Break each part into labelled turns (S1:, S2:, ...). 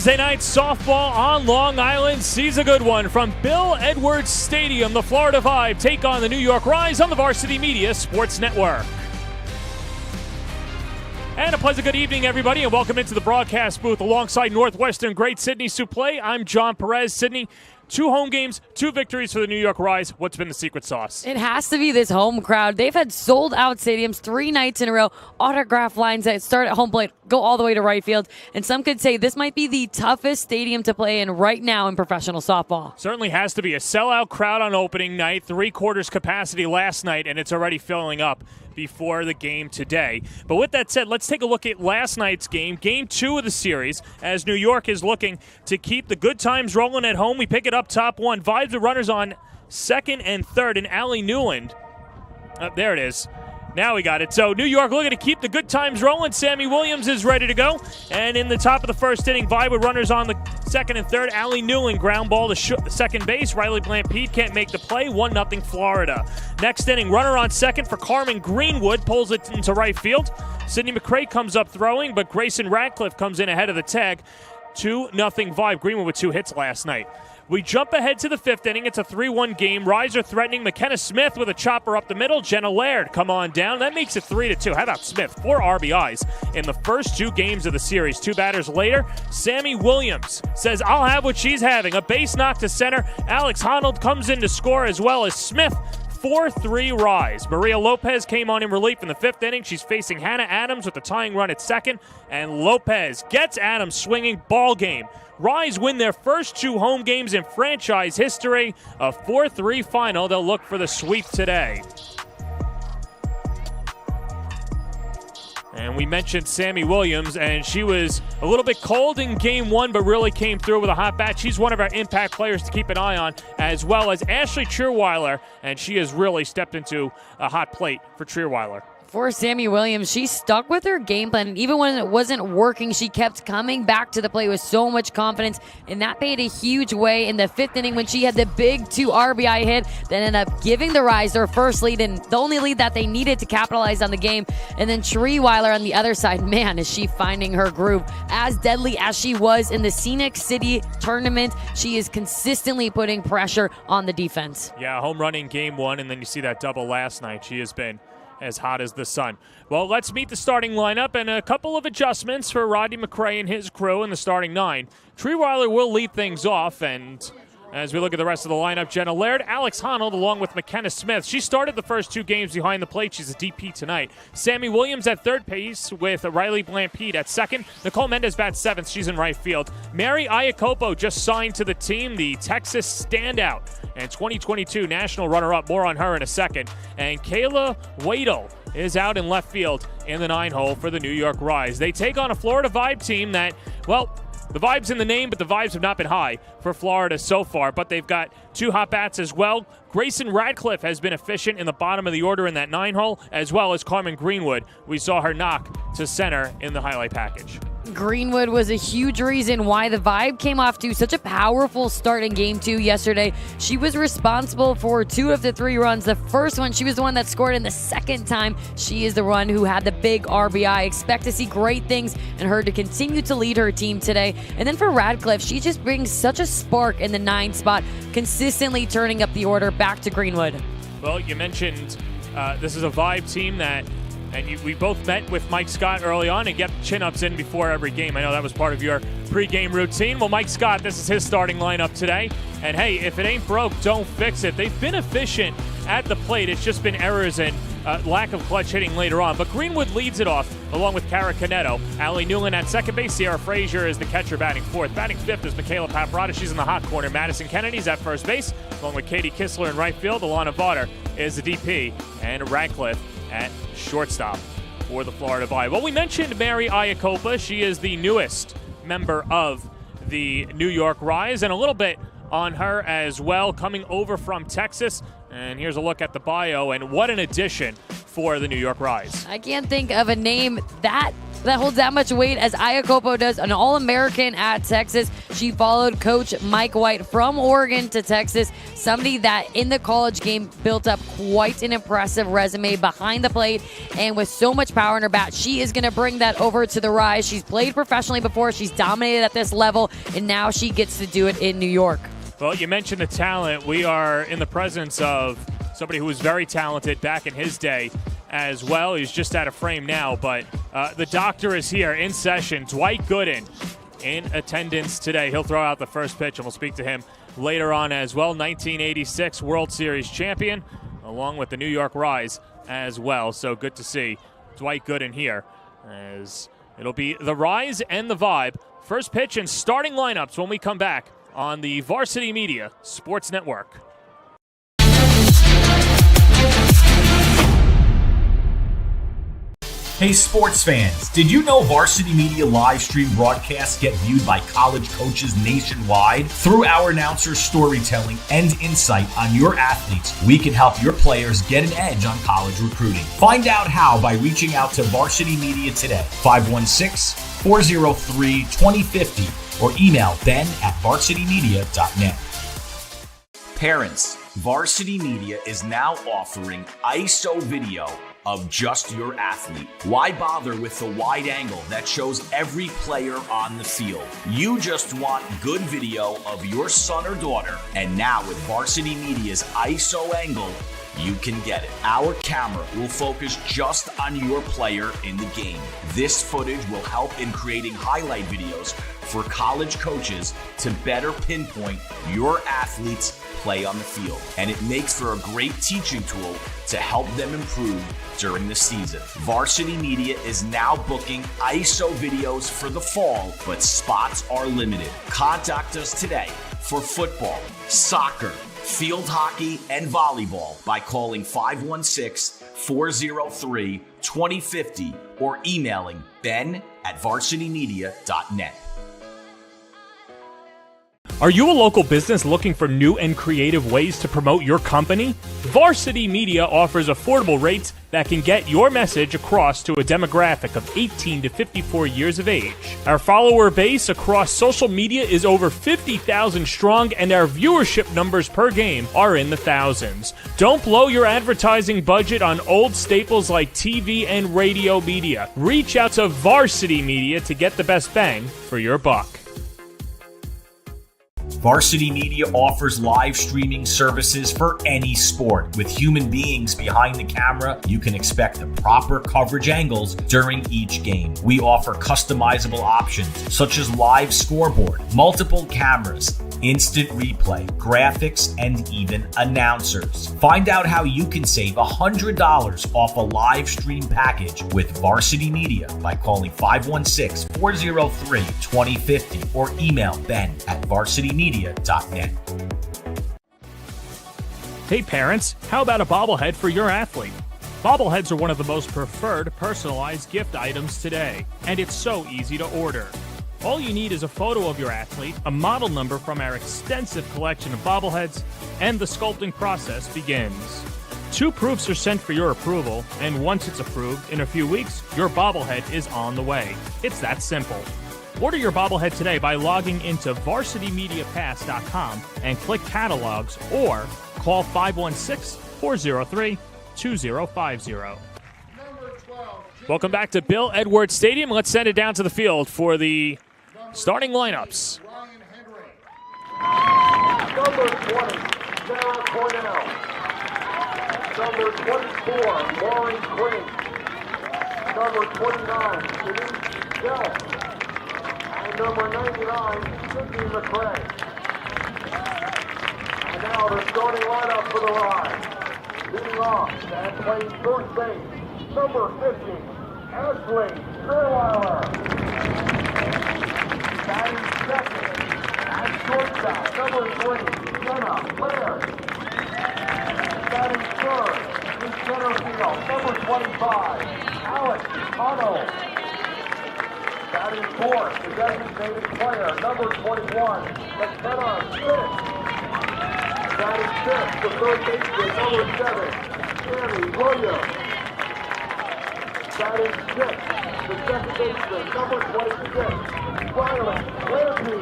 S1: Wednesday night softball on Long Island sees a good one from Bill Edwards Stadium. The Florida Vibe take on the New York Rise on the Varsity Media Sports Network. And a pleasant good evening, everybody, and welcome into the broadcast booth alongside Northwestern great Sydney Suplee. I'm John Perez. Sydney, 2 home games, 2 victories for the New York Rise. What's been the secret sauce?
S2: It has to be this home crowd. They've had sold-out stadiums 3 nights in a row, autograph lines that start at home plate, go all the way to right field, and some could say this might be the toughest stadium to play in right now in professional softball.
S1: Certainly has to be a sellout crowd on opening night, 3/4 capacity last night, and it's already filling up before the game today. But with that said, let's take a look at last night's game, Game 2 of the series, as New York is looking to keep the good times rolling at home. We pick it up top 1. Vibes with runners on second and third, and Allie Newland. There it is. Now we got it. So New York looking to keep the good times rolling. Sammy Williams is ready to go. And in the top of the first inning, Vibe with runners on the second and third. Allie Newland ground ball to second base. Riley Blant-Pete can't make the play. 1-0 Florida. Next inning, runner on second for Carmen Greenwood. Pulls it into right field. Sydney McCray comes up throwing, but Grayson Radcliffe comes in ahead of the tag. 2-0 Vibe. Greenwood with 2 hits last night. We jump ahead to the 5th inning. It's a 3-1 game. Riser threatening. McKenna Smith with a chopper up the middle. Jenna Laird, come on down. That makes it 3-2. How about Smith? 4 RBIs in the first 2 games of the series. 2 batters later, Sammy Williams says, I'll have what she's having. A base knock to center. Alex Honnold comes in to score as well as Smith. 4-3 Rise. Maria Lopez came on in relief in the 5th inning. She's facing Hannah Adams with the tying run at second. And Lopez gets Adams swinging. Ball game. Rise win their first 2 home games in franchise history. A 4-3 final. They'll look for the sweep today. And we mentioned Sammy Williams, and she was a little bit cold in Game 1, but really came through with a hot bat. She's one of our impact players to keep an eye on, as well as Ashley Trierweiler, and she has really stepped into a hot plate for Trierweiler.
S2: For Sammy Williams, she stuck with her game plan, and even when it wasn't working, she kept coming back to the plate with so much confidence, and that paid a huge way in the 5th inning when she had the big 2 RBI hit that ended up giving the Rise their first lead, and the only lead that they needed to capitalize on the game. And then Trierweiler on the other side, man, is she finding her groove. As deadly as she was in the Scenic City tournament, she is consistently putting pressure on the defense.
S1: Yeah, home run in Game 1, and then you see that double last night. She has been as hot as the sun. Well, let's meet the starting lineup and a couple of adjustments for Rodney McCray and his crew in the starting 9. Trierweiler will lead things off, and as we look at the rest of the lineup, Jenna Laird, Alex Honnold, along with McKenna Smith. She started the first 2 games behind the plate. She's a DP tonight. Sammy Williams at third base with Riley Blant-Pete at second. Nicole Mendez bats 7th. She's in right field. Mary Iacopo just signed to the team, the Texas standout and 2022 national runner-up. More on her in a second. And Kayla Wadle is out in left field in the 9-hole for the New York Rise. They take on a Florida Vibe team that, well, the Vibe's in the name, but the Vibes have not been high for Florida so far. But they've got 2 hot bats as well. Grayson Radcliffe has been efficient in the bottom of the order in that 9-hole, as well as Carmen Greenwood. We saw her knock to center in the highlight package.
S2: Greenwood was a huge reason why the Vibe came off to such a powerful start in Game 2 yesterday. She was responsible for 2 of the 3 runs. The first one, she was the one that scored, and the second time, she is the one who had the big RBI. Expect to see great things and her to continue to lead her team today. And then for Radcliffe, she just brings such a spark in the 9 spot, consistently turning up the order back to Greenwood.
S1: Well, you mentioned this is a Vibe team that, and we both met with Mike Scott early on and get chin-ups in before every game. I know that was part of your pregame routine. Well, Mike Scott, this is his starting lineup today. And hey, if it ain't broke, don't fix it. They've been efficient at the plate. It's just been errors and lack of clutch hitting later on. But Greenwood leads it off along with Cara Caneto. Allie Newland at second base. Sierra Frazier is the catcher batting 4th. Batting 5th is Michaela Paparata. She's in the hot corner. Madison Kennedy's at first base along with Katie Kistler in right field. Alana Varder is the DP. And Radcliffe at shortstop for the Florida Vibe. Well, we mentioned Mary Iacopo. She is the newest member of the New York Rise, and a little bit on her as well, coming over from Texas. And here's a look at the bio, and what an addition for the New York Rise.
S2: I can't think of a name that holds that much weight as Iacopo does, an All-American at Texas. She followed Coach Mike White from Oregon to Texas, somebody that in the college game built up quite an impressive resume behind the plate, and with so much power in her bat, she is going to bring that over to the Rise. She's played professionally before, she's dominated at this level, and now she gets to do it in New York.
S1: Well, you mentioned the talent. We are in the presence of somebody who was very talented back in his day as well. He's just out of frame now, but the doctor is here in session. Dwight Gooden in attendance today. He'll throw out the first pitch, and we'll speak to him later on as well. 1986 World Series champion, along with the New York Rise as well. So good to see Dwight Gooden here, as it'll be the Rise and the Vibe. First pitch and starting lineups when we come back on the Varsity Media Sports Network.
S3: Hey sports fans, did you know Varsity Media live stream broadcasts get viewed by college coaches nationwide? Through our announcers' storytelling and insight on your athletes, we can help your players get an edge on college recruiting. Find out how by reaching out to Varsity Media today, 516-403-2050, or email ben@varsitymedia.net. Parents, Varsity Media is now offering ISO video of just your athlete. Why bother with the wide angle that shows every player on the field? You just want good video of your son or daughter, and now with Varsity Media's ISO angle, you can get it. Our camera will focus just on your player in the game. This footage will help in creating highlight videos for college coaches to better pinpoint your athlete's play on the field. And it makes for a great teaching tool to help them improve during the season. Varsity Media is now booking ISO videos for the fall, but spots are limited. Contact us today for football, soccer, field hockey, and volleyball by calling 516-403-2050 or emailing ben@varsitymedia.net.
S1: Are you a local business looking for new and creative ways to promote your company? Varsity Media offers affordable rates that can get your message across to a demographic of 18 to 54 years of age. Our follower base across social media is over 50,000 strong, and our viewership numbers per game are in the thousands. Don't blow your advertising budget on old staples like TV and radio media. Reach out to Varsity Media to get the best bang for your buck.
S3: Varsity Media offers live streaming services for any sport. With human beings behind the camera, you can expect the proper coverage angles during each game. We offer customizable options such as live scoreboard, multiple cameras, instant replay, graphics, and even announcers. Find out how you can save $100 off a live stream package with Varsity Media by calling 516-403-2050 or email ben@varsitymedia.net.
S1: Hey parents, how about a bobblehead for your athlete? Bobbleheads are one of the most preferred personalized gift items today, and it's so easy to order. All you need is a photo of your athlete, a model number from our extensive collection of bobbleheads, and the sculpting process begins. 2 proofs are sent for your approval, and once it's approved, in a few weeks, your bobblehead is on the way. It's that simple. Order your bobblehead today by logging into varsitymediapass.com and click catalogs, or call 516-403-2050. Welcome back to Bill Edwards Stadium. Let's send it down to the field for the starting lineups.
S4: Number 20, Sarah Cornell. Number 24, Lauren Quinn. Number 29, Denise Dell. And number 99, Sydney McCray. And now the starting lineup for the Rise. Leading off and playing first base, number 50, Ashley Sherweiler. Batting second at shortstop, number 3, Jenna Laird. Batting third in center field, number 25, Alex Otto. Batting fourth, the designated player, number 21, McKenna Smith. Batting fifth, the third baseman, number 7, Sammy Williams. Batting sixth, the second baseman, number 26, Violet Lampy.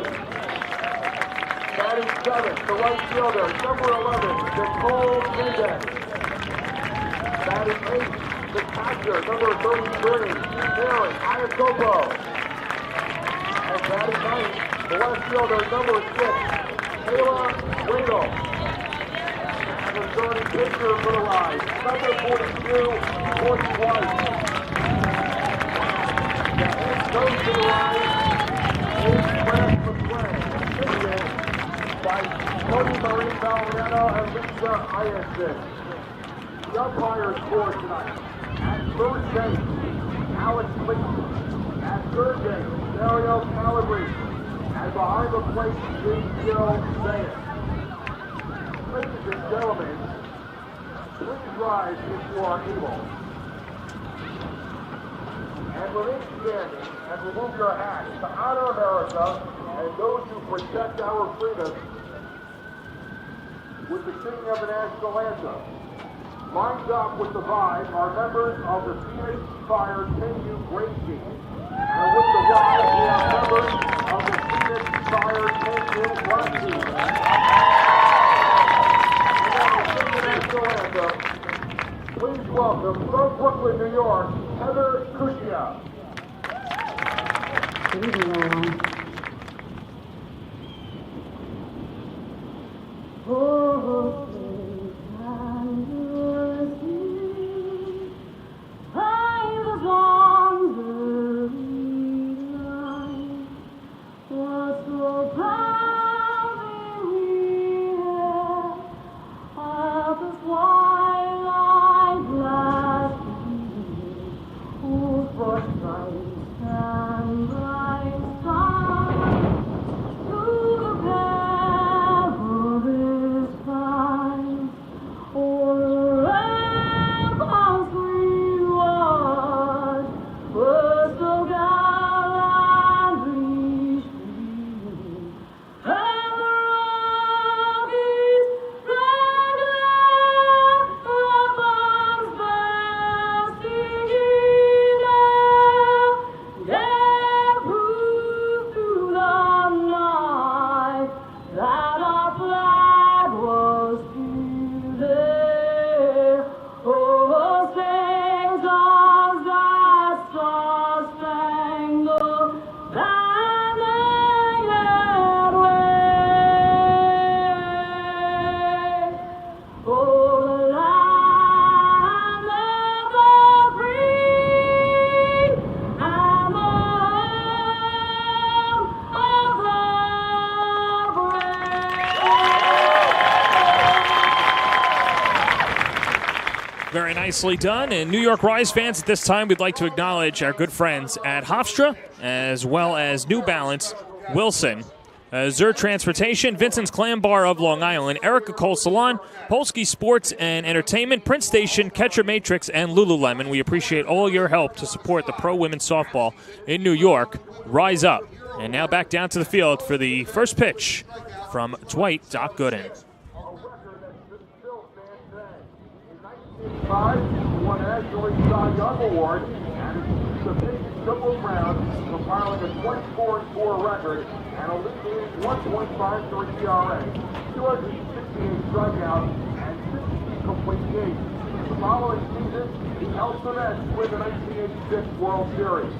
S4: Batting seventh, the right fielder, number 11, Nicole Mendez. Batting eighth, the catcher, number 33, Mary Ayakopo. And batting ninth, the left fielder, number 6, Kayla Radel. And the starting pitcher for the Rise, number 42, Courtney White. The head coach for the Rise is Brad McCray, assisted by Tony Marie Valeriano and Lisa Ianson. The umpires score tonight. At first base, Alex Clayton. At third base, Dario Calabrese. And behind the plate, Joe Zayas. Ladies and gentlemen, please rise if you are able. And remain standing and remove your hats to honor America and those who protect our freedom with the singing of the national anthem. Lined up with the Vibe are members of the Phoenix Fire 10U Great Team. And with the Vibe, we are members of the Phoenix Fire 10U Black Team. And now, the national anthem, please welcome from Brooklyn, New York, Heather Kushia.
S5: Good evening, everyone.
S1: Very nicely done. And New York Rise fans, at this time, we'd like to acknowledge our good friends at Hofstra, as well as New Balance, Wilson, Zur Transportation, Vincent's Clam Bar of Long Island, Erica Cole Salon, Polsky Sports and Entertainment, Prince Station, Catcher Matrix, and Lululemon. We appreciate all your help to support the pro women's softball in New York. Rise up. And now back down to the field for the first pitch from Dwight Doc Gooden.
S4: Won National League Cy Young Award and the big triple crown, compiling a 24-4 record and a leading 1.53 ERA, 268 strikeouts, and 60 complete games. The following season, he helped the Mets win the 1986 World Series.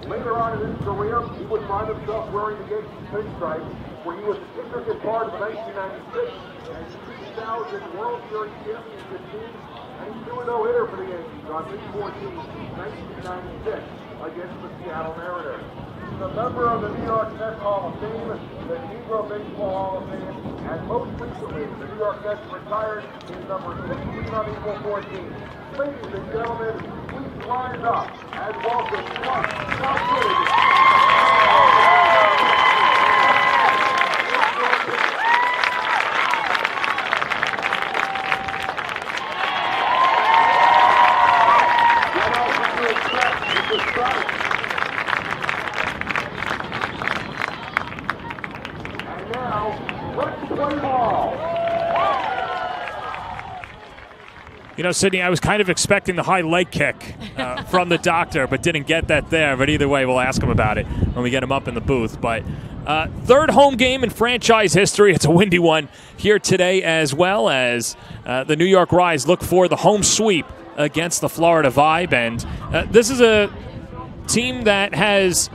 S4: Later on in his career, he would find himself wearing the Yankees pinstripes, where he was an intricate part of the 1996 and 2000 World Series championship team. And he threw a no-hitter for the Yankees on May 14, 1996, against the Seattle Mariners. He's a member of the New York Mets Hall of Fame, the Negro Baseball Hall of Fame, and most recently, the New York Mets retired his number 16 on April 14. Ladies and gentlemen, please rise up and welcome Doc Gooden. And now, let's play ball.
S1: You know, Sydney, I was kind of expecting the high leg kick from the doctor, but didn't get that there. But either way, we'll ask him about it when we get him up in the booth. But third home game in franchise history. It's a windy one here today, as well as the New York Rise look for the home sweep against the Florida Vibe. And this is a team that has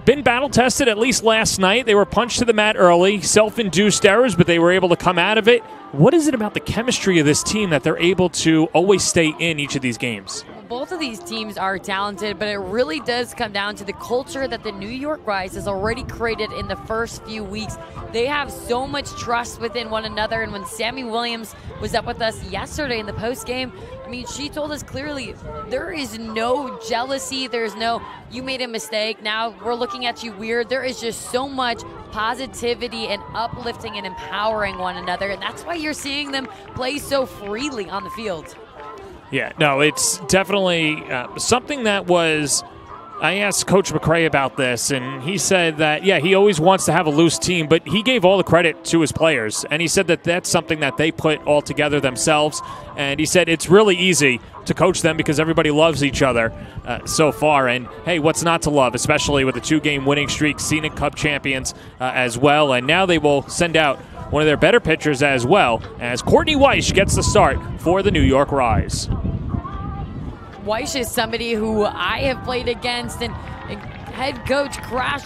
S1: been battle-tested, at least last night. They were punched to the mat early, self-induced errors, but they were able to come out of it. What is it about the chemistry of this team that they're able to always stay in each of these games?
S2: Both of these teams are talented, but it really does come down to the culture that the New York Rise has already created in the first few weeks. They have so much trust within one another, and when Sammy Williams was up with us yesterday in the post-game, I mean, she told us clearly there is no jealousy, there's no, you made a mistake, now we're looking at you weird. There is just so much positivity and uplifting and empowering one another, and that's why you're seeing them play so freely on the field.
S1: Yeah, no, it's definitely something that was, I asked Coach McCray about this, and he said that, yeah, he always wants to have a loose team, but he gave all the credit to his players, and he said that that's something that they put all together themselves, and he said it's really easy to coach them because everybody loves each other so far, and hey, what's not to love, especially with a 2-game winning streak, Scenic Cup champions as well, and now they will send out one of their better pitchers as well, as Courtney Weish gets the start for the New York Rise.
S2: Weish is somebody who I have played against, and head coach Crash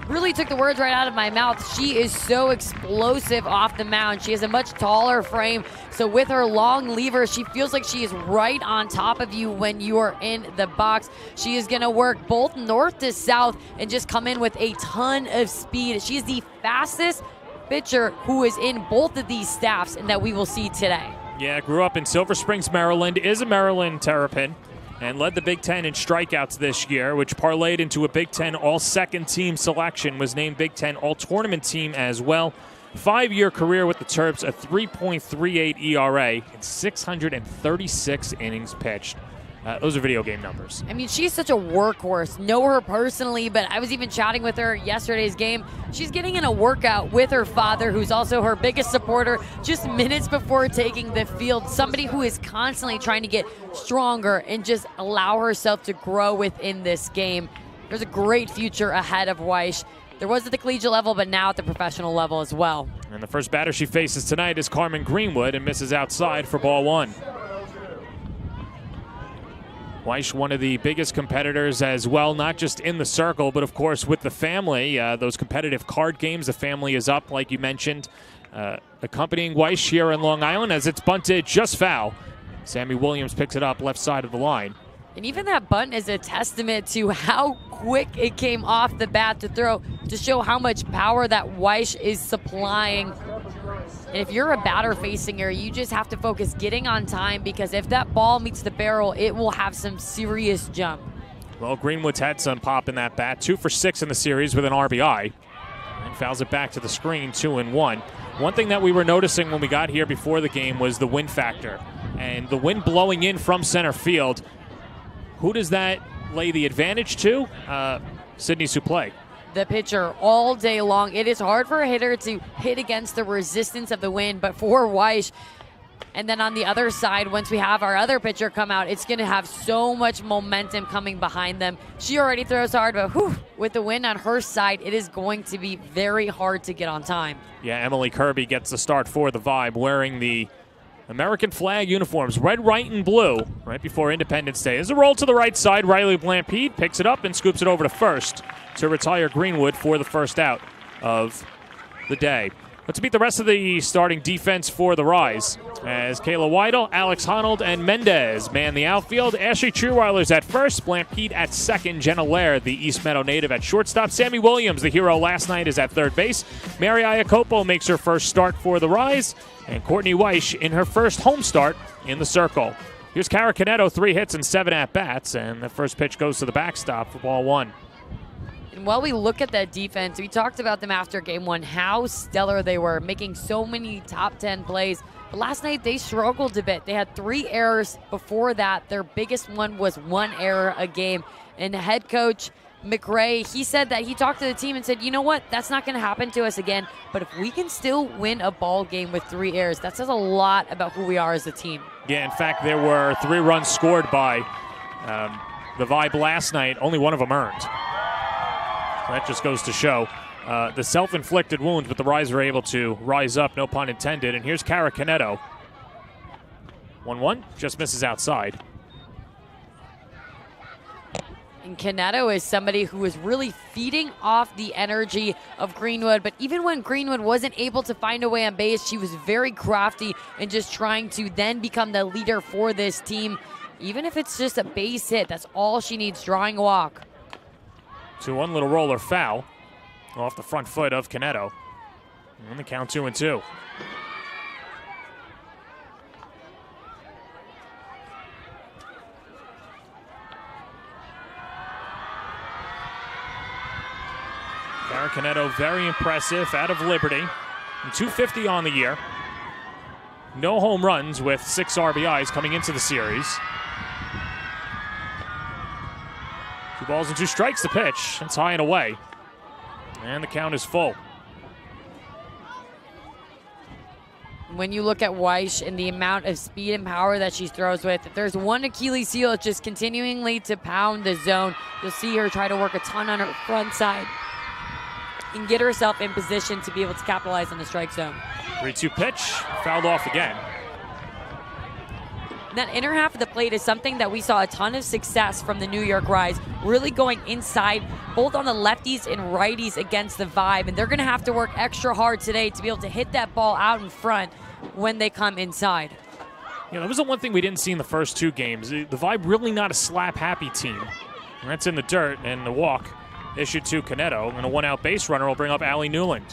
S2: really took the words right out of my mouth. She is so explosive off the mound. She has a much taller frame, so with her long lever, she feels like she is right on top of you when you are in the box. She is going to work both north to south and just come in with a ton of speed. She is the fastest pitcher who is in both of these staffs and that we will see today.
S1: Yeah, grew up in Silver Springs, Maryland, is a Maryland Terrapin, and led the Big Ten in strikeouts this year, which parlayed into a Big Ten All-Second Team selection, was named Big Ten All-Tournament Team as well. 5-year career with the Terps, a 3.38 ERA, and 636 innings pitched. Those are video game numbers.
S2: I mean, she's such a workhorse. Know her personally, but I was even chatting with her yesterday's game. She's getting in a workout with her father, who's also her biggest supporter, just minutes before taking the field. Somebody who is constantly trying to get stronger and just allow herself to grow within this game. There's a great future ahead of Weish. There was at the collegiate level, but now at the professional level as well.
S1: And the first batter she faces tonight is Carmen Greenwood, and misses outside for ball one. Weish, one of the biggest competitors as well, not just in the circle, but of course with the family. Those competitive card games, the family is up, like you mentioned. Accompanying Weish here in Long Island as it's bunted just foul. Sammy Williams picks it up left side of the line.
S2: And even that bunt is a testament to how quick it came off the bat to throw, to show how much power that Weish is supplying. And if you're a batter facing her, you just have to focus getting on time, because if that ball meets the barrel, it will have some serious jump.
S1: Well, Greenwood's had some pop in that bat. 2 for 6 in the series with an RBI. And fouls it back to the screen, 2-1. One thing that we were noticing when we got here before the game was the wind factor. And the wind blowing in from center field. Who does that lay the advantage to? Sydney Suplee.
S2: The pitcher all day long. It is hard for a hitter to hit against the resistance of the wind, but for Weish, and then on the other side, once we have our other pitcher come out, it's going to have so much momentum coming behind them. She already throws hard, but with the wind on her side, it is going to be very hard to get on time. Yeah,
S1: Emily Kirby gets the start for the Vibe, wearing the American flag uniforms, red, white, and blue, right before Independence Day. As a roll to the right side, Riley Blampede picks it up and scoops it over to first to retire Greenwood for the first out of the day. Let's meet the rest of the starting defense for the Rise, as Kayla Weidel, Alex Honnold, and Mendez man the outfield. Ashley Trueweiler's at first, Blampede at second, Jenna Laird, the East Meadow native, at shortstop. Sammy Williams, the hero last night, is at third base. Mary Iacopo makes her first start for the Rise, and Courtney Weish in her first home start in the circle. Here's Cara Canetto, 3 hits and 7 at-bats, and the first pitch goes to the backstop for ball one.
S2: And while we look at that defense, we talked about them after game one, how stellar they were, making so many top 10 plays. But last night, they struggled a bit. They had 3 errors before that. Their biggest one was 1 error a game. And the head coach McRae, he said that he talked to the team and said, you know what, that's not going to happen to us again. But if we can still win a ball game with 3 errors, that says a lot about who we are as a team.
S1: Yeah, in fact, there were 3 runs scored by the Vibe last night. Only one of them earned. So that just goes to show the self-inflicted wounds, but the Rise were able to rise up, no pun intended. And here's Cara Caneto. 1-1, just misses outside.
S2: And Caneto is somebody who was really feeding off the energy of Greenwood. But even when Greenwood wasn't able to find a way on base, she was very crafty and just trying to then become the leader for this team. Even if it's just a base hit, that's all she needs, drawing a walk.
S1: 2-1, little roller foul off the front foot of Caneto. And the count 2-2. Cara Caneto, very impressive out of Liberty. And 250 on the year. No home runs with 6 RBIs coming into the series. 2 balls and 2 strikes the pitch. It's high and away. And the count is full.
S2: When you look at Weish and the amount of speed and power that she throws with, if there's one Achilles heel, it's just continuingly to pound the zone. You'll see her try to work a ton on her front side and get herself in position to be able to capitalize on the strike zone.
S1: 3-2 pitch, fouled off again.
S2: That inner half of the plate is something that we saw a ton of success from the New York Rise, really going inside, both on the lefties and righties against the Vibe, and they're going to have to work extra hard today to be able to hit that ball out in front when they come inside.
S1: Yeah, that was the one thing we didn't see in the first 2 games. The Vibe really not a slap-happy team. And that's in the dirt, and the walk issued to Caneto, and a 1-out base runner will bring up Allie Newland.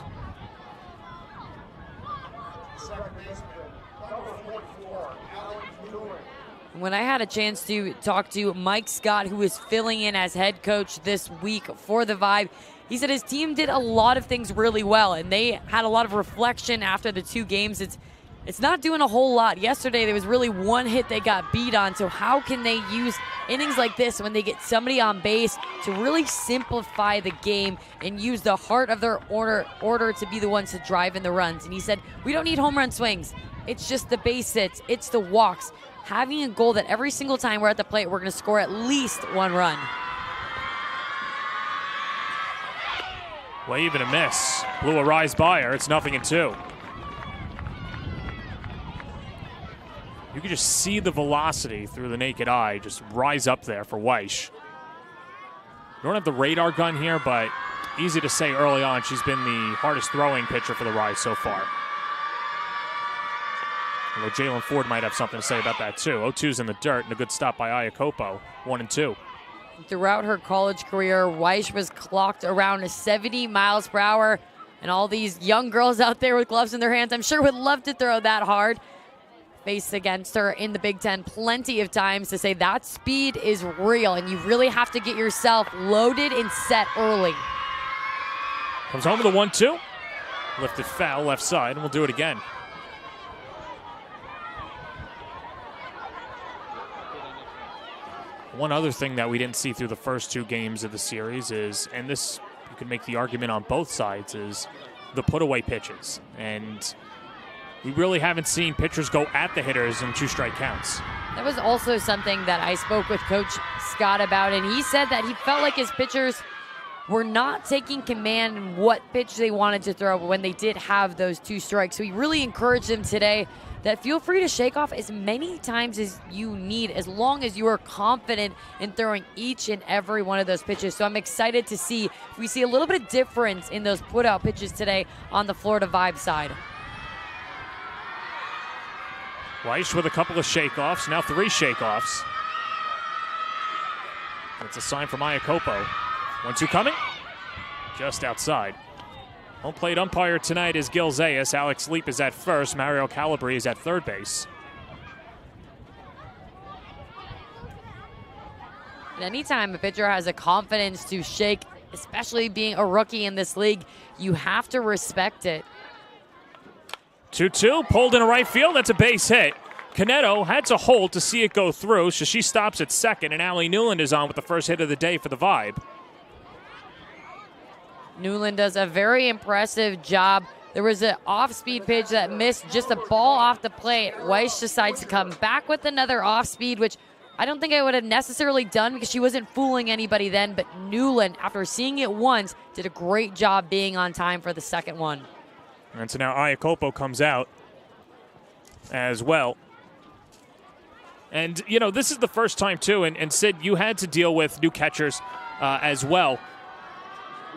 S2: When I had a chance to talk to Mike Scott, who is filling in as head coach this week for the Vibe, he said his team did a lot of things really well, and they had a lot of reflection after the 2 games. It's not doing a whole lot. Yesterday, there was really 1 hit they got beat on, so how can they use innings like this when they get somebody on base to really simplify the game and use the heart of their order to be the ones to drive in the runs? And he said, we don't need home run swings. It's just the base hits. It's the walks. Having a goal that every single time we're at the plate, we're going to score at least 1 run.
S1: Wave and a miss. Blew a rise by her. It's 0-2. You can just see the velocity through the naked eye just rise up there for Weish. We don't have the radar gun here, but easy to say early on she's been the hardest throwing pitcher for the Rise so far. Although Jalen Ford might have something to say about that too. 0-2's in the dirt and a good stop by Iacopo. 1-2.
S2: Throughout her college career, Weish was clocked around 70 miles per hour. And all these young girls out there with gloves in their hands, I'm sure would love to throw that hard. Faced against her in the Big Ten plenty of times to say that speed is real and you really have to get yourself loaded and set early.
S1: Comes home with a 1-2. Lifted foul left side, and we'll do it again. One other thing that we didn't see through the first 2 games of the series is, and this you can make the argument on both sides, is the put-away pitches. And we really haven't seen pitchers go at the hitters in 2 strike counts.
S2: That was also something that I spoke with Coach Scott about, and he said that he felt like his pitchers were not taking command in what pitch they wanted to throw when they did have those 2 strikes. So he really encouraged them today that feel free to shake off as many times as you need, as long as you are confident in throwing each and every one of those pitches. So I'm excited to see if we see a little bit of difference in those put-out pitches today on the Florida Vibe side.
S1: Weish with a couple of shakeoffs, now 3 shakeoffs. That's a sign from Iacopo. 1-2 coming, just outside. Home plate umpire tonight is Gil Zayas. Alex Leap is at first. Mario Calabri is at third base.
S2: And anytime a pitcher has a confidence to shake, especially being a rookie in this league, you have to respect it.
S1: 2-2, pulled in right field. That's a base hit. Caneto had to hold to see it go through, so she stops at second, and Allie Newland is on with the first hit of the day for the Vibe.
S2: Newland does a very impressive job. There was an off-speed pitch that missed just a ball off the plate. Weiss decides to come back with another off-speed, which I don't think I would have necessarily done because she wasn't fooling anybody then, but Newland, after seeing it once, did a great job being on time for the second one.
S1: And so now Iacopo comes out as well. And, you know, this is the first time, too, and Sid, you had to deal with new catchers as well.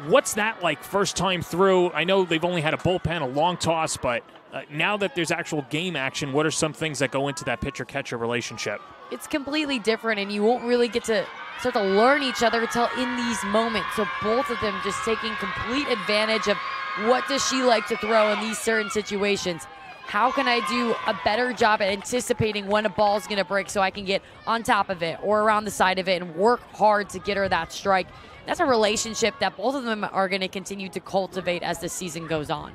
S1: What's that like first time through? I know they've only had a bullpen, a long toss, but now that there's actual game action, what are some things that go into that pitcher-catcher relationship?
S2: It's completely different, and you won't really get to start to learn each other until in these moments. So both of them just taking complete advantage of what does she like to throw in these certain situations. How can I do a better job at anticipating when a ball's going to break so I can get on top of it or around the side of it and work hard to get her that strike? That's a relationship that both of them are going to continue to cultivate as the season goes on.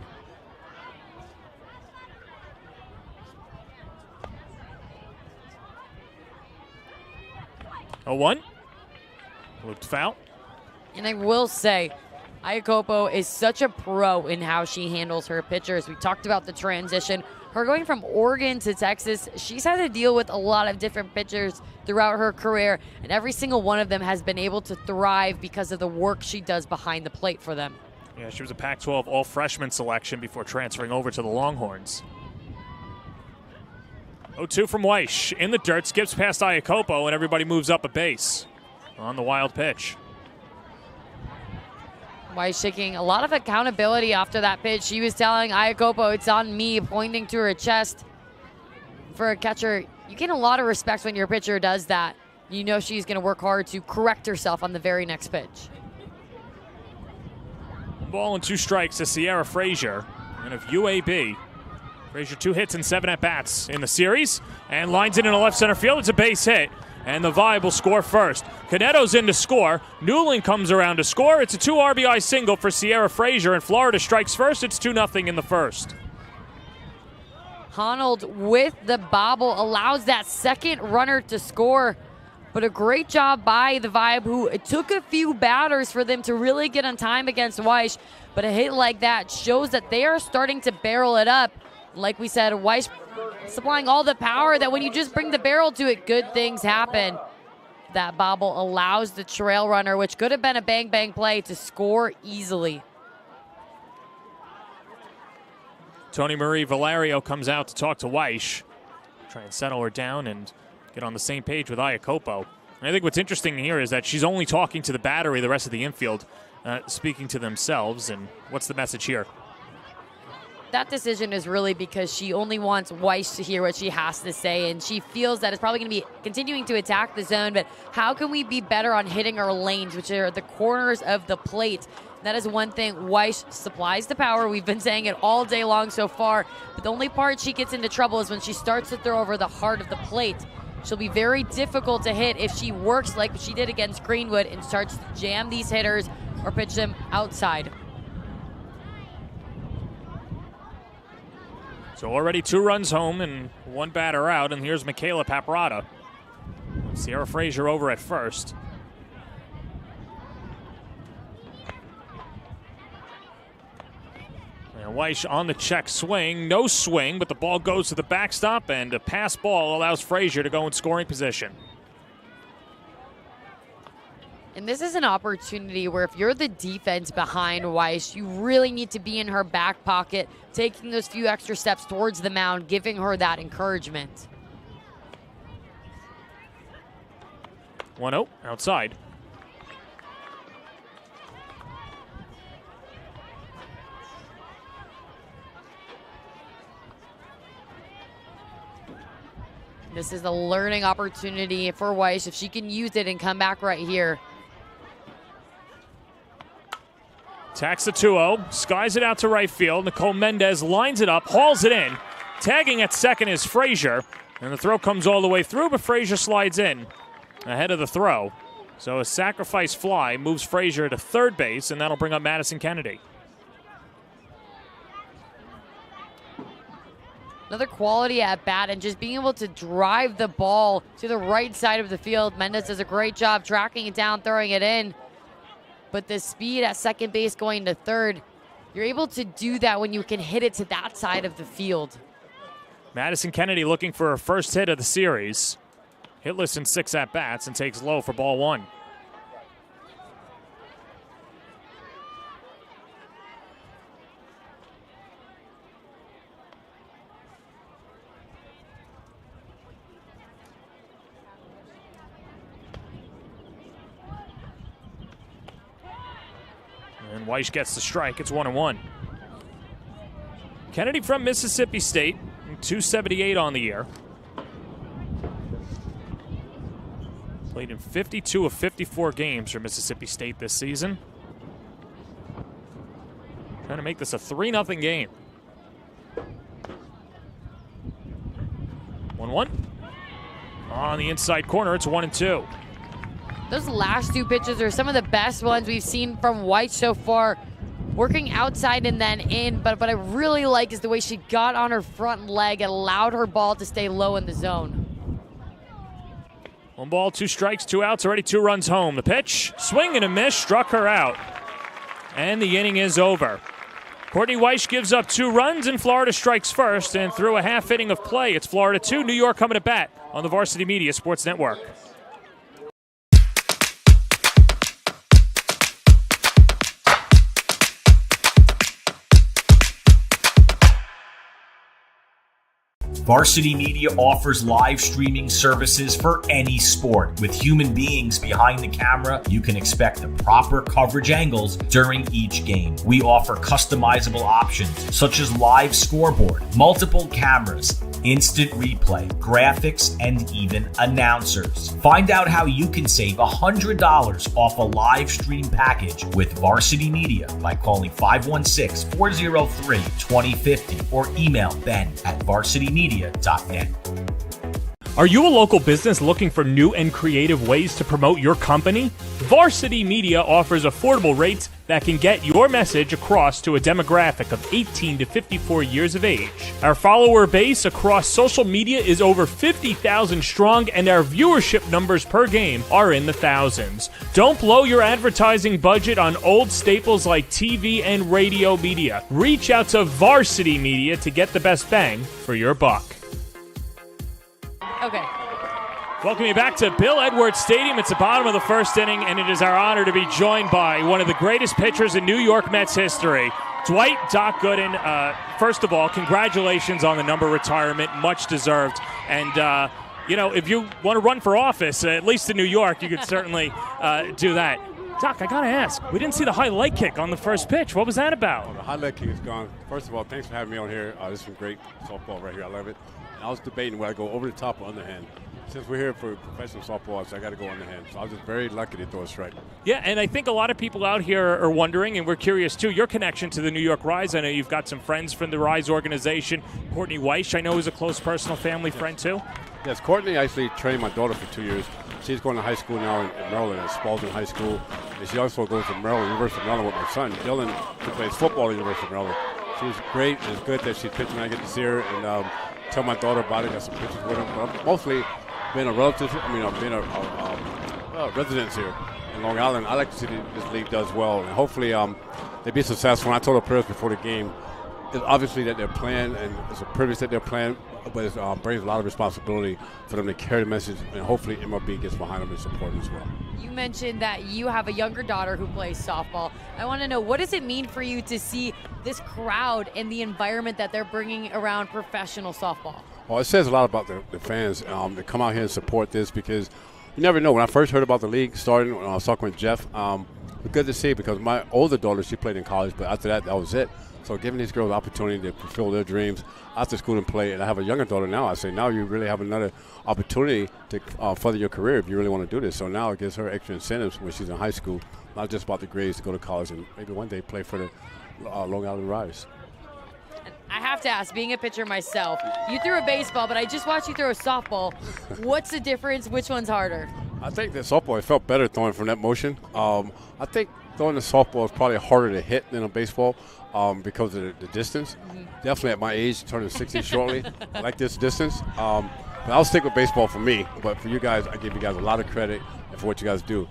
S1: A 1. Looped foul.
S2: And I will say, Iacopo is such a pro in how she handles her pitchers. We talked about the transition. Her going from Oregon to Texas, she's had to deal with a lot of different pitchers throughout her career, and every single one of them has been able to thrive because of the work she does behind the plate for them.
S1: Yeah, she was a Pac-12 all-freshman selection before transferring over to the Longhorns. 0-2 from Weiss. In the dirt, skips past Iacopo, and everybody moves up a base on the wild pitch.
S2: Weiss taking a lot of accountability after that pitch. She was telling Iacopo, it's on me, pointing to her chest. For a catcher, you get a lot of respect when your pitcher does that. You know she's going to work hard to correct herself on the very next pitch.
S1: 1 ball and 2 strikes to Sierra Frazier, and of UAB. Frazier 2 hits and 7 at-bats in the series, and lines it in a left center field. It's a base hit, and the Vibe will score first. Canetto's in to score. Newland comes around to score. It's a 2 RBI single for Sierra Frazier, and Florida strikes first. It's 2-0 in the first.
S2: Honnold with the bobble allows that second runner to score. But a great job by the Vibe, who it took a few batters for them to really get on time against Weiss. But a hit like that shows that they are starting to barrel it up. Like we said, Weiss supplying all the power that when you just bring the barrel to it, good things happen. That bobble allows the trail runner, which could have been a bang-bang play, to score easily.
S1: Tony Marie Valerio comes out to talk to Weiss, try and settle her down and get on the same page with Iacopo. And I think what's interesting here is that she's only talking to the battery, the rest of the infield, speaking to themselves. And what's the message here?
S2: That decision is really because she only wants Weiss to hear what she has to say, and she feels that it's probably going to be continuing to attack the zone, but how can we be better on hitting our lanes, which are the corners of the plate? That is one thing. Weiss supplies the power. We've been saying it all day long so far, but the only part she gets into trouble is when she starts to throw over the heart of the plate. She'll be very difficult to hit if she works like she did against Greenwood and starts to jam these hitters or pitch them outside.
S1: So already 2 runs home and 1 batter out, and here's Michaela Paparata. Sierra Frazier over at first. And Weiss on the check swing. No swing, but the ball goes to the backstop, and a pass ball allows Frazier to go in scoring position.
S2: And this is an opportunity where if you're the defense behind Weiss, you really need to be in her back pocket, taking those few extra steps towards the mound, giving her that encouragement.
S1: 1-0 outside.
S2: This is a learning opportunity for Weiss if she can use it and come back right here.
S1: Tacks the 2-0, skies it out to right field. Nicole Mendez lines it up, hauls it in. Tagging at second is Frazier, and the throw comes all the way through, but Frazier slides in ahead of the throw. So a sacrifice fly moves Frazier to third base, and that'll bring up Madison Kennedy.
S2: Another quality at bat and just being able to drive the ball to the right side of the field. Mendez does a great job tracking it down, throwing it in. but the speed at second base going to third, you're able to do that when you can hit it to that side of the field.
S1: Madison Kennedy looking for her first hit of the series. Hitless in 6 at-bats and takes low for ball 1. And Weish gets the strike. It's 1-1. Kennedy from Mississippi State, 278 on the year. Played in 52 of 54 games for Mississippi State this season. Trying to make this a 3-0 game. 1-1. On the inside corner, it's 1-2.
S2: Those last 2 pitches are some of the best ones we've seen from White so far. Working outside and then in, but what I really like is the way she got on her front leg and allowed her ball to stay low in the zone.
S1: 1 ball, 2 strikes, 2 outs, already 2 runs home. The pitch, swing and a miss, struck her out. And the inning is over. Courtney Weish gives up 2 runs and Florida strikes first, and through a half inning of play, it's Florida 2, New York coming to bat on the Varsity Media Sports Network.
S3: Varsity Media offers live streaming services for any sport. With human beings behind the camera, you can expect the proper coverage angles during each game. We offer customizable options such as live scoreboard, multiple cameras, instant replay, graphics, and even announcers. Find out how you can save $100 off a live stream package with Varsity Media by calling 516-403-2050 or email ben@varsitymedia.net.
S1: Are you a local business looking for new and creative ways to promote your company? Varsity Media offers affordable rates that can get your message across to a demographic of 18 to 54 years of age. Our follower base across social media is over 50,000 strong, and our viewership numbers per game are in the thousands. Don't blow your advertising budget on old staples like TV and radio media. Reach out to Varsity Media to get the best bang for your buck.
S2: Okay.
S1: Welcome you back to Bill Edwards Stadium. It's the bottom of the first inning, and it is our honor to be joined by one of the greatest pitchers in New York Mets history, Dwight Doc Gooden. First of all, congratulations on the number retirement, much deserved. And, if you want to run for office, at least in New York, you could certainly do that. Doc, I got to ask, we didn't see the high leg kick on the first pitch. What was that about?
S5: Oh, the high leg kick is gone. First of all, thanks for having me on here. This is some great softball right here. I love it. And I was debating whether I go over the top or underhand. Since we're here for professional softball, so I got to go underhand. So I was just very lucky to throw a strike. Yeah,
S1: and I think a lot of people out here are wondering, and we're curious too, your connection to the New York Rise. I know you've got some friends from the Rise organization. Courtney Weish, I know, is a close personal family friend too.
S5: Yes, Courtney actually trained my daughter for 2 years. She's going to high school now in Maryland, at Spalding High School. And she also goes to University of Maryland with my son, Dylan, who plays football at the University of Maryland. She's great. It's good that she's pitching. I get to see her and tell my daughter about it. Got some pictures with her. But I'm mostly being a relative, being a resident here in Long Island, I like to see this league does well. And hopefully they be successful. And I told the players before the game, it's obviously that they're playing, and it's a privilege that they're playing, but it brings a lot of responsibility for them to carry the message, and hopefully MLB gets behind them and support them as well.
S2: You mentioned that you have a younger daughter who plays softball. I want to know, what does it mean for you to see this crowd and the environment that they're bringing around professional softball?
S5: Well, it says a lot about the fans to come out here and support this, because you never know. When I first heard about the league starting, when I was talking with Jeff, it was good to see, because my older daughter, she played in college, but after that was it. So giving these girls the opportunity to fulfill their dreams after school and play, and I have a younger daughter now, I say now you really have another opportunity to further your career if you really want to do this. So now it gives her extra incentives when she's in high school, not just about the grades, to go to college and maybe one day play for the Long Island Rise.
S2: I have to ask, being a pitcher myself, you threw a baseball, but I just watched you throw a softball. What's the difference? Which one's harder?
S5: I think that softball, it felt better throwing from that motion. I think throwing the softball is probably harder to hit than a baseball because of the distance. Mm-hmm. Definitely at my age, turning 60 shortly, I like this distance. But I'll stick with baseball for me. But for you guys, I give you guys a lot of credit for what you guys do.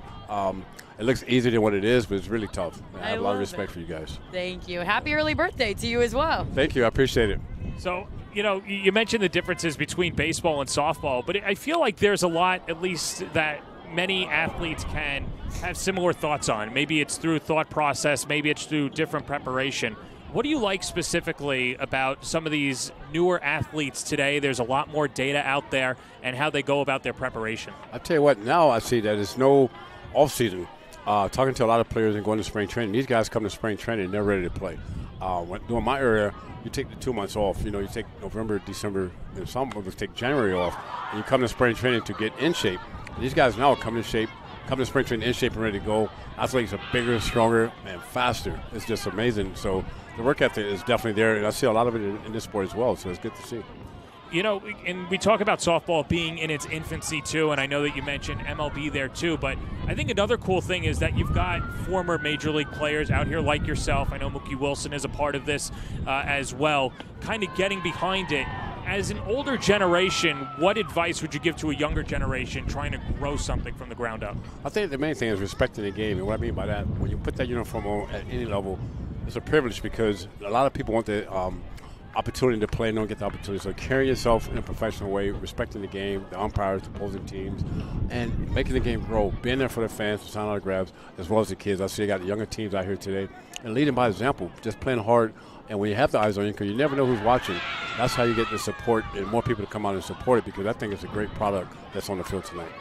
S5: it looks easier than what it is, but it's really tough. I have a lot of respect
S2: it.
S5: for you guys.
S2: Thank you. Happy early birthday to you as well.
S5: Thank you. I appreciate it.
S1: So, you mentioned the differences between baseball and softball, but I feel like there's a lot, at least, that many athletes can have similar thoughts on. Maybe it's through thought process, maybe it's through different preparation. What do you like specifically about some of these newer athletes today? There's a lot more data out there, and how they go about their preparation.
S5: I'll tell you what, now I see that it's no off-season. Talking to a lot of players and going to spring training, these guys come to spring training and they're ready to play. During my area, you take the 2 months off. You take November, December, and some of us take January off. And you come to spring training to get in shape. And these guys now come to spring training in shape and ready to go. Athletes are bigger, stronger, and faster. It's just amazing. So the work ethic is definitely there, and I see a lot of it in this sport as well, so it's good to see.
S1: And we talk about softball being in its infancy too, and I know that you mentioned MLB there too, but I think another cool thing is that you've got former Major League players out here like yourself. I know Mookie Wilson is a part of this as well, kind of getting behind it. As an older generation, what advice would you give to a younger generation trying to grow something from the ground up?
S5: I think the main thing is respecting the game, and what I mean by that, when you put that uniform on at any level, it's a privilege because a lot of people want the opportunity to play and don't get the opportunity. So carry yourself in a professional way, respecting the game, the umpires, the opposing teams, and making the game grow. Being there for the fans to sign autographs as well as the kids. I see you got the younger teams out here today, and leading by example, just playing hard. And when you have the eyes on you, because you never know who's watching, that's how you get the support and more people to come out and support it, because I think it's a great product that's on the field tonight.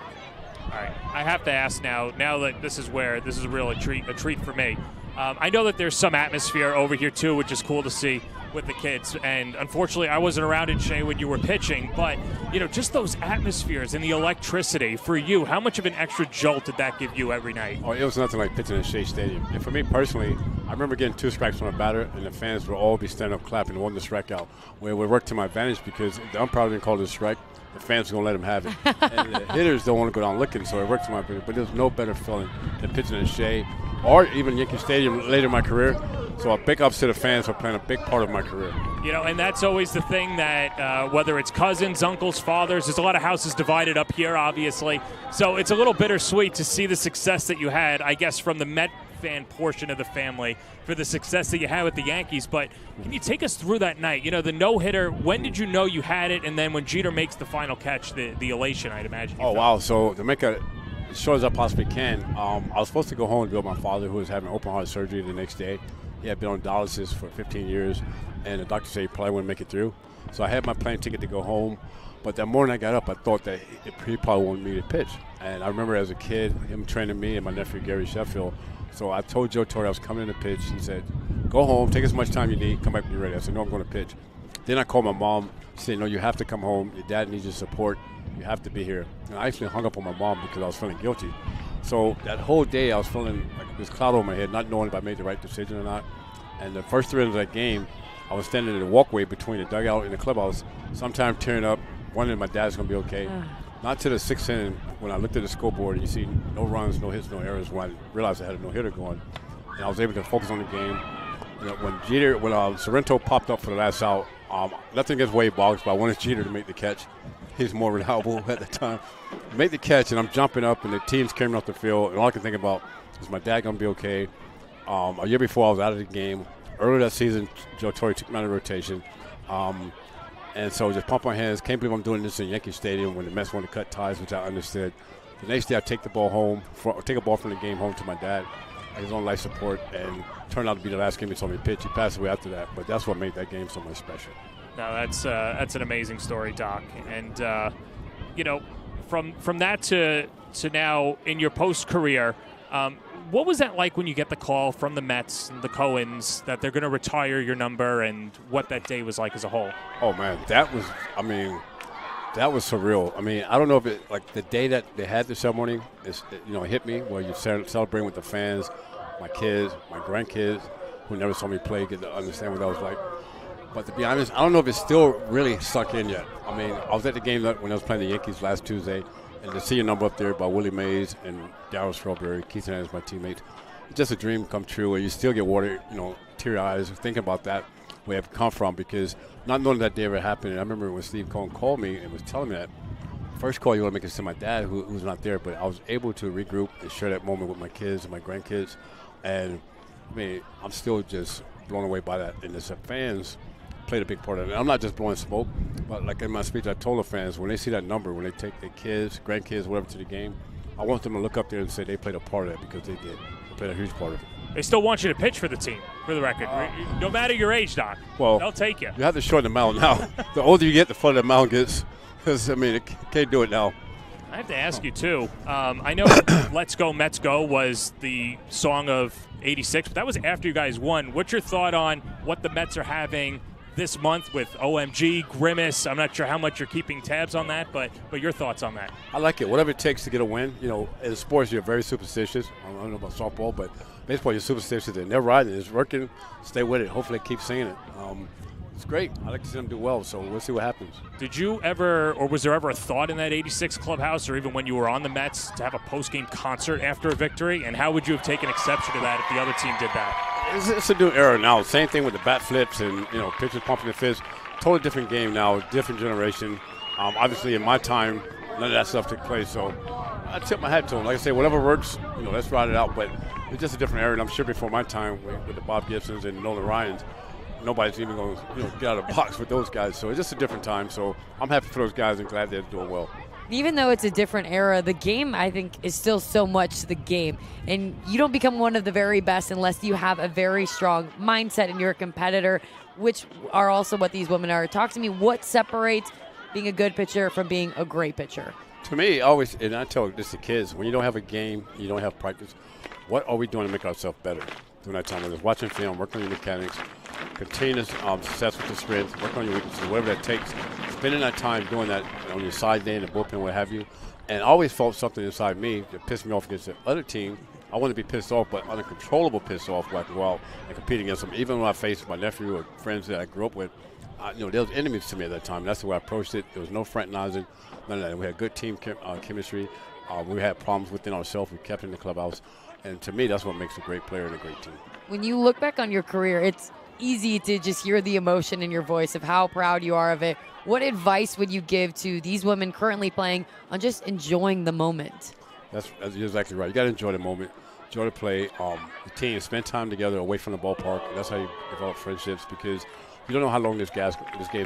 S1: All right, I have to ask now that this is really a treat for me. I know that there's some atmosphere over here too, which is cool to see with the kids. And unfortunately, I wasn't around in Shea when you were pitching, but just those atmospheres and the electricity for you. How much of an extra jolt did that give you every night?
S5: Oh, it was nothing like pitching in Shea Stadium. And for me personally, I remember getting 2 strikes on a batter, and the fans would all be standing up clapping and wanting to strike out. Well, it would work to my advantage because the umpire didn't call it a strike. The fans are going to let him have it. And the hitters don't want to go down looking, so it worked to my advantage. But there's no better feeling than pitching in Shea or even Yankee Stadium later in my career. So a big ups to the fans for playing a big part of my career.
S1: And that's always the thing that whether it's cousins, uncles, fathers, there's a lot of houses divided up here, obviously. So it's a little bittersweet to see the success that you had, I guess, from the Met fan portion of the family for the success that you had with the Yankees. But can you take us through that night? The no-hitter, when did you know you had it? And then when Jeter makes the final catch, the elation, I'd imagine.
S5: Oh, wow. So to make as short as I possibly can, I was supposed to go home and be with my father, who was having open heart surgery the next day. He had been on dialysis for 15 years, and the doctor said he probably wouldn't make it through. So I had my plane ticket to go home, but that morning I got up, I thought that he probably wanted me to pitch. And I remember as a kid, him training me and my nephew Gary Sheffield. So I told Joe Torre I was coming in to pitch. He said, go home, take as much time you need, come back when you're ready. I said, no, I'm going to pitch. Then I called my mom. She said, no, you have to come home. Your dad needs your support. You have to be here. And I actually hung up on my mom because I was feeling guilty. So that whole day I was feeling like this cloud over my head, not knowing if I made the right decision or not. And the first 3 innings of that game, I was standing in the walkway between the dugout and the clubhouse, sometime tearing up, wondering if my dad's going to be okay. Not to the 6th inning when I looked at the scoreboard and you see no runs, no hits, no errors, when I realized I had a no-hitter going. And I was able to focus on the game. When Sorrento popped up for the last out, nothing against Wade Boggs, but I wanted Jeter to make the catch. He's more reliable at the time. Make the catch, and I'm jumping up, and the team's carrying off the field, and all I can think about is my dad going to be okay. A year before, I was out of the game. Earlier that season, Joe Torre took me out of rotation. And so just pump my hands. Can't believe I'm doing this in Yankee Stadium when the Mets want to cut ties, which I understood. The next day, I take a ball from the game home to my dad. His own life support, and turned out to be the last game he saw me pitch. He passed away after that, but that's what made that game so much special.
S1: No, that's an amazing story, Doc. And from that to now in your post career, what was that like when you get the call from the Mets and the Cohens that they're going to retire your number, and what that day was like as a whole?
S5: Oh man, that was surreal. I mean, I don't know if it, like the day that they had the ceremony, it hit me where you celebrating with the fans, my kids, my grandkids, who never saw me play, get to understand what that was like. But to be honest, I don't know if it's still really sunk in yet. I mean, I was at the game when I was playing the Yankees last Tuesday, and to see a number up there by Willie Mays and Darryl Strawberry, Keith Hernandez, my teammate, it's just a dream come true, and you still get water, teary eyes thinking about that, where I've come from, because not knowing that day ever happened. And I remember when Steve Cohen called me and was telling me that, first call you want to make is to my dad, who's not there, but I was able to regroup and share that moment with my kids and my grandkids. And, I mean, I'm still just blown away by that. And the fans played a big part of it. I'm not just blowing smoke, but like in my speech, I told the fans, when they see that number, when they take their kids, grandkids, whatever, to the game, I want them to look up there and say they played a part of it, because they did. They played a huge part of it.
S1: They still want you to pitch for the team, for the record. No matter your age, Doc.
S5: Well,
S1: they'll take you.
S5: You have to shorten the mound now. The older you get, the further the mound gets. Because, I mean, it can't do it now.
S1: I have to ask you, too. I know Let's Go, Mets Go was the song of 86, but that was after you guys won. What's your thought on what the Mets are having this month with OMG, Grimace? I'm not sure how much you're keeping tabs on that, but your thoughts on that.
S5: I like it. Whatever it takes to get a win. You know, in sports, you're very superstitious. I don't know about softball, but baseball, you're superstitious. And they're riding. It's working. Stay with it. Hopefully, keep seeing it. It's great. I like to see them do well, so we'll see what happens.
S1: Did you ever, or was there ever a thought in that 86 clubhouse, or even when you were on the Mets, to have a post-game concert after a victory? And how would you have taken exception to that if the other team did that?
S5: It's a new era now. Same thing with the bat flips and, you know, pitchers pumping the fist. Totally different game now, different generation. Obviously, in my time, none of that stuff took place. So I tip my hat to them. Like I say, whatever works, you know, let's ride it out. But it's just a different era. And I'm sure before my time with the Bob Gibsons and Nolan Ryans, nobody's even going to get out of the box with those guys. So it's just a different time. So I'm happy for those guys and glad they're doing well.
S2: Even though it's a different era, the game, I think, is still so much the game. And you don't become one of the very best unless you have a very strong mindset and you're a competitor, which are also what these women are. Talk to me, what separates being a good pitcher from being a great pitcher?
S5: To me, always, and I tell this to kids, when you don't have a game, you don't have practice, what are we doing to make ourselves better during that time? Whether it's watching film, working on your mechanics, continuous success with the strength, work on your weaknesses, whatever that takes. Spending that time doing that on your side day in the bullpen, what have you. And I always felt something inside me that pissed me off against the other team. I wanted to be pissed off, but uncontrollable pissed off where I could go out and compete against them. Even when I faced my nephew or friends that I grew up with, they were enemies to me at that time. That's the way I approached it. There was no fraternizing, none of that. We had good team chemistry. We had problems within ourselves. We kept in the clubhouse. And to me, that's what makes a great player and a great team.
S2: When you look back on your career, it's easy to just hear the emotion in your voice of how proud you are of it. What advice would you give to these women currently playing on just enjoying the moment?
S5: That's exactly right. You got to enjoy the moment, enjoy the play. The team, spend time together away from the ballpark. That's how you develop friendships, because you don't know how long this game's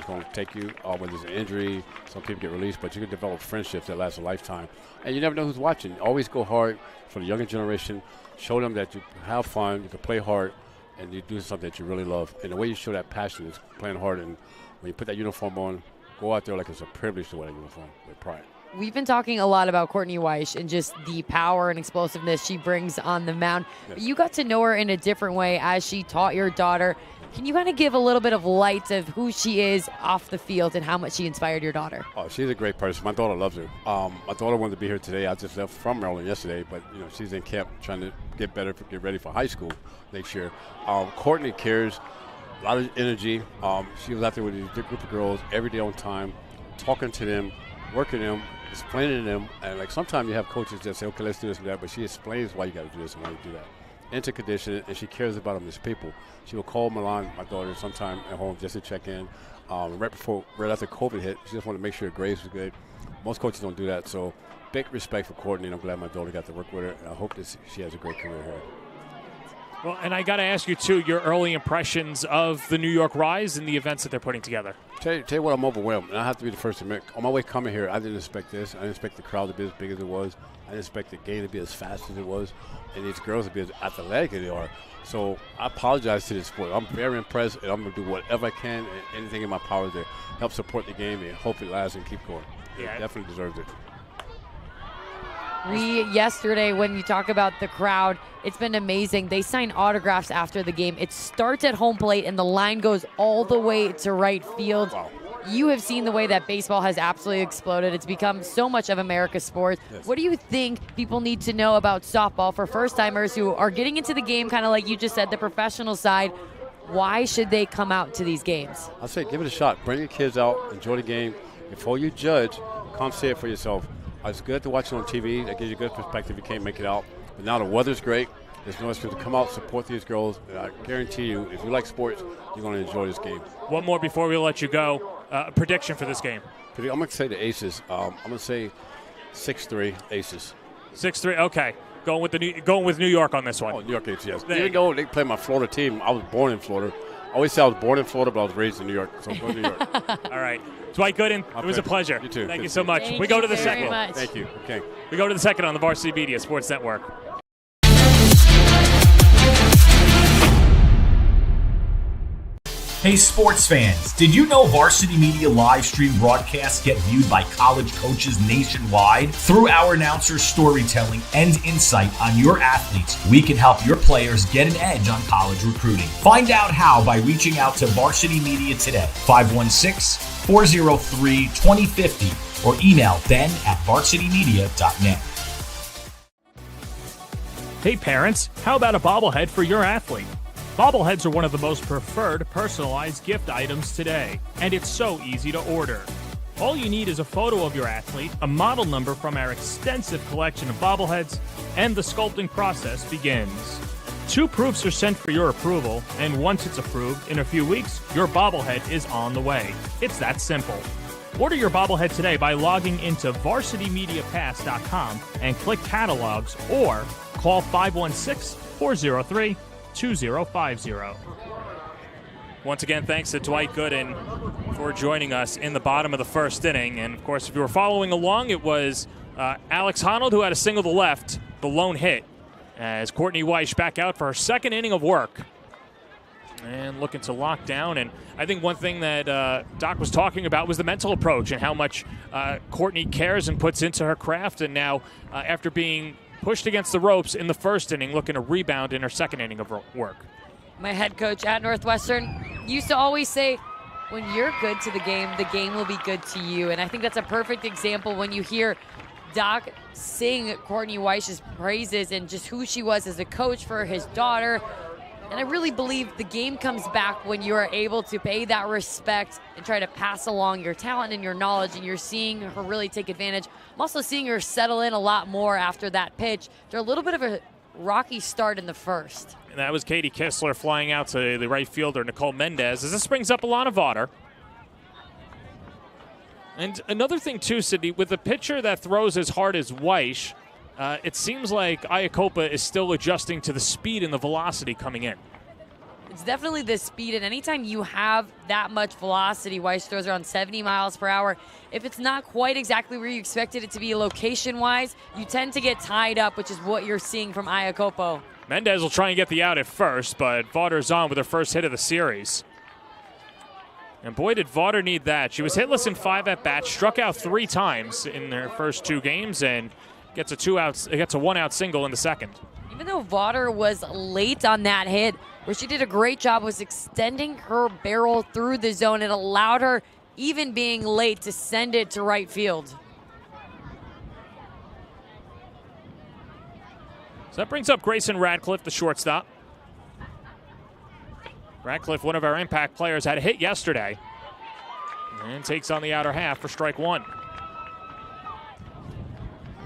S5: going to take you. When there's an injury, some people get released, but you can develop friendships that last a lifetime. And you never know who's watching. Always go hard for the younger generation. Show them that you have fun, you can play hard, and you do something that you really love. And the way you show that passion is playing hard. And when you put that uniform on, go out there like it's a privilege to wear that uniform with pride.
S2: We've been talking a lot about Courtney Weish and just the power and explosiveness she brings on the mound.
S5: Yes.
S2: But you got to know her in a different way as she taught your daughter. Can you kind of give a little bit of light of who she is off the field and how much she inspired your daughter?
S5: Oh, she's a great person. My daughter loves her. My daughter wanted to be here today. I just left from Maryland yesterday, but she's in camp trying to get better, get ready for high school next year. Courtney cares, a lot of energy. She was out there with a big group of girls every day on time, talking to them, working them, explaining to them. And like sometimes you have coaches that say, okay, let's do this and that, but she explains why you got to do this and why you do that. Into condition, and she cares about them as people. She will call Milan, my daughter, sometime at home just to check in. Right after COVID hit, she just wanted to make sure her grades was good. Most coaches don't do that, so big respect for Courtney, and I'm glad my daughter got to work with her, and I hope that she has a great career here.
S1: Well, and I got to ask you, too, your early impressions of the New York Rise and the events that they're putting together.
S5: Tell you what, I'm overwhelmed, and I have to be the first to admit. On my way coming here, I didn't expect this. I didn't expect the crowd to be as big as it was. I didn't expect the game to be as fast as it was, and these girls to be as athletic as they are. So I apologize to this sport. I'm very impressed, and I'm going to do whatever I can and anything in my power to help support the game and hope it lasts and keep going.
S1: Yeah.
S5: It definitely deserves it.
S2: Yesterday, when you talk about the crowd, it's been amazing. They sign autographs after the game. It starts at home plate, and the line goes all the way to right field.
S5: Wow.
S2: You have seen the way that baseball has absolutely exploded. It's become so much of America's sport.
S5: Yes.
S2: What do you think people need to know about softball for first-timers who are getting into the game, kind of like you just said, the professional side? Why should they come out to these games?
S5: I'll say give it a shot. Bring your kids out. Enjoy the game. Before you judge, come see it for yourself. It's good to watch it on TV. That gives you a good perspective. You can't make it out. But now the weather's great. There's no excuse to come out, support these girls. And I guarantee you, if you like sports, you're going to enjoy this game.
S1: One more before we let you go. prediction for this game?
S5: I'm going to say the Aces. I'm going to say 6-3 Aces.
S1: 6-3. Okay. Going with New York on this one.
S5: Oh, New York Aces, yes. Even though they play my Florida team, I was born in Florida. I always say I was born in Florida, but I was raised in New York. So I'm going to New York.
S1: All right. Dwight Gooden, it was a pleasure.
S5: You too.
S1: Thank you so much.
S2: Thank
S1: we go to
S2: you
S1: the
S2: very
S1: second.
S2: much.
S5: Thank you. Okay.
S1: We go to the second on the Varsity Media Sports Network.
S3: Hey sports fans, did you know Varsity Media live stream broadcasts get viewed by college coaches nationwide? Through our announcers' storytelling and insight on your athletes, we can help your players get an edge on college recruiting. Find out how by reaching out to Varsity Media today, 516-403-2050, or email ben@varsitymedia.net.
S1: Hey parents, how about a bobblehead for your athlete? Bobbleheads are one of the most preferred personalized gift items today, and it's so easy to order. All you need is a photo of your athlete, a model number from our extensive collection of bobbleheads, and the sculpting process begins. 2 proofs are sent for your approval, and once it's approved, in a few weeks, your bobblehead is on the way. It's that simple. Order your bobblehead today by logging into varsitymediapass.com and click catalogs, or call 516-403-2050. Once again, thanks to Dwight Gooden for joining us in the bottom of the first inning. And, of course, if you were following along, it was Alex Honnold who had a single to left, the lone hit, as Courtney Weish back out for her second inning of work. And looking to lock down. And I think one thing that Doc was talking about was the mental approach and how much Courtney cares and puts into her craft. And now, after being pushed against the ropes in the first inning, looking to rebound in her second inning of work.
S2: My head coach at Northwestern used to always say, when you're good to the game will be good to you. And I think that's a perfect example when you hear Doc sing Courtney Weich's praises and just who she was as a coach for his daughter. And I really believe the game comes back when you are able to pay that respect and try to pass along your talent and your knowledge, and you're seeing her really take advantage. I'm also seeing her settle in a lot more after that pitch. They're a little bit of a rocky start in the first.
S1: And that was Katie Kistler flying out to the right fielder, Nicole Mendez, as this brings up Alana Vaughter. And another thing, too, Sydney, with a pitcher that throws as hard as Weish, it seems like Iacopa is still adjusting to the speed and the velocity coming in.
S2: It's definitely the speed, and anytime you have that much velocity, Weish throws around 70 miles per hour. If it's not quite exactly where you expected it to be location-wise, you tend to get tied up, which is what you're seeing from Iacopo.
S1: Mendez will try and get the out at first, but Vaughter's on with her first hit of the series. And boy, did Vaughter need that. She was hitless in 5 at-bats, struck out 3 times in her first 2 games, and gets a 1-out single in the second.
S2: Even though Vaughter was late on that hit, where she did a great job was extending her barrel through the zone. It allowed her, even being late, to send it to right field.
S1: So that brings up Grayson Radcliffe, the shortstop. Radcliffe, one of our impact players, had a hit yesterday and takes on the outer half for strike 1.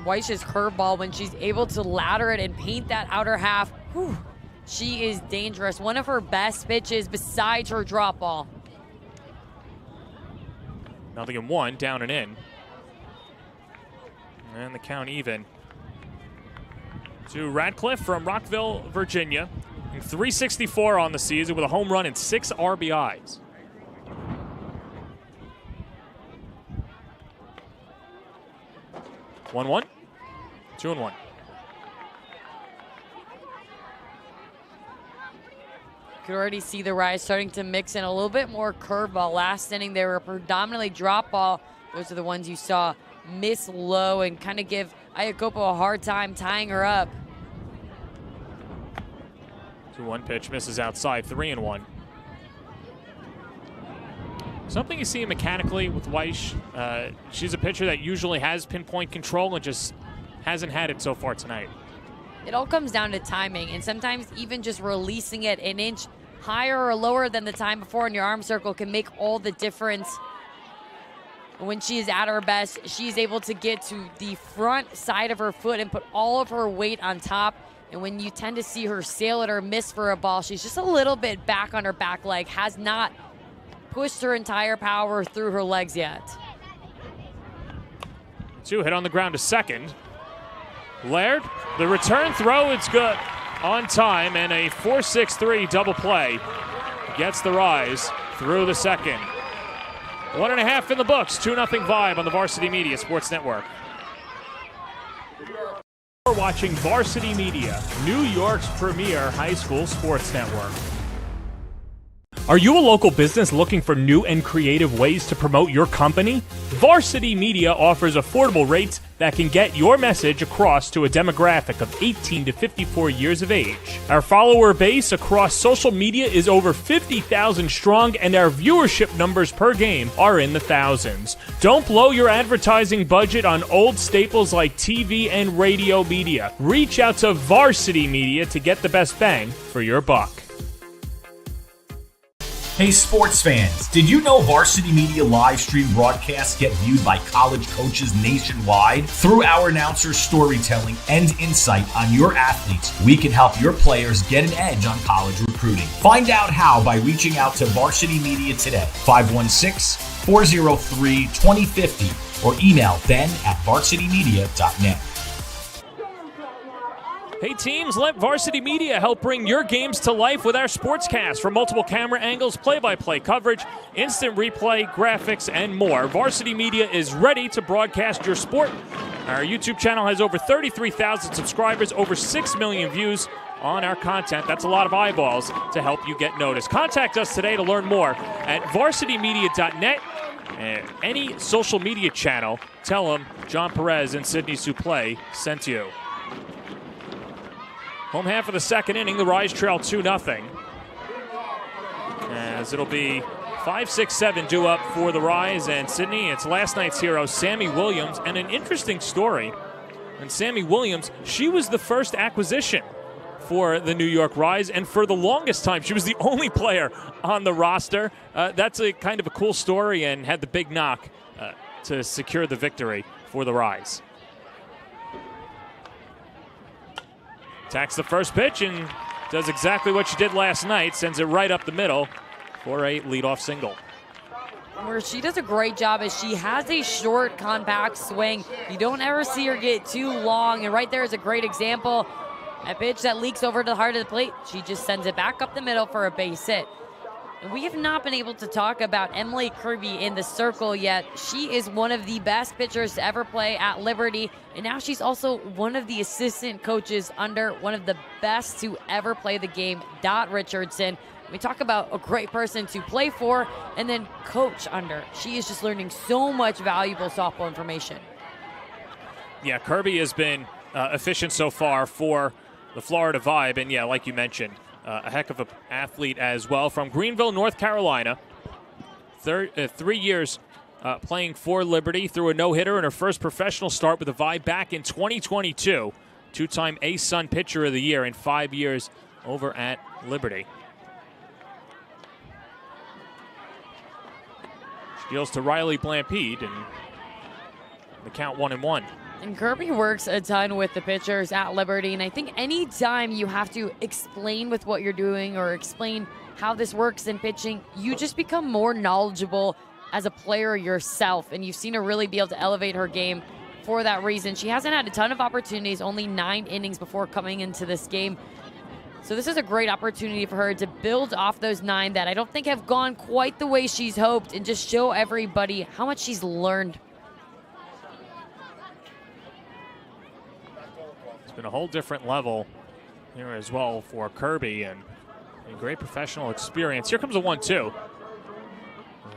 S2: Weich's curveball, when she's able to ladder it and paint that outer half, whew, she is dangerous. One of her best pitches besides her drop ball.
S1: 0-1, down and in. And the count even to Radcliffe from Rockville, Virginia. And 364 on the season with a home run and 6 RBIs. One, 2-1.
S2: Could already see the Rise starting to mix in a little bit more curveball. Last inning, they were predominantly drop ball. Those are the ones you saw miss low and kind of give Iacopo a hard time tying her up.
S1: 2-1 pitch misses outside, 3-1. Something you see mechanically with Weish, she's a pitcher that usually has pinpoint control and just hasn't had it so far tonight.
S2: It all comes down to timing, and sometimes even just releasing it an inch higher or lower than the time before in your arm circle can make all the difference. When she is at her best, she's able to get to the front side of her foot and put all of her weight on top. And when you tend to see her sail it or miss for a ball, she's just a little bit back on her back leg, has not pushed her entire power through her legs yet.
S1: 2 hit on the ground to second. Laird, the return throw, it's good on time, and a 4-6-3 double play gets the Rise through the second. 1.5 in the books, 2-0 Vibe on the Varsity Media Sports Network. We're watching Varsity Media, New York's premier high school sports network. Are you a local business looking for new and creative ways to promote your company? Varsity Media offers affordable rates that can get your message across to a demographic of 18 to 54 years of age. Our follower base across social media is over 50,000 strong, and our viewership numbers per game are in the thousands. Don't blow your advertising budget on old staples like TV and radio media. Reach out to Varsity Media to get the best bang for your buck.
S3: Hey sports fans, did you know Varsity Media live stream broadcasts get viewed by college coaches nationwide? Through our announcers' storytelling and insight on your athletes, we can help your players get an edge on college recruiting. Find out how by reaching out to Varsity Media today, 516-403-2050, or email ben@varsitymedia.net.
S1: Hey teams, let Varsity Media help bring your games to life with our SPORTSCAST. From multiple camera angles, play-by-play coverage, instant replay, graphics, and more, Varsity Media is ready to broadcast your sport. Our YouTube channel has over 33,000 subscribers, over 6 million views on our content. That's a lot of eyeballs to help you get noticed. Contact us today to learn more at varsitymedia.net. Any social media channel, tell them John Perez and Sydney Suplee sent you. Home half of the second inning, the Rise trail 2-0. As it'll be 5-6-7 due up for the Rise. And Sydney, it's last night's hero, Sammy Williams. And an interesting story. And Sammy Williams, she was the first acquisition for the New York Rise. And for the longest time, she was the only player on the roster. That's a kind of a cool story, and had the big knock to secure the victory for the Rise. Attacks the first pitch and does exactly what she did last night. Sends it right up the middle for a leadoff single.
S2: Where she does a great job is she has a short, compact swing. You don't ever see her get too long. And right there is a great example. A pitch that leaks over to the heart of the plate. She just sends it back up the middle for a base hit. And we have not been able to talk about Emily Kirby in the circle yet. She is one of the best pitchers to ever play at Liberty, and now she's also one of the assistant coaches under one of the best to ever play the game, Dot Richardson. We talk about a great person to play for and then coach under. She is just learning so much valuable softball information.
S1: Yeah, Kirby has been efficient so far for the Florida Vibe, and yeah, like you mentioned, a heck of an athlete as well, from Greenville, North Carolina. 3 years playing for Liberty, threw a no-hitter in her first professional start with the Vibe back in 2022. Two-time A-Sun Pitcher of the Year in 5 years over at Liberty. She deals to Riley Blampede, and the count 1-1.
S2: And Kirby works a ton with the pitchers at Liberty, and I think anytime you have to explain with what you're doing or explain how this works in pitching, you just become more knowledgeable as a player yourself, and you've seen her really be able to elevate her game for that reason. She hasn't had a ton of opportunities, only 9 innings before coming into this game. So this is a great opportunity for her to build off those 9 that I don't think have gone quite the way she's hoped, and just show everybody how much she's learned.
S1: Been a whole different level here as well for Kirby, and a great professional experience. Here comes a 1-2.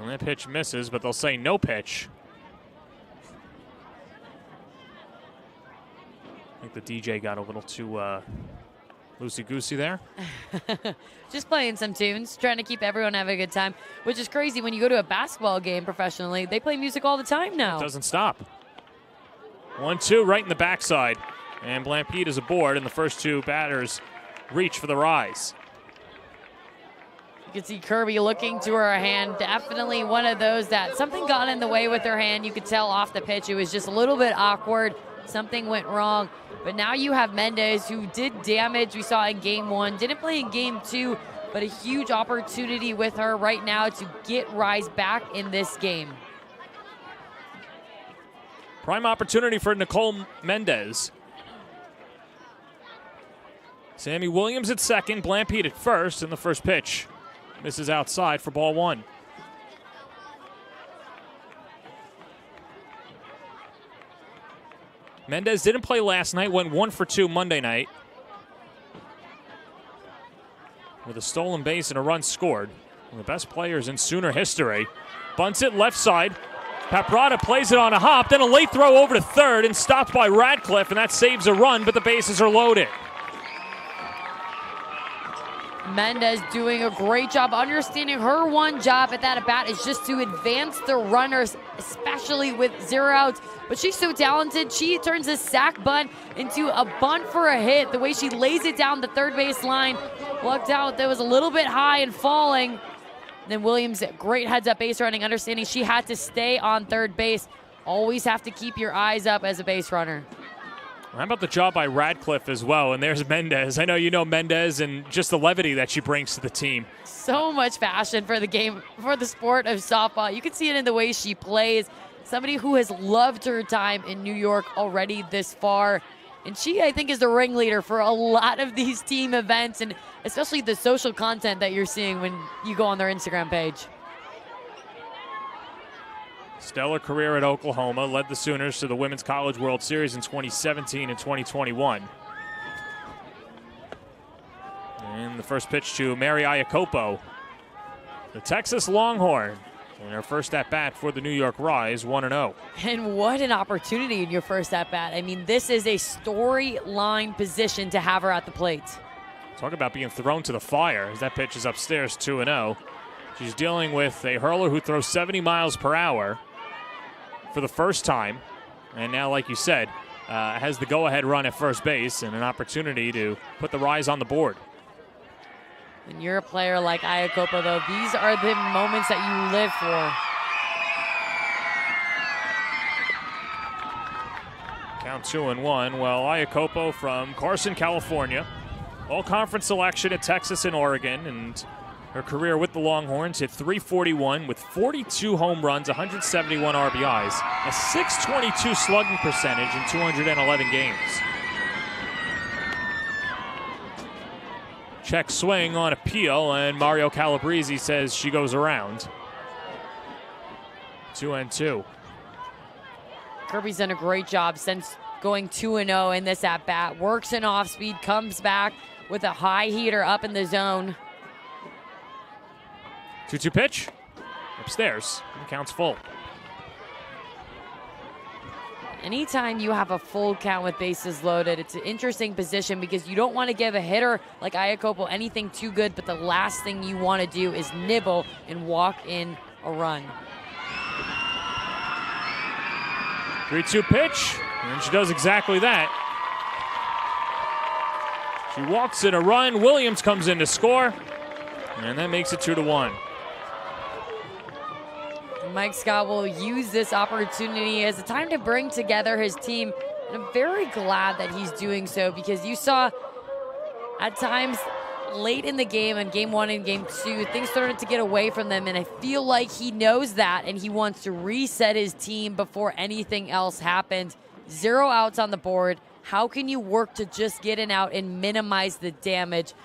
S1: And that pitch misses, but they'll say no pitch. I think the DJ got a little too loosey-goosey there.
S2: Just playing some tunes, trying to keep everyone having a good time, which is crazy. When you go to a basketball game professionally, they play music all the time now.
S1: It doesn't stop. 1-2 right in the backside. And Blampede is aboard, and the first 2 batters reach for the Rise.
S2: You can see Kirby looking to her hand. Definitely one of those that something got in the way with her hand. You could tell off the pitch. It was just a little bit awkward. Something went wrong. But now you have Mendez, who did damage. We saw in Game 1. Didn't play in Game 2. but a huge opportunity with her right now to get Rise back in this game.
S1: Prime opportunity for Nicole Mendez. Sammy Williams at second, Blampede at first, and the first pitch misses outside for ball one. Mendez didn't play last night, went 1 for 2 Monday night with a stolen base and a run scored. One of the best players in Sooner history. Bunts it left side. Paprada plays it on a hop, then a late throw over to third and stopped by Radcliffe, and that saves a run, but the bases are loaded.
S2: Mendez doing a great job understanding her one job at that at-bat is just to advance the runners, especially with 0 outs. But she's so talented, she turns a sac bunt into a bunt for a hit. The way she lays it down the third base line, lucked out that was a little bit high and falling. Then Williams, great heads-up base running, understanding she had to stay on third base. Always have to keep your eyes up as a base runner.
S1: How about the job by Radcliffe as well? And there's Mendez. I know you know Mendez and just the levity that she brings to the team.
S2: So much passion for the game, for the sport of softball. You can see it in the way she plays. Somebody who has loved her time in New York already this far. And she, I think, is the ringleader for a lot of these team events, and especially the social content that you're seeing when you go on their Instagram page.
S1: Stellar career at Oklahoma, led the Sooners to the Women's College World Series in 2017 and 2021. And the first pitch to Mary Iacopo, the Texas Longhorn, in her first at-bat for the New York Rise, 1-0.
S2: And what an opportunity in your first at-bat. I mean, this is a storyline position to have her at the plate.
S1: Talk about being thrown to the fire as that pitch is upstairs, 2-0. She's dealing with a hurler who throws 70 miles per hour for the first time, and now, like you said, has the go-ahead run at first base and an opportunity to put the Rise on the board.
S2: When you're a player like Iacopo, though, these are the moments that you live for.
S1: Count 2-1. Well, Iacopo from Carson, California, all-conference selection at Texas and Oregon, and her career with the Longhorns hit .341 with 42 home runs, 171 RBIs, a .622 slugging percentage in 211 games. Check swing on appeal, and Mario Calabrese says she goes around. 2-2.
S2: Kirby's done a great job since going 2-0 in this at-bat. Works an off-speed, comes back with a high heater up in the zone.
S1: 2-2 pitch, upstairs, and counts full.
S2: Anytime you have a full count with bases loaded, it's an interesting position because you don't want to give a hitter like Iacopo anything too good, but the last thing you want to do is nibble and walk in a run.
S1: 3-2 pitch, and she does exactly that. She walks in a run. Williams comes in to score, and that makes it 2-1.
S2: Mike Scott will use this opportunity as a time to bring together his team, and I'm very glad that he's doing so because you saw at times late in the game, in game 1 and game 2, things started to get away from them, and I feel like he knows that and he wants to reset his team before anything else happens. 0 outs on the board. How can you work to just get an out and minimize the damage?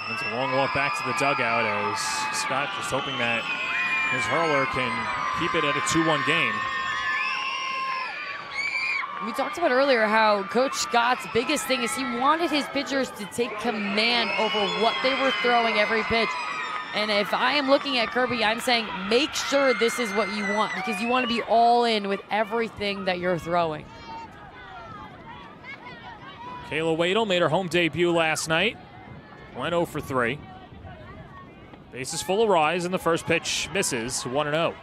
S1: It's a long walk back to the dugout as Scott just hoping that his hurler can keep it at a 2-1 game.
S2: We talked about earlier how Coach Scott's biggest thing is he wanted his pitchers to take command over what they were throwing every pitch. And if I am looking at Kirby, I'm saying make sure this is what you want because you want to be all in with everything that you're throwing.
S1: Kayla Wadle made her home debut last night. Went 0 for 3. Bases full of Rise, and the first pitch misses, 1-0.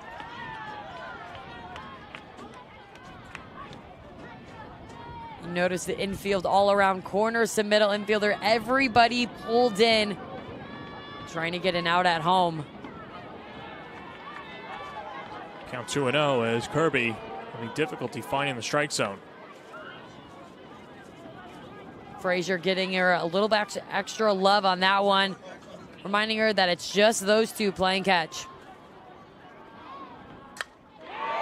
S2: You notice the infield all around corners to middle infielder. Everybody pulled in, trying to get an out at home.
S1: Count 2-0 as Kirby having difficulty finding the strike zone.
S2: Frazier getting her a little bit extra love on that one, reminding her that it's just those two playing catch.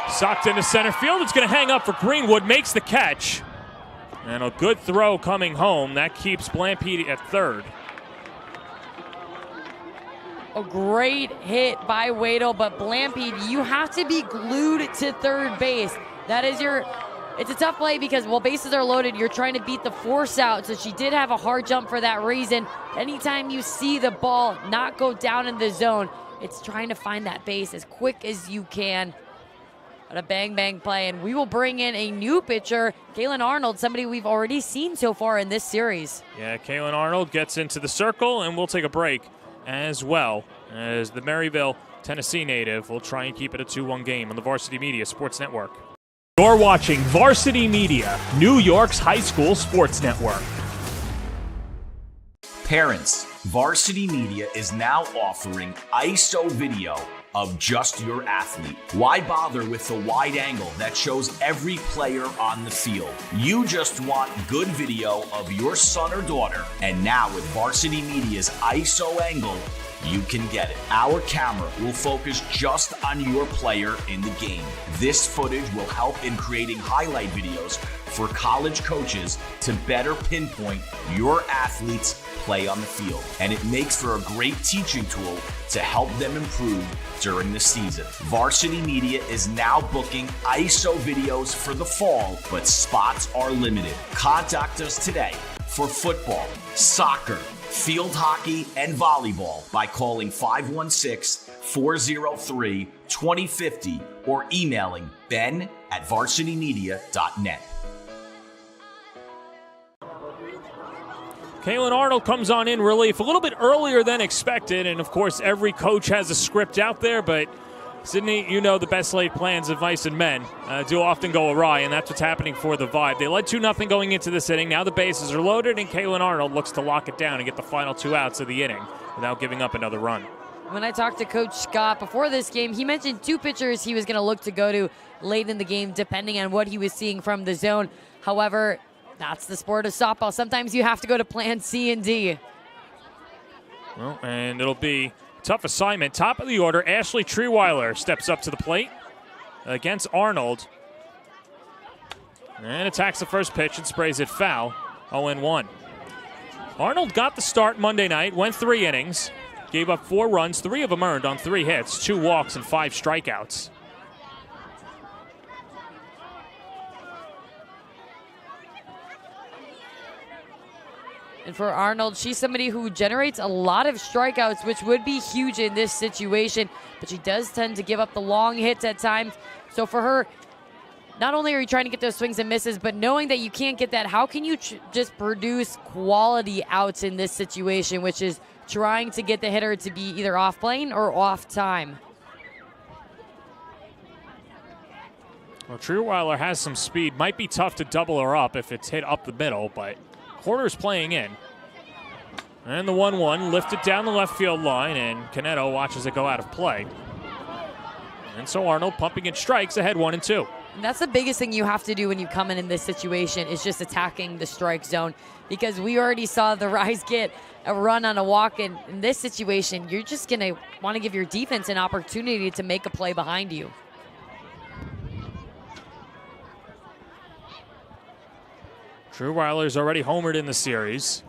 S1: Socked into center field. It's going to hang up for Greenwood. Makes the catch. And a good throw coming home. That keeps Blampede at third.
S2: A great hit by Wadle, but Blampede, you have to be glued to third base. That is it's a tough play because while bases are loaded, you're trying to beat the force out. So she did have a hard jump for that reason. Anytime you see the ball not go down in the zone, it's trying to find that base as quick as you can. But a bang play, and we will bring in a new pitcher, Kaylin Arnold, somebody we've already seen so far in this series.
S1: Yeah, Kaylin Arnold gets into the circle, and we'll take a break as well as the Maryville, Tennessee native will try and keep it a 2-1 game on the Varsity Media Sports Network. You're watching Varsity Media, New York's high school sports network.
S3: Parents, Varsity Media is now offering ISO video of just your athlete. Why bother with the wide angle that shows every player on the field? You just want good video of your son or daughter, and now with Varsity Media's ISO angle, you can get it. Our camera will focus just on your player in the game. This footage will help in creating highlight videos for college coaches to better pinpoint your athlete's play on the field. And it makes for a great teaching tool to help them improve during the season. Varsity Media is now booking ISO videos for the fall, but spots are limited. Contact us today for football, soccer, field hockey, and volleyball by calling 516-403-2050 or emailing ben@varsitymedia.net.
S1: Kaylin Arnold comes on in relief a little bit earlier than expected, and of course every coach has a script out there, but Sydney, you know the best laid plans of mice and men do often go awry, and that's what's happening for the Vibe. They led 2-0 going into this inning. Now the bases are loaded, and Kaylin Arnold looks to lock it down and get the final 2 outs of the inning without giving up another run.
S2: When I talked to Coach Scott before this game, he mentioned 2 pitchers he was going to look to go to late in the game, depending on what he was seeing from the zone. However, that's the sport of softball. Sometimes you have to go to plan C and D.
S1: Well, and it'll be tough assignment. Top of the order, Ashley Treeweiler steps up to the plate against Arnold. And attacks the first pitch and sprays it foul. 0-1. Arnold got the start Monday night, went 3 innings, gave up 4 runs, 3 of them earned on 3 hits, 2 walks, and 5 strikeouts.
S2: And for Arnold, she's somebody who generates a lot of strikeouts, which would be huge in this situation. But she does tend to give up the long hits at times. So for her, not only are you trying to get those swings and misses, but knowing that you can't get that, how can you just produce quality outs in this situation, which is trying to get the hitter to be either off plane or off time?
S1: Well, Treeweiler has some speed. Might be tough to double her up if it's hit up the middle, but Corner's playing in. And the 1-1 lifted down the left field line, and Canetto watches it go out of play. And so Arnold pumping in strikes ahead 1-2.
S2: And that's the biggest thing you have to do when you come in this situation is just attacking the strike zone, because we already saw the Rise get a run on a walk. And in this situation, you're just going to want to give your defense an opportunity to make a play behind you.
S1: Treeweiler's already homered in the series.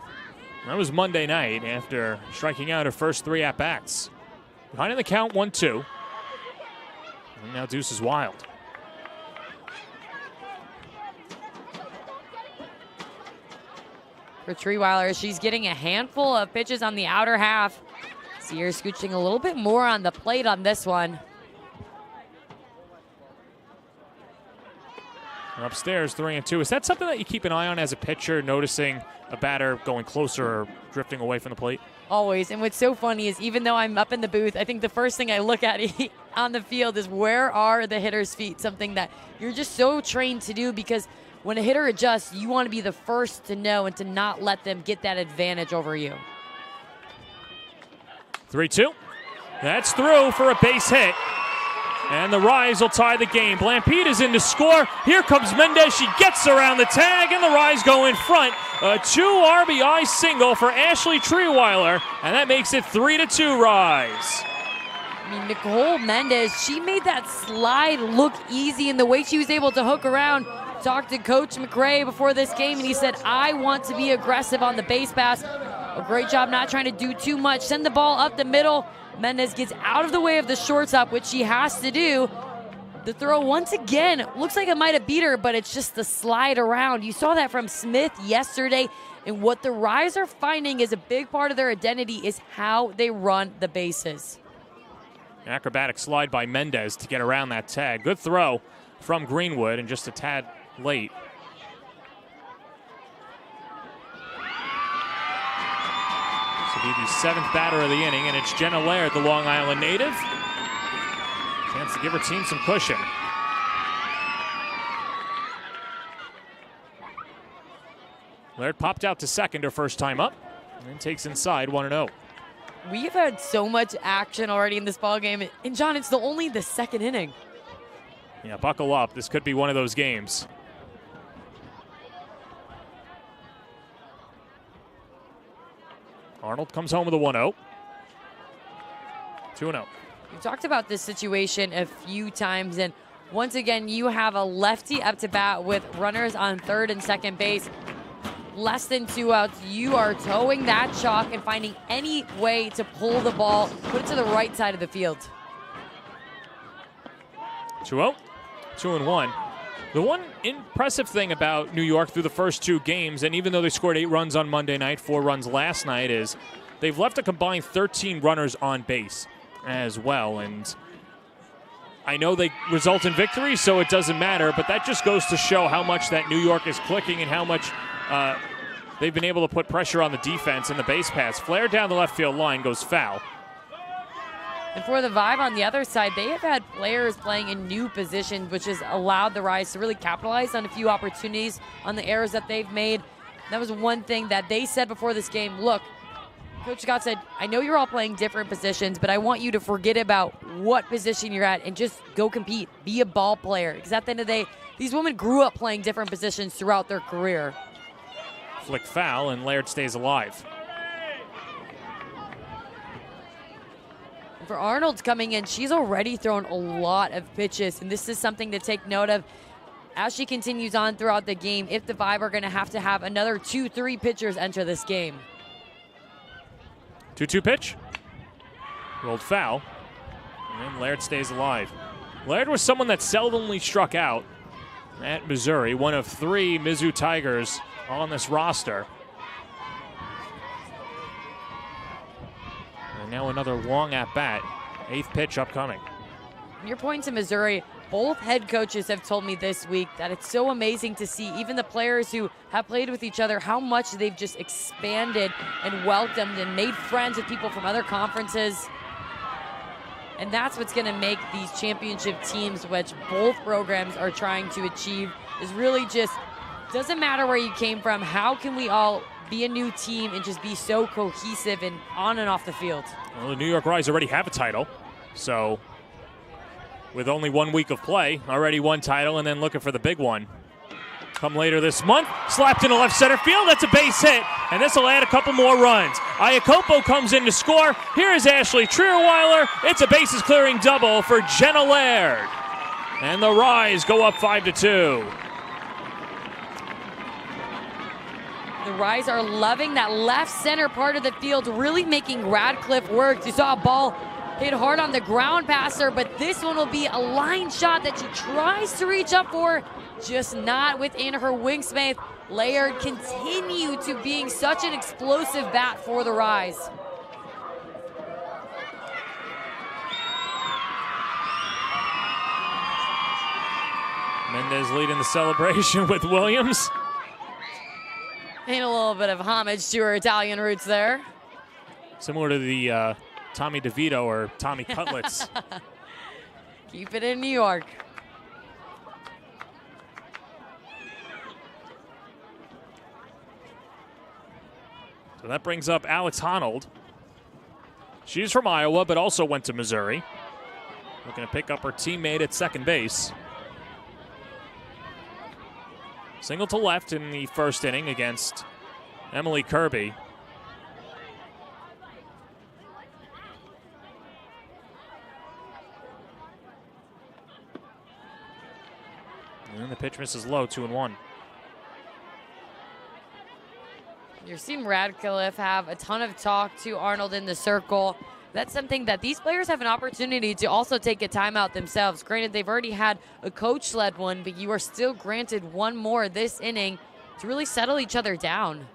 S1: That was Monday night after striking out her first 3 at-bats. Behind in the count, 1-2. And now Deuce is wild.
S2: For Treeweiler, she's getting a handful of pitches on the outer half. See her scooching a little bit more on the plate on this one.
S1: Upstairs, 3-2. Is that something that you keep an eye on as a pitcher, noticing a batter going closer or drifting away from the plate?
S2: Always. And what's so funny is even though I'm up in the booth, I think the first thing I look at on the field is where are the hitter's feet, something that you're just so trained to do, because when a hitter adjusts, you want to be the first to know and to not let them get that advantage over you.
S1: 3-2. That's through for a base hit. And the Rise will tie the game. Blampede is in to score. Here comes Mendez. She gets around the tag, and the Rise go in front. A 2 RBI single for Ashley Treeweiler, and that makes it 3-2 Rise.
S2: I mean, Nicole Mendez, she made that slide look easy in the way she was able to hook around. Talked to Coach McRae before this game, and he said, I want to be aggressive on the base pass. A great job not trying to do too much. Send the ball up the middle. Mendez gets out of the way of the shortstop, which she has to do. The throw, once again, looks like it might have beat her, but it's just the slide around. You saw that from Smith yesterday, and what the Rise are finding is a big part of their identity is how they run the bases.
S1: Acrobatic slide by Mendez to get around that tag. Good throw from Greenwood, and just a tad late. This will be the 7th batter of the inning, and it's Jenna Laird, the Long Island native. Chance to give her team some cushion. Laird popped out to second her first time up, and then takes inside 1-0.
S2: We've had so much action already in this ballgame, and John, it's only the 2nd inning.
S1: Yeah, buckle up. This could be one of those games. Arnold comes home with a 1-0. 2-0.
S2: We've talked about this situation a few times, and once again, you have a lefty up to bat with runners on third and second base. Less than 2 outs. You are towing that chalk and finding any way to pull the ball, put it to the right side of the field.
S1: 2-0, 2-1. The one impressive thing about New York through the first 2 games, and even though they scored 8 runs on Monday night, 4 runs last night, is they've left a combined 13 runners on base as well. And I know they result in victory, so it doesn't matter, but that just goes to show how much that New York is clicking and how much they've been able to put pressure on the defense in the base pass. Flare down the left field line goes foul.
S2: And for the Vibe on the other side, they have had players playing in new positions, which has allowed the Rise to really capitalize on a few opportunities on the errors that they've made. That was one thing that they said before this game. Look, Coach Scott said, I know you're all playing different positions, but I want you to forget about what position you're at and just go compete. Be a ball player. Because at the end of the day, these women grew up playing different positions throughout their career.
S1: Flick foul, and Laird stays alive.
S2: For Arnold's coming in, she's already thrown a lot of pitches, and this is something to take note of as she continues on throughout the game if the Vibe are going to have another 2-3 pitchers enter this game.
S1: 2-2 pitch. Rolled foul. And then Laird stays alive. Laird was someone that seldomly struck out at Missouri, one of 3 Mizzou Tigers on this roster. And now another long at-bat. 8th pitch upcoming.
S2: Your point to Missouri, both head coaches have told me this week that it's so amazing to see even the players who have played with each other, how much they've just expanded and welcomed and made friends with people from other conferences. And that's what's going to make these championship teams, which both programs are trying to achieve, is really just, doesn't matter where you came from, how can we all be a new team and just be so cohesive and on and off the field?
S1: Well, the New York Rise already have a title, so with only 1 week of play, already 1 title, and then looking for the big one. Come later this month, slapped into left center field. That's a base hit, and this will add a couple more runs. Iacopo comes in to score. Here is Ashley Treerweiler. It's a bases clearing double for Jenna Laird. And the Rise go up 5-2.
S2: The Rise are loving that left center part of the field, really making Radcliffe work. You saw a ball hit hard on the ground passer, but this one will be a line shot that she tries to reach up for, just not within her wingspan. Laird continue to being such an explosive bat for the Rise.
S1: Mendez leading the celebration with Williams.
S2: And a little bit of homage to her Italian roots there.
S1: Similar to the Tommy DeVito or Tommy Cutlets.
S2: Keep it in New York.
S1: So that brings up Alex Honnold. She's from Iowa, but also went to Missouri. Looking to pick up her teammate at second base. Single to left in the first inning against Emily Kirby. And the pitch misses low, 2-1.
S2: You're seeing Radcliffe have a ton of talk to Arnold in the circle. That's something that these players have an opportunity to also take a timeout themselves. Granted, they've already had a coach-led one, but you are still granted one more this inning to really settle each other down.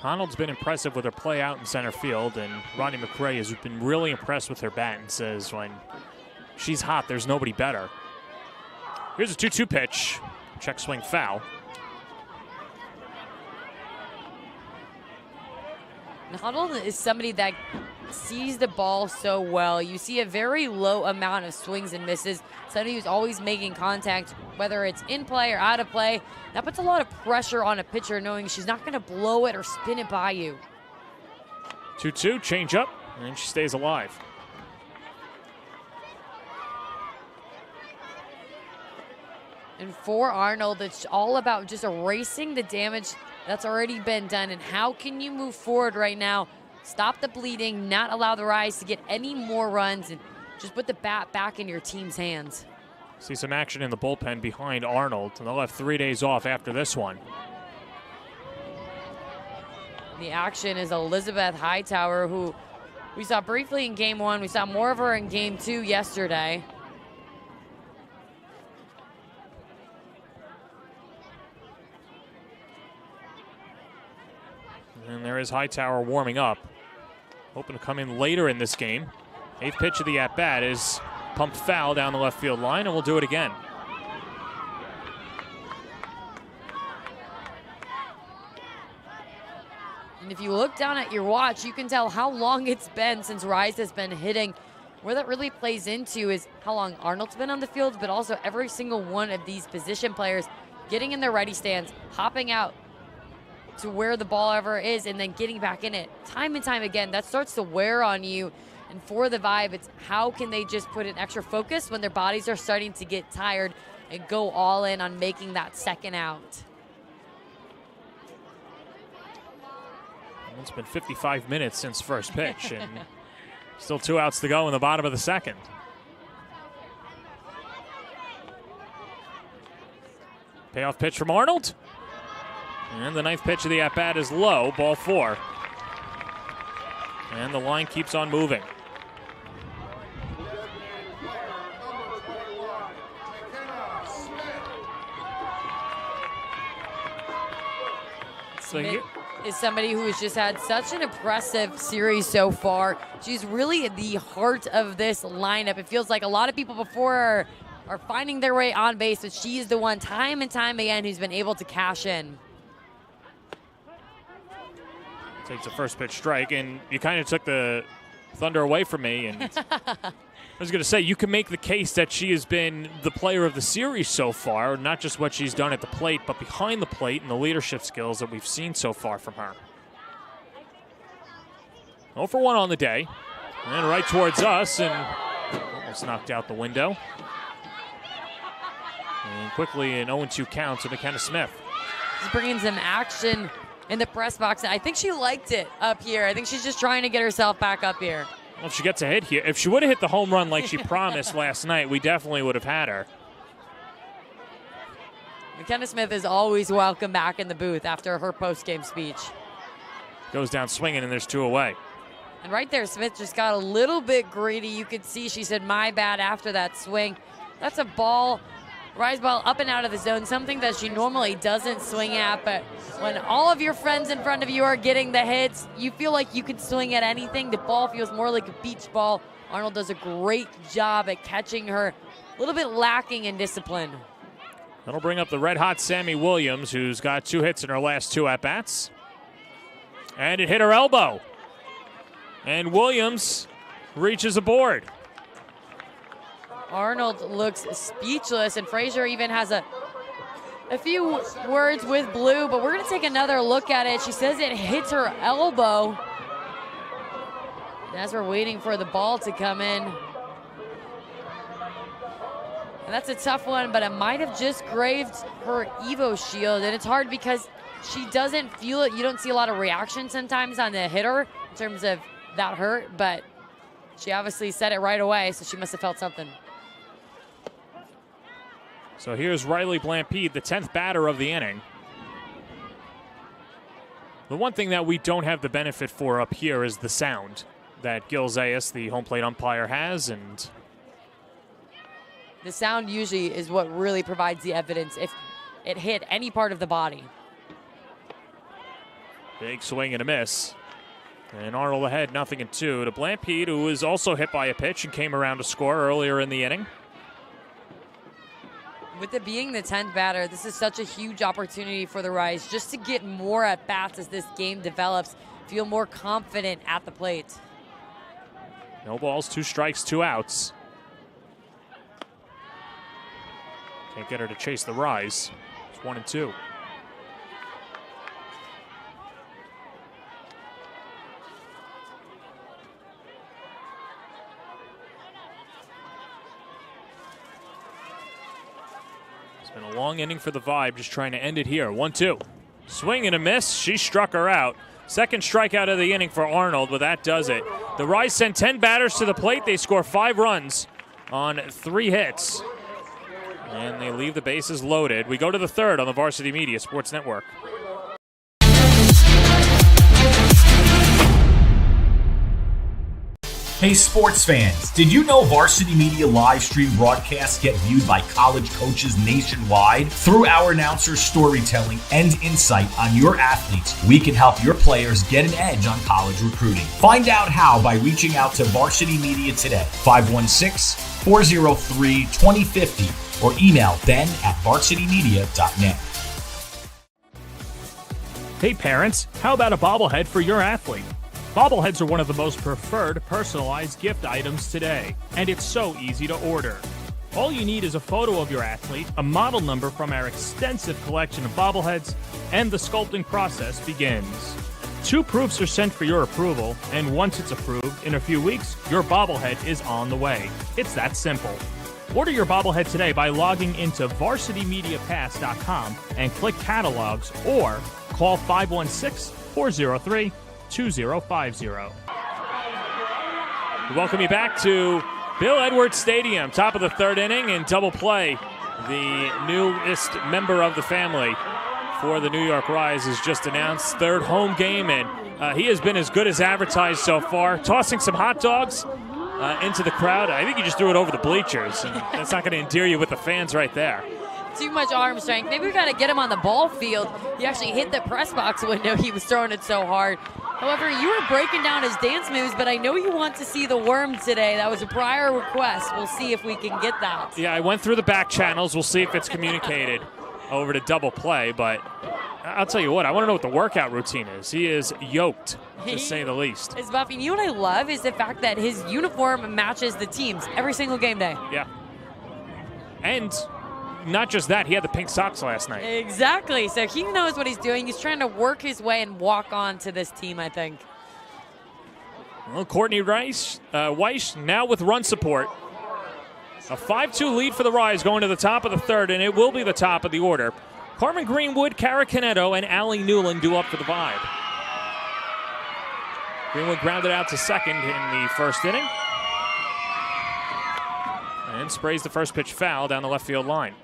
S1: Arnold's been impressive with her play out in center field, and Ronnie McRae has been really impressed with her bat and says when she's hot, there's nobody better. Here's a 2-2 pitch. Check swing foul.
S2: Arnold is somebody that sees the ball so well. You see a very low amount of swings and misses. Somebody who's always making contact, whether it's in play or out of play. That puts a lot of pressure on a pitcher knowing she's not going to blow it or spin it by you.
S1: 2-2, change up, and she stays alive.
S2: And for Arnold, it's all about just erasing the damage that's already been done. And how can you move forward right now? Stop the bleeding, not allow the Rise to get any more runs, and just put the bat back in your team's hands.
S1: See some action in the bullpen behind Arnold, and they'll have 3 days off after this one.
S2: The action is Elizabeth Hightower, who we saw briefly in game 1. We saw more of her in game 2 yesterday.
S1: And there is Hightower warming up. Hoping to come in later in this game. 8th pitch of the at-bat is pumped foul down the left field line, and we'll do it again.
S2: And if you look down at your watch, you can tell how long it's been since Rise has been hitting. Where that really plays into is how long Arnold's been on the field, but also every single one of these position players getting in their ready stands, hopping out to where the ball ever is, and then getting back in it time and time again. That starts to wear on you. And for the Vibe, it's how can they just put an extra focus when their bodies are starting to get tired and go all in on making that second out.
S1: It's been 55 minutes since first pitch, and still 2 outs to go in the bottom of the second. Payoff pitch from Arnold. And the 9th pitch of the at-bat is low, ball 4. And the line keeps on moving.
S2: Smith is somebody who has just had such an impressive series so far. She's really at the heart of this lineup. It feels like a lot of people before are finding their way on base, but she is the one time and time again who's been able to cash in.
S1: Takes a first pitch strike, and you kind of took the thunder away from me. And I was going to say, you can make the case that she has been the player of the series so far, not just what she's done at the plate, but behind the plate and the leadership skills that we've seen so far from her. 0 for 1 on the day, and right towards us, and almost knocked out the window. And quickly an 0-2 count to McKenna Smith.
S2: She's bringing some action in the press box. I think she liked it up here. I think she's just trying to get herself back up here.
S1: Well, if she gets a hit here, if she would have hit the home run like she promised last night, we definitely would have had her.
S2: McKenna Smith is always welcome back in the booth after her post-game speech.
S1: Goes down swinging, and there's 2 away.
S2: And right there, Smith just got a little bit greedy. You could see she said, "My bad," after that swing. That's a ball, rise ball up and out of the zone, something that she normally doesn't swing at. But when all of your friends in front of you are getting the hits, you feel like you can swing at anything. The ball feels more like a beach ball. Arnold does a great job at catching her, a little bit lacking in discipline.
S1: That'll bring up the red-hot Sammy Williams, who's got 2 hits in her last 2 at-bats. And it hit her elbow. And Williams reaches aboard.
S2: Arnold looks speechless, and Frazier even has a few words with Blue, but we're going to take another look at it. She says it hits her elbow. And as we're waiting for the ball to come in, and that's a tough one, but it might have just grazed her Evo shield. And it's hard because she doesn't feel it. You don't see a lot of reaction sometimes on the hitter in terms of that hurt, but she obviously said it right away, so she must have felt something.
S1: So here's Riley Blampede, the 10th batter of the inning. The one thing that we don't have the benefit for up here is the sound that Gil Zayas, the home plate umpire, has, and
S2: the sound usually is what really provides the evidence if it hit any part of the body.
S1: Big swing and a miss. And Arnold ahead, 0-2 to Blampede, who was also hit by a pitch and came around to score earlier in the inning.
S2: With it being the 10th batter, this is such a huge opportunity for the Rise just to get more at-bats as this game develops, feel more confident at the plate.
S1: No balls, 2 strikes, 2 outs. Can't get her to chase the Rise. It's 1-2. Been a long inning for the Vibe, just trying to end it here. 1-2. Swing and a miss. She struck her out. Second strikeout of the inning for Arnold, but that does it. The Rise send 10 batters to the plate. They score 5 runs on 3 hits. And they leave the bases loaded. We go to the third on the Varsity Media Sports Network.
S3: Hey sports fans, did you know Varsity Media live stream broadcasts get viewed by college coaches nationwide? Through our announcers' storytelling and insight on your athletes, we can help your players get an edge on college recruiting. Find out how by reaching out to Varsity Media today, 516-403-2050, or email ben@varsitymedia.net.
S1: Hey parents, how about a bobblehead for your athlete? Bobbleheads are one of the most preferred personalized gift items today, and it's so easy to order. All you need is a photo of your athlete, a model number from our extensive collection of bobbleheads, and the sculpting process begins. 2 proofs are sent for your approval, and once it's approved, in a few weeks, your bobblehead is on the way. It's that simple. Order your bobblehead today by logging into varsitymediapass.com and click catalogs, or call 516-403-2050. We welcome you back to Bill Edwards Stadium, top of the 3rd inning in double play. The newest member of the family for the New York Rise is just announced, 3rd home game, and he has been as good as advertised so far, tossing some hot dogs into the crowd. I think he just threw it over the bleachers, and that's not going to endear you with the fans right there.
S2: Too much arm strength. Maybe we got to get him on the ball field. He actually hit the press box window. He was throwing it so hard. However, you were breaking down his dance moves, but I know you want to see the worm today. That was a prior request. We'll see if we can get that.
S1: Yeah, I went through the back channels. We'll see if it's communicated over to double play, but I'll tell you what, I want to know what the workout routine is. He is yoked, to say the least.
S2: Is Buffy. You know what I love is the fact that his uniform matches the team's every single game day.
S1: Yeah. And not just that, he had the pink socks last night.
S2: Exactly. So he knows what he's doing. He's trying to work his way and walk on to this team, I think.
S1: Well, Courtney Weiss now with run support. A 5-2 lead for the Rise going to the top of the 3rd, and it will be the top of the order. Carmen Greenwood, Kara Canetto, and Allie Newland do up for the Vibe. Greenwood grounded out to second in the 1st inning. And sprays the first pitch foul down the left field line.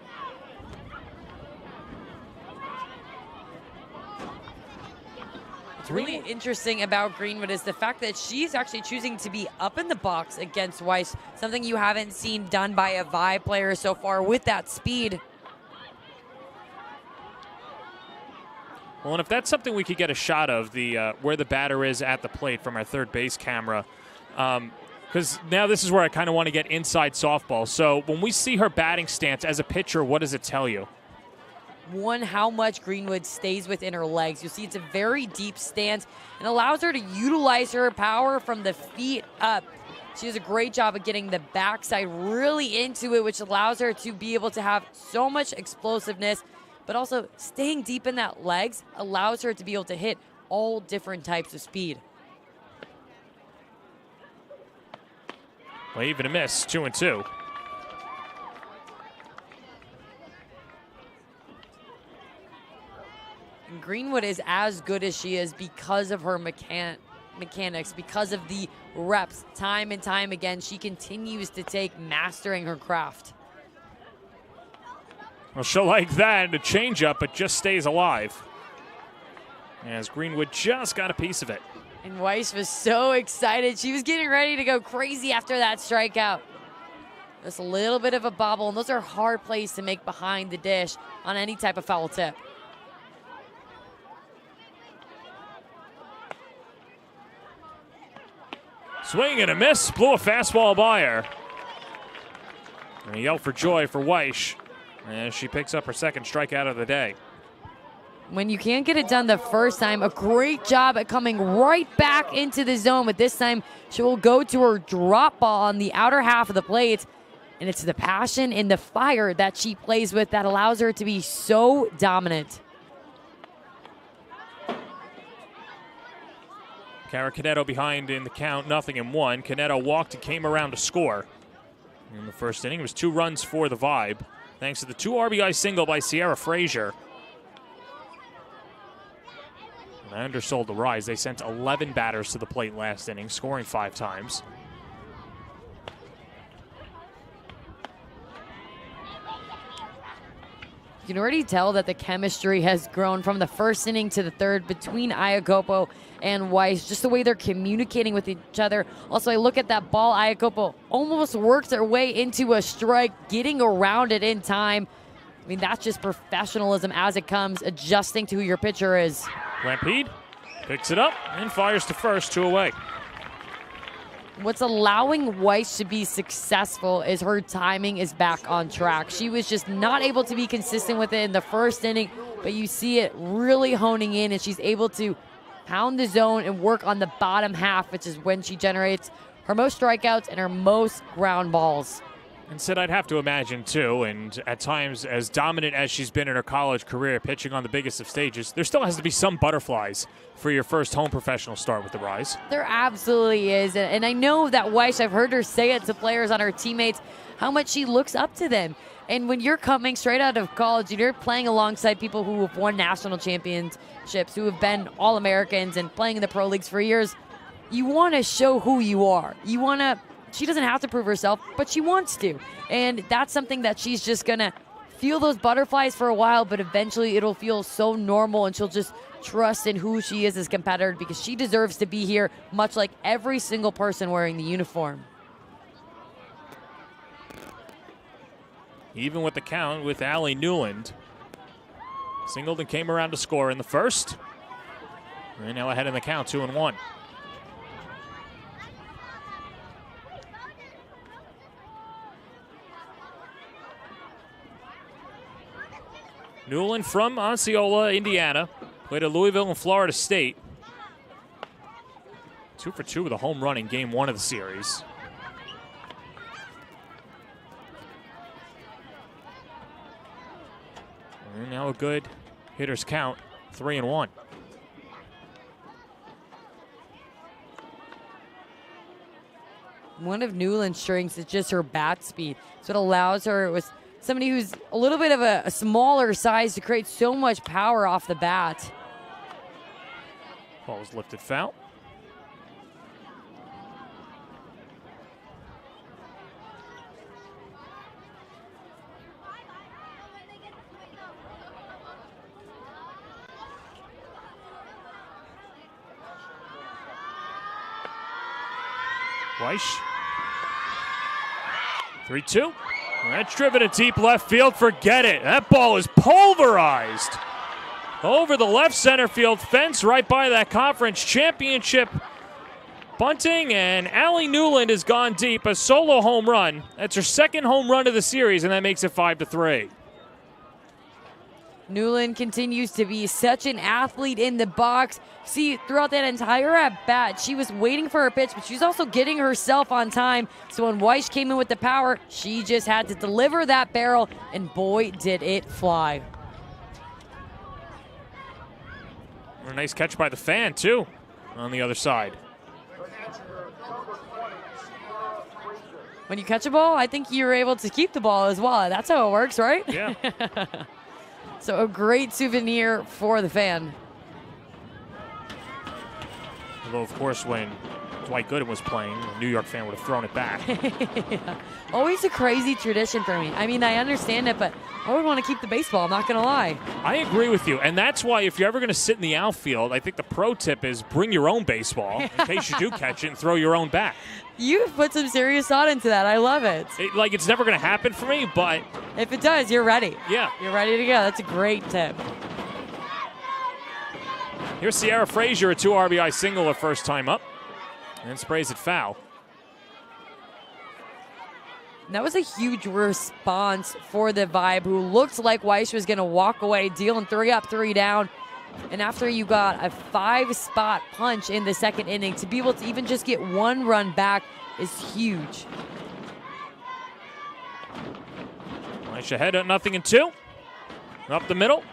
S2: What's really interesting about Greenwood is the fact that she's actually choosing to be up in the box against Weiss, something you haven't seen done by a Vibe player so far with that speed.
S1: Well, and if that's something we could get a shot of, the where the batter is at the plate from our 3rd base camera, because now this is where I kind of want to get inside softball. So when we see her batting stance as a pitcher, what does it tell you?
S2: One, how much Greenwood stays within her legs. You'll see it's a very deep stance and allows her to utilize her power from the feet up. She does a great job of getting the backside really into it, which allows her to be able to have so much explosiveness, but also staying deep in that legs allows her to be able to hit all different types of speed.
S1: Wave and a miss, 2-2.
S2: And Greenwood is as good as she is because of her mechanics, because of the reps. Time and time again, she continues to take mastering her craft.
S1: Well, she'll like that, a changeup, but just stays alive. As Greenwood just got a piece of it.
S2: And Weiss was so excited. She was getting ready to go crazy after that strikeout. Just a little bit of a bobble, and those are hard plays to make behind the dish on any type of foul tip.
S1: Swing and a miss, blew a fastball by her. And a yell for joy for Weiss as she picks up her second strikeout of the day.
S2: When you can't get it done the first time, a great job at coming right back into the zone. But this time, she will go to her drop ball on the outer half of the plate. And it's the passion and the fire that she plays with that allows her to be so dominant.
S1: Cara Caneto behind in the count, 0-1. Caneto walked and came around to score. In the first inning, it was 2 runs for the Vibe, thanks to the 2 RBI single by Sierra Frazier. And I undersold the Rise. They sent 11 batters to the plate last inning, scoring 5 times.
S2: You can already tell that the chemistry has grown from the first inning to the third between Iakopo and Weiss, just the way they're communicating with each other. Also, I look at that ball. Iakopo almost works their way into a strike, getting around it in time. I mean, that's just professionalism as it comes, adjusting to who your pitcher is.
S1: Lampede picks it up and fires to first, 2 away.
S2: What's allowing Weiss to be successful is her timing is back on track. She was just not able to be consistent with it in the first inning, but you see it really honing in, and she's able to pound the zone and work on the bottom half, which is when she generates her most strikeouts and her most ground balls.
S1: And Sid, I'd have to imagine, too, and at times as dominant as she's been in her college career, pitching on the biggest of stages, there still has to be some butterflies for your first home professional start with the Rise.
S2: There absolutely is. And I know that Weiss, I've heard her say it to players on her teammates, how much she looks up to them. And when you're coming straight out of college and you're playing alongside people who have won national championships, who have been All-Americans and playing in the pro leagues for years, you want to show who you are. You want to. She doesn't have to prove herself, but she wants to. And that's something that she's just going to feel those butterflies for a while, but eventually it'll feel so normal and she'll just trust in who she is as a competitor because she deserves to be here, much like every single person wearing the uniform.
S1: Even with the count with Allie Newland. Singled and came around to score in the first. And now ahead in the count, 2-1. Newland from Osceola, Indiana. Played at Louisville and Florida State. 2 for 2 with a home run in game 1 of the series. And now a good hitter's count, 3-1.
S2: One of Newland's strengths is just her bat speed. So it allows her with somebody who's a little bit of a smaller size to create so much power off the bat.
S1: Ball was lifted foul. Weiss. 3-2. That's driven to deep left field. Forget it. That ball is pulverized over the left center field fence right by that conference championship bunting. And Allie Newland has gone deep. A solo home run. That's her second home run of the series, and that makes it 5-3.
S2: Newland continues to be such an athlete in the box. See, throughout that entire at-bat, she was waiting for her pitch, but she's also getting herself on time. So when Weiss came in with the power, she just had to deliver that barrel, and boy, did it fly.
S1: A nice catch by the fan, too, on the other side.
S2: When you catch a ball, I think you're able to keep the ball as well. That's how it works, right?
S1: Yeah.
S2: So a great souvenir for the fan.
S1: Although, of course, when Dwight Gooden was playing, a New York fan would have thrown it back.
S2: Yeah. Always a crazy tradition for me. I mean, I understand it, but I would want to keep the baseball, I'm not going to lie.
S1: I agree with you, and that's why if you're ever going to sit in the outfield, I think the pro tip is bring your own baseball in case you do catch it and throw your own bat.
S2: You've put some serious thought into that. I love it.
S1: It's never going to happen for me, but...
S2: If it does, you're ready.
S1: Yeah.
S2: You're ready to go. That's a great tip.
S1: Here's Sierra Frazier, a 2 RBI single her first time up, and sprays it foul.
S2: That was a huge response for the Vibe, who looked like Weiss was going to walk away, dealing 3 up, 3 down. And after you got a 5-spot punch in the second inning, to be able to even just get 1 run back is huge.
S1: Weiss ahead at 0-2. Up the middle.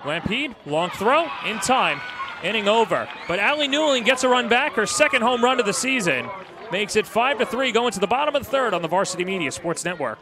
S1: Lampede, long throw, in time. Inning over. But Allie Newling gets a run back, her second home run of the season. Makes it 5-3 going to the bottom of the third on the Varsity Media Sports Network.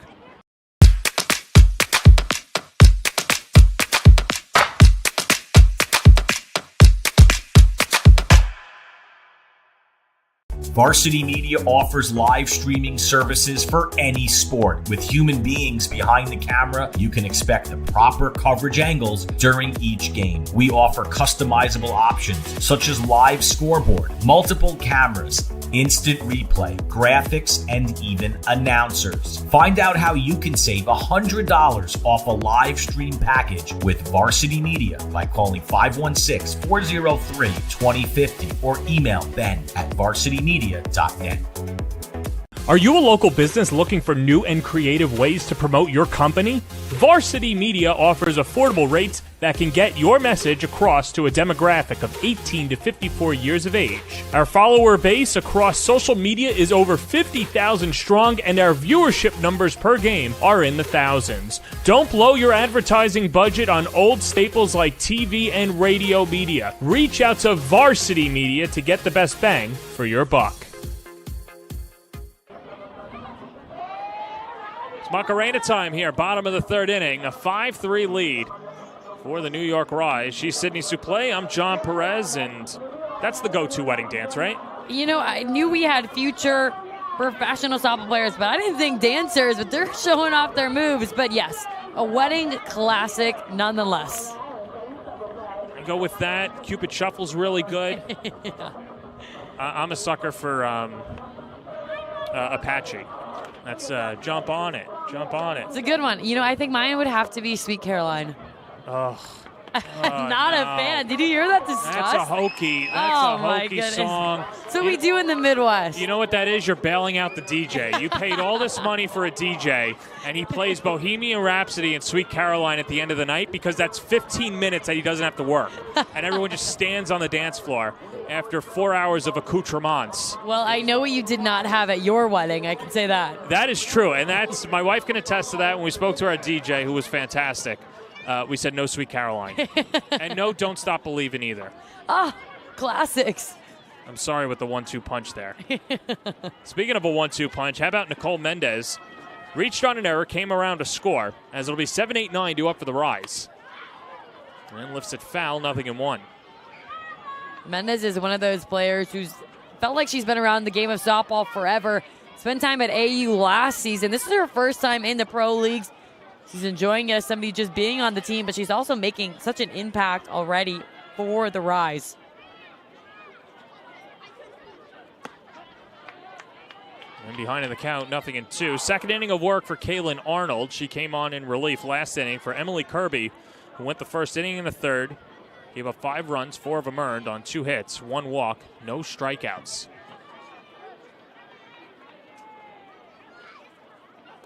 S3: Varsity Media offers live streaming services for any sport. With human beings behind the camera, you can expect the proper coverage angles during each game. We offer customizable options such as live scoreboard, multiple cameras, instant replay, graphics, and even announcers. Find out how you can save $100 off a live stream package with Varsity Media by calling 516-403-2050 or email ben@varsitymedia.net.
S1: Are you a local business looking for new and creative ways to promote your company? Varsity Media offers affordable rates that can get your message across to a demographic of 18 to 54 years of age. Our follower base across social media is over 50,000 strong, and our viewership numbers per game are in the thousands. Don't blow your advertising budget on old staples like TV and radio media. Reach out to Varsity Media to get the best bang for your buck. Macarena time here, bottom of the third inning, a 5-3 lead for the New York Rise. She's Sydney Suplee, I'm John Perez, and that's the go-to wedding dance, right?
S2: You know, I knew we had future professional softball players, but I didn't think dancers, but they're showing off their moves. But yes, a wedding classic nonetheless.
S1: I go with that. Cupid Shuffle's really good.
S2: Yeah.
S1: I'm a sucker for Apache. That's Jump On It. Jump On It.
S2: It's a good one. You know, I think mine would have to be Sweet Caroline.
S1: Oh.
S2: Not a fan. Did you hear that disgust?
S1: That's a hokey. That's a hokey song.
S2: So we do in the Midwest.
S1: You know what that is? You're bailing out the DJ. You paid all this money for a DJ, and he plays Bohemian Rhapsody and Sweet Caroline at the end of the night because that's 15 minutes that he doesn't have to work. And everyone just stands on the dance floor after 4 hours of accoutrements.
S2: Well, I know what you did not have at your wedding. I can say that.
S1: That is true, and that's my wife can attest to that. When we spoke to our DJ, who was fantastic, we said no Sweet Caroline. And no Don't Stop Believin' either.
S2: Ah, classics.
S1: I'm sorry with the 1-2 punch there. Speaking of a 1-2 punch, how about Nicole Mendez? Reached on an error, came around to score, as it'll be 7-8-9 due up for the Rise. And lifts it foul, 0-1.
S2: Mendez is one of those players who's felt like she's been around the game of softball forever. Spent time at AU last season. This is her first time in the pro leagues. She's enjoying it as somebody just being on the team, but she's also making such an impact already for the Rise.
S1: And behind in the count, 0-2. Second inning of work for Kaylin Arnold. She came on in relief last inning for Emily Kirby, who went the first inning and the third. Gave up 5 runs, 4 of them earned on 2 hits, 1 walk, no strikeouts.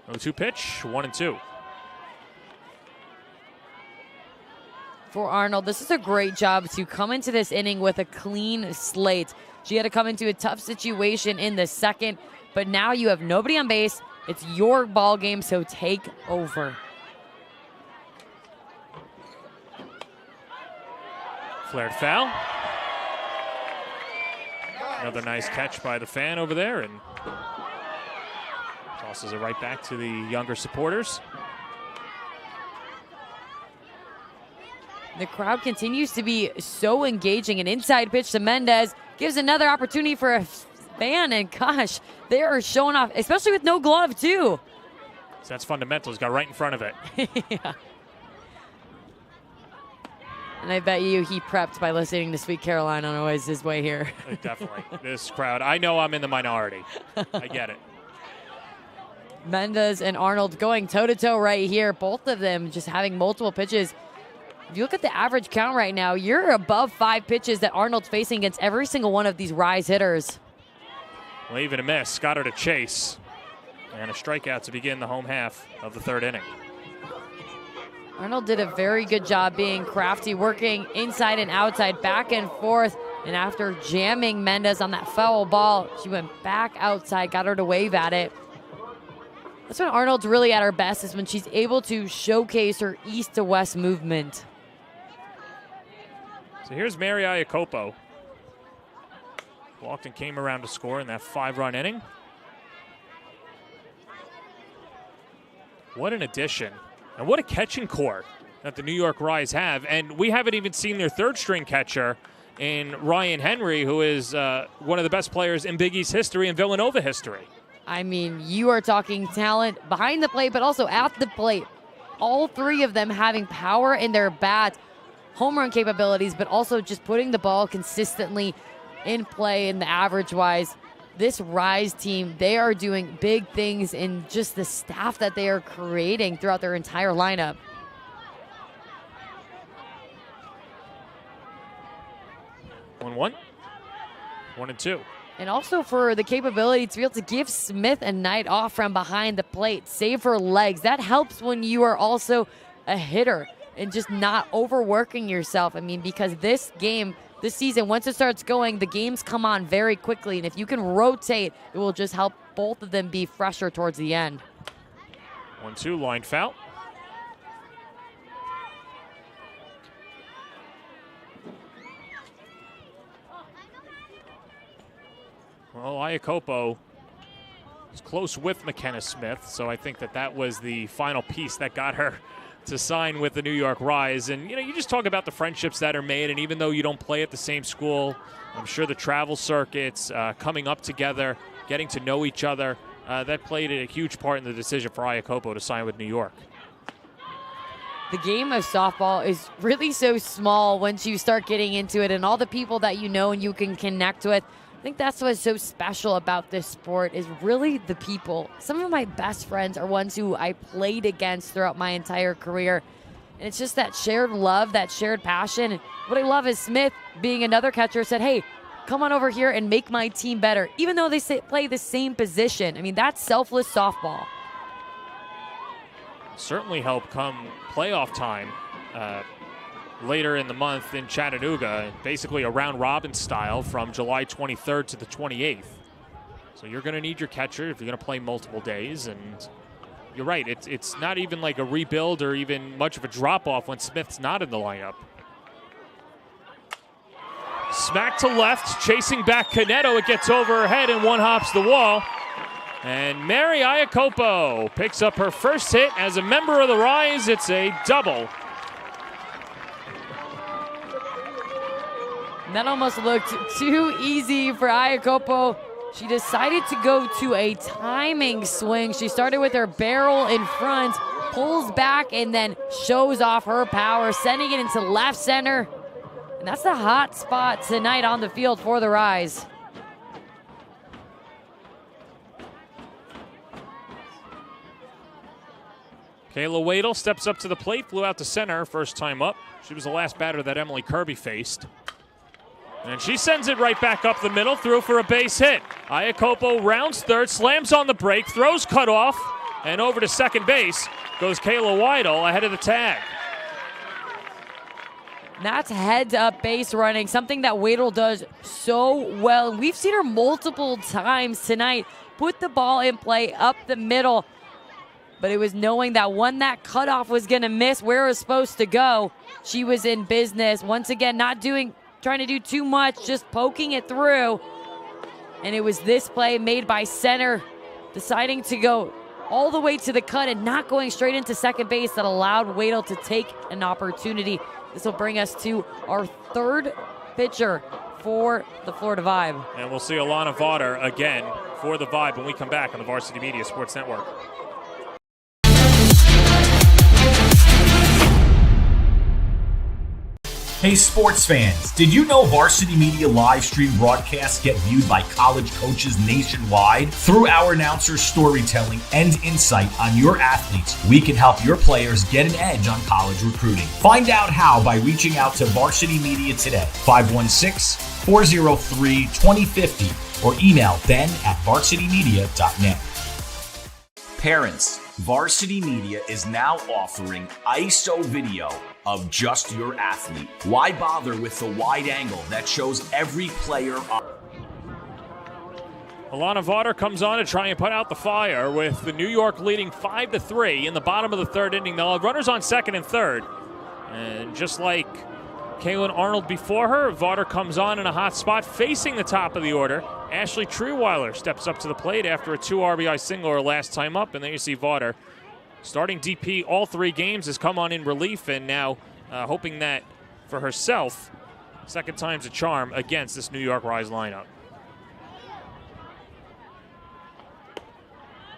S1: 0-2 pitch, 1-2.
S2: For Arnold, this is a great job to come into this inning with a clean slate. She had to come into a tough situation in the second, but now you have nobody on base. It's your ball game, so take over.
S1: Flared foul. Another nice catch by the fan over there, and Tosses it right back to the younger supporters.
S2: The crowd continues to be so engaging. An inside pitch to Mendez gives another opportunity for a fan, and gosh, they are showing off, especially with no glove too.
S1: So that's fundamentals, got right in front of it.
S2: Yeah. And I bet you he prepped by listening to Sweet Caroline on his way here.
S1: Definitely. This crowd, I know I'm in the minority. I get it.
S2: Mendez and Arnold going toe-to-toe right here. Both of them just having multiple pitches. If you look at the average count right now, you're above 5 pitches that Arnold's facing against every single one of these Rise hitters.
S1: Well, even a miss. Got her to chase. And a strikeout to begin the home half of the 3rd inning.
S2: Arnold did a very good job being crafty, working inside and outside, back and forth. And after jamming Mendez on that foul ball, she went back outside, got her to wave at it. That's when Arnold's really at her best, is when she's able to showcase her east to west movement.
S1: So here's Mary Iacopo. Walked and came around to score in that 5-run inning. What an addition. And what a catching core that the New York Rise have. And we haven't even seen their 3rd-string catcher in Ryan Henry, who is one of the best players in Big East history and Villanova history.
S2: I mean, you are talking talent behind the plate, but also at the plate. All 3 of them having power in their bats, home run capabilities, but also just putting the ball consistently in play in the average-wise. This Rise team, they are doing big things in just the staff that they are creating throughout their entire lineup.
S1: 1-1. 1-2.
S2: And also for the capability to be able to give Smith a night off from behind the plate, save her legs. That helps when you are also a hitter and just not overworking yourself. I mean, because this game, this season, once it starts going, the games come on very quickly. And if you can rotate, it will just help both of them be fresher towards the end.
S1: 1-2, line foul. Well, Iacopo was close with McKenna Smith, so I think that was the final piece that got her to sign with the New York Rise. And, you know, you just talk about the friendships that are made, and even though you don't play at the same school, I'm sure the travel circuits, coming up together, getting to know each other, that played a huge part in the decision for Iacopo to sign with New York.
S2: The game of softball is really so small once you start getting into it, and all the people that you know and you can connect with. I think that's what's so special about this sport, is really the people. Some of my best friends are ones who I played against throughout my entire career. And it's just that shared love, that shared passion. And what I love is Smith, being another catcher, said, hey, come on over here and make my team better, even though they play the same position. I mean, that's selfless softball.
S1: Certainly helped come playoff time later in the month in Chattanooga, basically a round-robin style from July 23rd to the 28th. So you're going to need your catcher if you're going to play multiple days. And you're right, it's not even like a rebuild or even much of a drop-off when Smith's not in the lineup. Smack to left, chasing back Caneto. It gets over her head and one hops the wall. And Mary Iacopo picks up her first hit as a member of the Rise. It's a double.
S2: That almost looked too easy for Iacopo. She decided to go to a timing swing. She started with her barrel in front, pulls back, and then shows off her power, sending it into left center. And that's the hot spot tonight on the field for the Rise.
S1: Kayla Wadle steps up to the plate, flew out to center first time up. She was the last batter that Emily Kirby faced. And she sends it right back up the middle, through for a base hit. Iacopo rounds third, slams on the brake, throws cut off, and over to second base goes Kayla Wadle ahead of the tag.
S2: That's heads-up base running, something that Wadle does so well. We've seen her multiple times tonight put the ball in play up the middle. But it was knowing that when that cutoff was going to miss where it was supposed to go, she was in business. Once again, trying to do too much, just poking it through. And it was this play made by center, deciding to go all the way to the cut and not going straight into second base that allowed Wadle to take an opportunity. This will bring us to our third pitcher for the Florida Vibe.
S1: And we'll see Alana Vaughter again for the Vibe when we come back on the Varsity Media Sports Network.
S3: Hey sports fans, did you know Varsity Media live stream broadcasts get viewed by college coaches nationwide? Through our announcers' storytelling and insight on your athletes, we can help your players get an edge on college recruiting. Find out how by reaching out to Varsity Media today, 516-403-2050, or email ben@varsitymedia.net. Parents, Varsity Media is now offering ISO video of just your athlete. Why bother with the wide angle that shows every player on?
S1: Alana Vaughter comes on to try and put out the fire with the New York leading 5-3 in the bottom of the third inning. They'll have runners on second and third. And just like Kaylin Arnold before her, Vaughter comes on in a hot spot facing the top of the order. Ashley Trewiler steps up to the plate after a 2 RBI single her last time up. And there you see Vaughter starting DP all 3 games, has come on in relief, and now hoping that for herself, second time's a charm against this New York Rise lineup.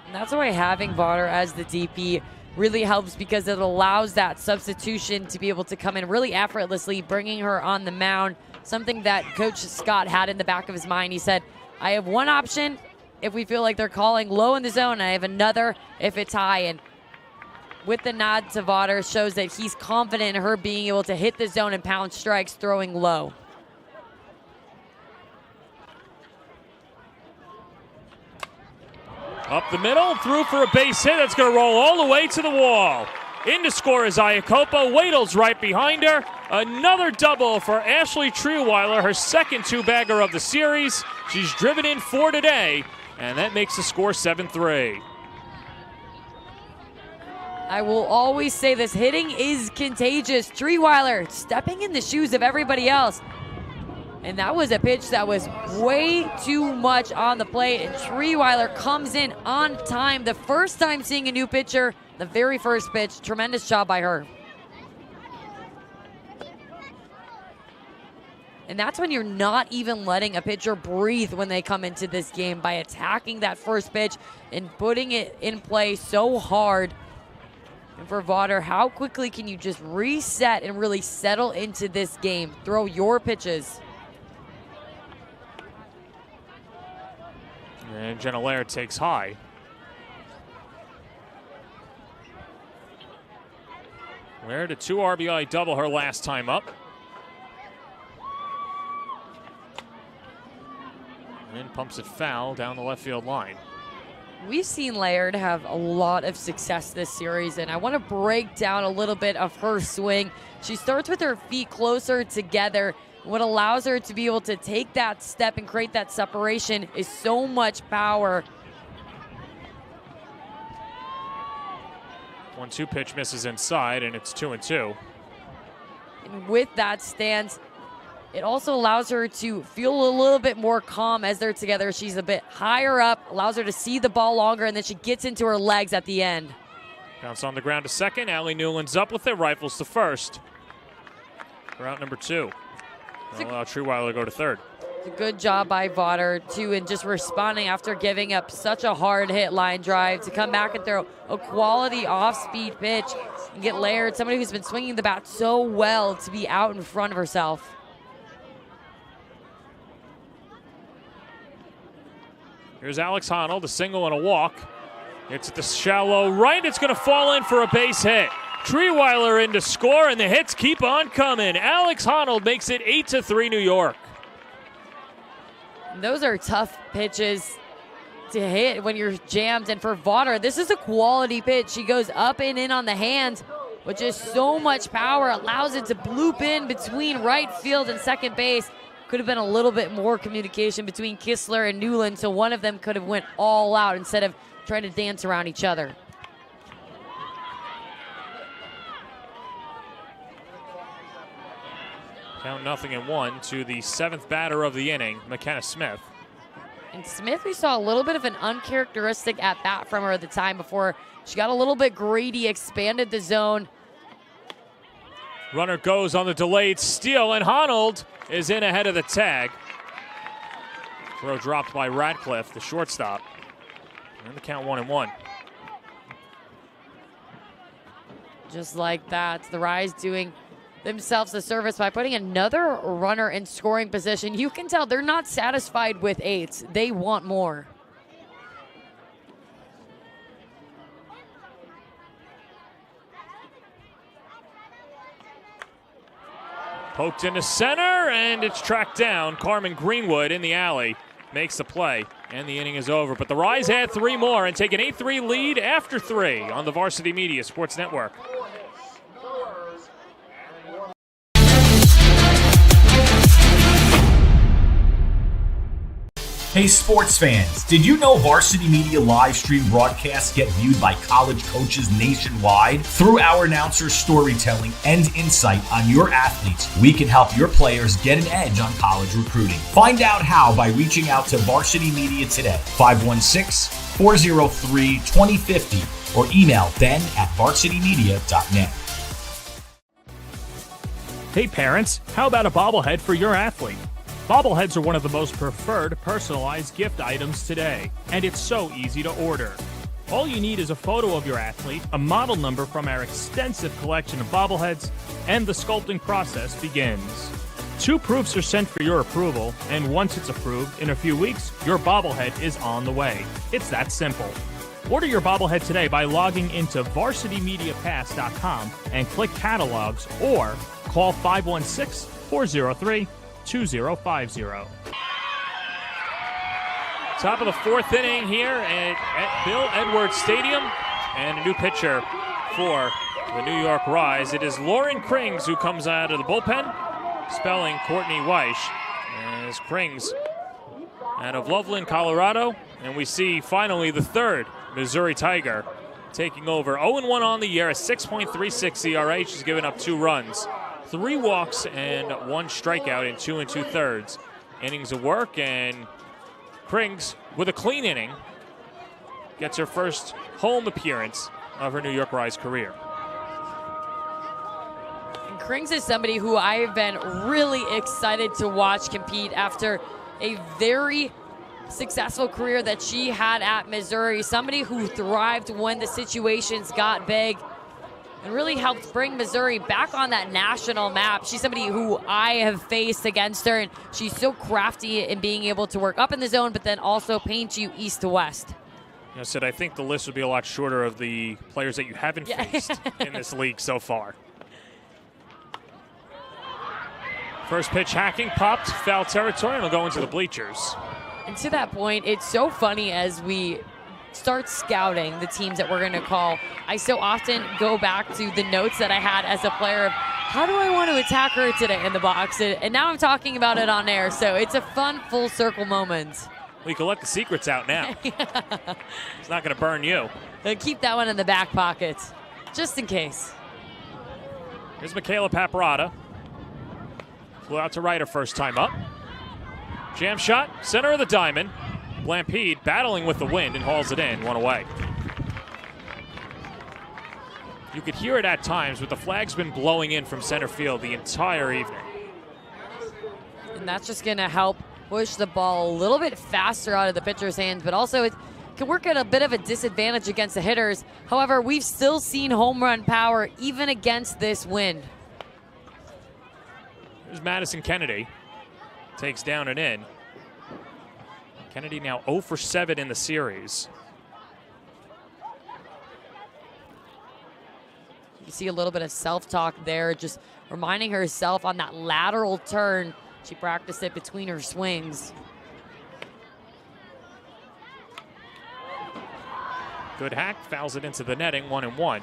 S2: And that's why having Vaughter as the DP really helps, because it allows that substitution to be able to come in really effortlessly, bringing her on the mound, something that Coach Scott had in the back of his mind. He said, I have one option if we feel like they're calling low in the zone, and I have another if it's high. And with the nod to Vaughter, shows that he's confident in her being able to hit the zone and pound strikes throwing low.
S1: Up the middle, through for a base hit. That's going to roll all the way to the wall. In to score is Iacopo. Wadle's right behind her. Another double for Ashley Trewiler, her second 2-bagger of the series. She's driven in 4 today, and that makes the score 7-3.
S2: I will always say this, hitting is contagious. Trewiler stepping in the shoes of everybody else. And that was a pitch that was way too much on the plate. And Trewiler comes in on time. The first time seeing a new pitcher, the very first pitch. Tremendous job by her. And that's when you're not even letting a pitcher breathe when they come into this game, by attacking that first pitch and putting it in play so hard. And for Vaughter, how quickly can you just reset and really settle into this game? Throw your pitches.
S1: And Jenna Laird takes high. Laird a 2 RBI double her last time up. And pumps it foul down the left field line.
S2: We've seen Laird have a lot of success this series, and I want to break down a little bit of her swing. She starts with her feet closer together. What allows her to be able to take that step and create that separation is so much power.
S1: 1-2 pitch misses inside, and it's 2-2.
S2: And with that stance, it also allows her to feel a little bit more calm as they're together. She's a bit higher up, allows her to see the ball longer, and then she gets into her legs at the end.
S1: Bounce on the ground to second. Allie Newland's up with it, rifles to first. For out number 2. That'll allow Trewiler to go to third.
S2: It's a good job by Vaughter, too, in just responding after giving up such a hard hit line drive to come back and throw a quality off-speed pitch and get Laird, somebody who's been swinging the bat so well, to be out in front of herself.
S1: Here's Alex Honnold, a single and a walk. It's at the shallow right. It's going to fall in for a base hit. Trewiler in to score, and the hits keep on coming. Alex Honnold makes it 8-3 New York.
S2: Those are tough pitches to hit when you're jammed. And for Vaughter, this is a quality pitch. She goes up and in on the hands, with just so much power, allows it to bloop in between right field and second base. Could have been a little bit more communication between Kistler and Newland, so one of them could have went all out instead of trying to dance around each other.
S1: Count 0-1 to the 7th batter of the inning, McKenna Smith.
S2: And Smith, we saw a little bit of an uncharacteristic at bat from her at the time before she got a little bit greedy, expanded the zone.
S1: Runner goes on the delayed steal, and Honnold is in ahead of the tag. Throw dropped by Radcliffe, the shortstop. And the count 1-1.
S2: Just like that, the Rise doing themselves a service by putting another runner in scoring position. You can tell they're not satisfied with 8s. They want more.
S1: Poked into center, and it's tracked down. Carmen Greenwood in the alley makes the play, and the inning is over. But the Rise add 3 more and take an 8-3 lead after 3 on the Varsity Media Sports Network.
S3: Hey sports fans, did you know Varsity Media live stream broadcasts get viewed by college coaches nationwide? Through our announcers' storytelling and insight on your athletes, we can help your players get an edge on college recruiting. Find out how by reaching out to Varsity Media today, 516-403-2050, or email ben@varsitymedia.net.
S1: Hey parents, how about a bobblehead for your athlete? Bobbleheads are one of the most preferred personalized gift items today, and it's so easy to order. All you need is a photo of your athlete, a model number from our extensive collection of bobbleheads, and the sculpting process begins. 2 proofs are sent for your approval, and once it's approved, in a few weeks, your bobblehead is on the way. It's that simple. Order your bobblehead today by logging into varsitymediapass.com and click catalogs, or call 516-403-2050. Top of the 4th inning here at Bill Edwards Stadium, and a new pitcher for the New York Rise. It is Lauren Krings who comes out of the bullpen, spelling Courtney Weish. As Krings out of Loveland, Colorado, and we see finally the 3rd Missouri Tiger taking over. 0-1 on the year, a 6.36 ERA. She's given up 2 runs. 3 walks and 1 strikeout in 2 2/3 innings of work, and Krings, with a clean inning, gets her first home appearance of her New York Rise career.
S2: And Krings is somebody who I've been really excited to watch compete after a very successful career that she had at Missouri. Somebody who thrived when the situations got big and really helped bring Missouri back on that national map. She's somebody who I have faced against her, and she's so crafty in being able to work up in the zone, but then also paint you east to west.
S1: You know, Sid, I think the list would be a lot shorter of the players that you haven't faced in this league so far. First pitch hacking, popped, foul territory, and will go into the bleachers.
S2: And to that point, it's so funny as we start scouting the teams that we're going to call. I so often go back to the notes that I had as a player of how do I want to attack her today in the box, and now I'm talking about it on air, so it's a fun full circle moment.
S1: We can let the secrets out now. It's not going to burn you.
S2: Keep that one in the back pocket, just in case.
S1: Here's Michaela Paparata. Flew out to right her first time up. Jam shot, center of the diamond. Blampede battling with the wind and hauls it in, 1 away. You could hear it at times, but the flag's been blowing in from center field the entire evening.
S2: And that's just going to help push the ball a little bit faster out of the pitcher's hands, but also it can work at a bit of a disadvantage against the hitters. However, we've still seen home run power even against this wind.
S1: Here's Madison Kennedy. Takes down and in. Kennedy now 0 for 7 in the series.
S2: You see a little bit of self-talk there, just reminding herself on that lateral turn. She practiced it between her swings.
S1: Good hack, fouls it into the netting, 1-1.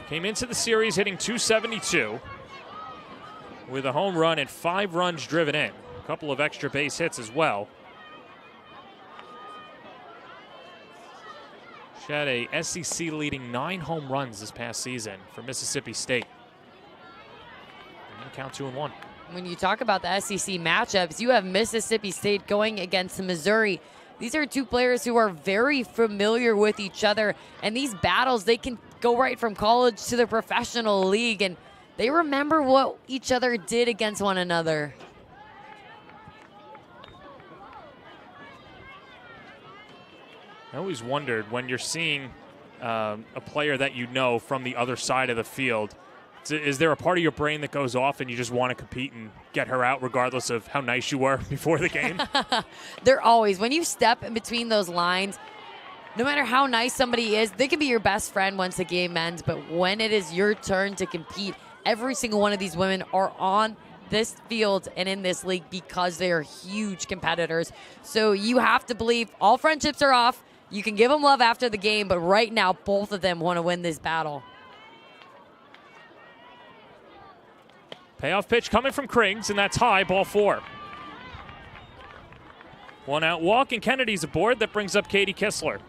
S1: Came into the series hitting .272 with a home run and 5 runs driven in. A couple of extra base hits as well. She had a SEC leading 9 home runs this past season for Mississippi State. And count 2-1.
S2: When you talk about the SEC matchups, you have Mississippi State going against Missouri. These are two players who are very familiar with each other, and these battles, they can go right from college to the professional league, and they remember what each other did against one another.
S1: I always wondered when you're seeing a player that you know from the other side of the field, is there a part of your brain that goes off and you just want to compete and get her out regardless of how nice you were before the game?
S2: They're always, when you step in between those lines, no matter how nice somebody is, they can be your best friend once the game ends, but when it is your turn to compete, every single one of these women are on this field and in this league because they are huge competitors. So you have to believe all friendships are off. You can give them love after the game, but right now, both of them want to win this battle.
S1: Payoff pitch coming from Kriggs, and that's high, ball 4. One out walk, and Kennedy's aboard. That brings up Katie Kistler.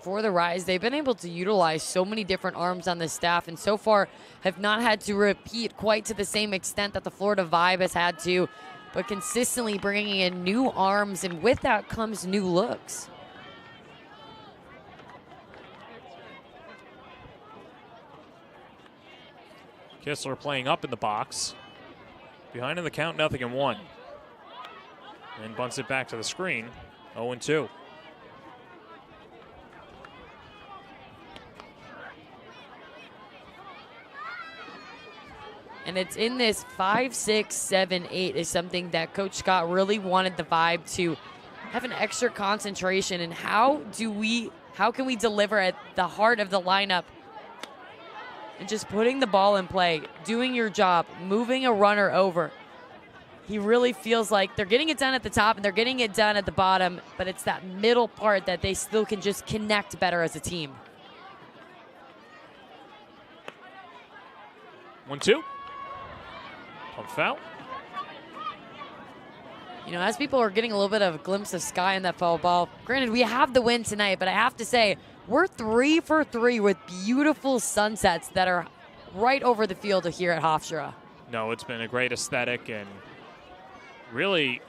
S2: For the Rise, they've been able to utilize so many different arms on the staff, and so far have not had to repeat quite to the same extent that the Florida Vibe has had to, but consistently bringing in new arms, and with that comes new looks.
S1: Kistler playing up in the box. Behind in the count, 0-1. And bunts it back to the screen, 0-2.
S2: And it's in this 5, 6, 7, 8 is something that Coach Scott really wanted the Vibe to have an extra concentration. And how can we deliver at the heart of the lineup? And just putting the ball in play, doing your job, moving a runner over. He really feels like they're getting it done at the top and they're getting it done at the bottom, but it's that middle part that they still can just connect better as a team.
S1: 1-2. Pump foul.
S2: You know, as people are getting a little bit of a glimpse of sky in that foul ball, granted, we have the win tonight, but I have to say, we're 3 for 3 with beautiful sunsets that are right over the field here at Hofstra.
S1: No, it's been a great aesthetic, and really,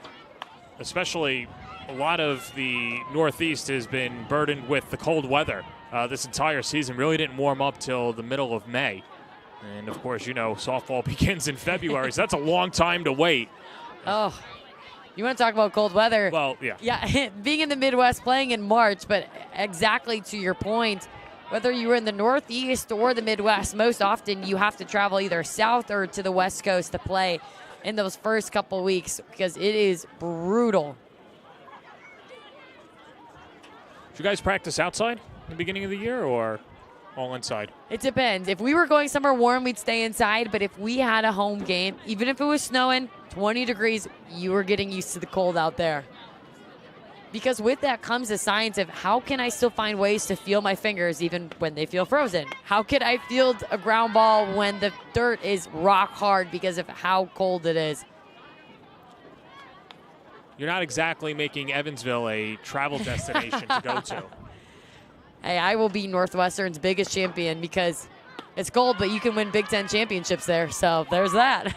S1: especially a lot of the Northeast has been burdened with the cold weather this entire season. Really didn't warm up till the middle of May. And, of course, you know, softball begins in February, so that's a long time to wait.
S2: Oh, you want to talk about cold weather?
S1: Well, yeah.
S2: Yeah, being in the Midwest, playing in March, but exactly to your point, whether you're in the Northeast or the Midwest, most often you have to travel either south or to the West Coast to play in those first couple weeks because it is brutal.
S1: Did you guys practice outside in the beginning of the year or all inside?
S2: It depends. If we were going somewhere warm, we'd stay inside. But if we had a home game, even if it was snowing, 20 degrees, you were getting used to the cold out there. Because with that comes the science of how can I still find ways to feel my fingers even when they feel frozen? How can I field a ground ball when the dirt is rock hard because of how cold it is?
S1: You're not exactly making Evansville a travel destination to go to.
S2: Hey, I will be Northwestern's biggest champion because it's cold, but you can win Big Ten championships there. So there's that.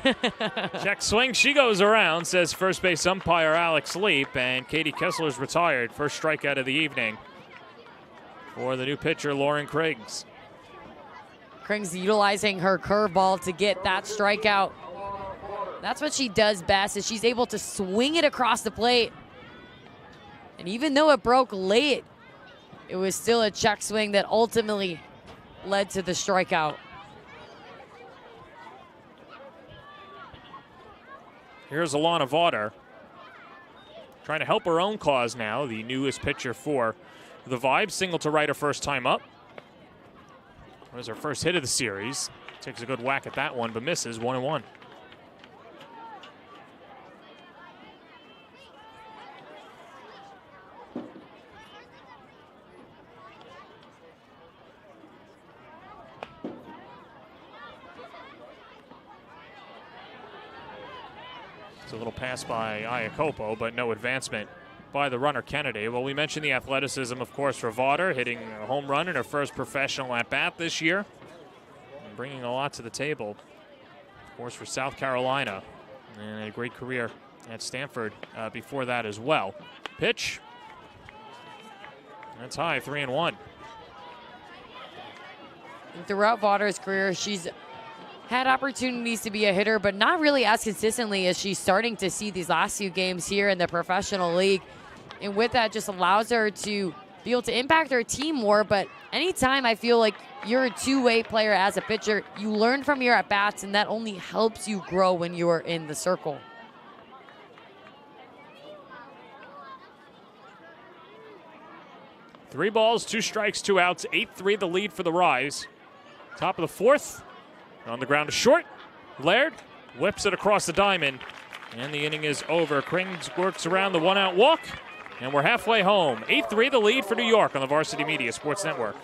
S1: Check swing. She goes around, says first base umpire Alex Leap, and Katie Kistler's retired. First strikeout of the evening for the new pitcher, Lauren Kriggs.
S2: Kriggs utilizing her curveball to get that strikeout. That's what she does best, is she's able to swing it across the plate. And even though it broke late, it was still a check swing that ultimately led to the strikeout.
S1: Here's Alana Vaughter trying to help her own cause now, the newest pitcher for the Vibe. Single to right her first time up. That was her first hit of the series. Takes a good whack at that one, but misses 1-1. It's a little pass by Iacopo, but no advancement by the runner Kennedy. Well, we mentioned the athleticism, of course, for Vaughter, hitting a home run in her first professional at-bat this year, and bringing a lot to the table, of course, for South Carolina, and a great career at Stanford before that as well. Pitch. That's high, 3-1.
S2: And throughout Vaughter's career, she's had opportunities to be a hitter, but not really as consistently as she's starting to see these last few games here in the professional league. And with that, just allows her to be able to impact her team more. But anytime I feel like you're a two-way player as a pitcher, you learn from your at-bats, and that only helps you grow when you're in the circle.
S1: Three balls, 2 strikes, 2 outs, 8-3 the lead for the Rise. Top of the fourth. On the ground to short. Laird whips it across the diamond, and the inning is over. Krings works around the 1-out walk, and we're halfway home. 8-3 the lead for New York on the Varsity Media Sports Network.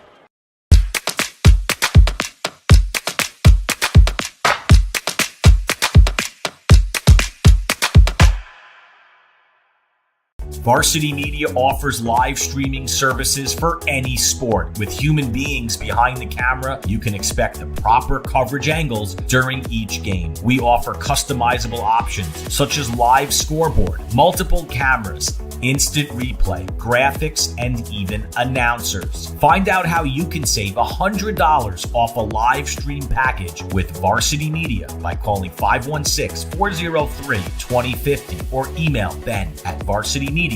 S3: Varsity Media offers live streaming services for any sport. With human beings behind the camera, you can expect the proper coverage angles during each game. We offer customizable options such as live scoreboard, multiple cameras, instant replay, graphics, and even announcers. Find out how you can save $100 off a live stream package with Varsity Media by calling 516-403-2050 or email ben@varsitymedia.net.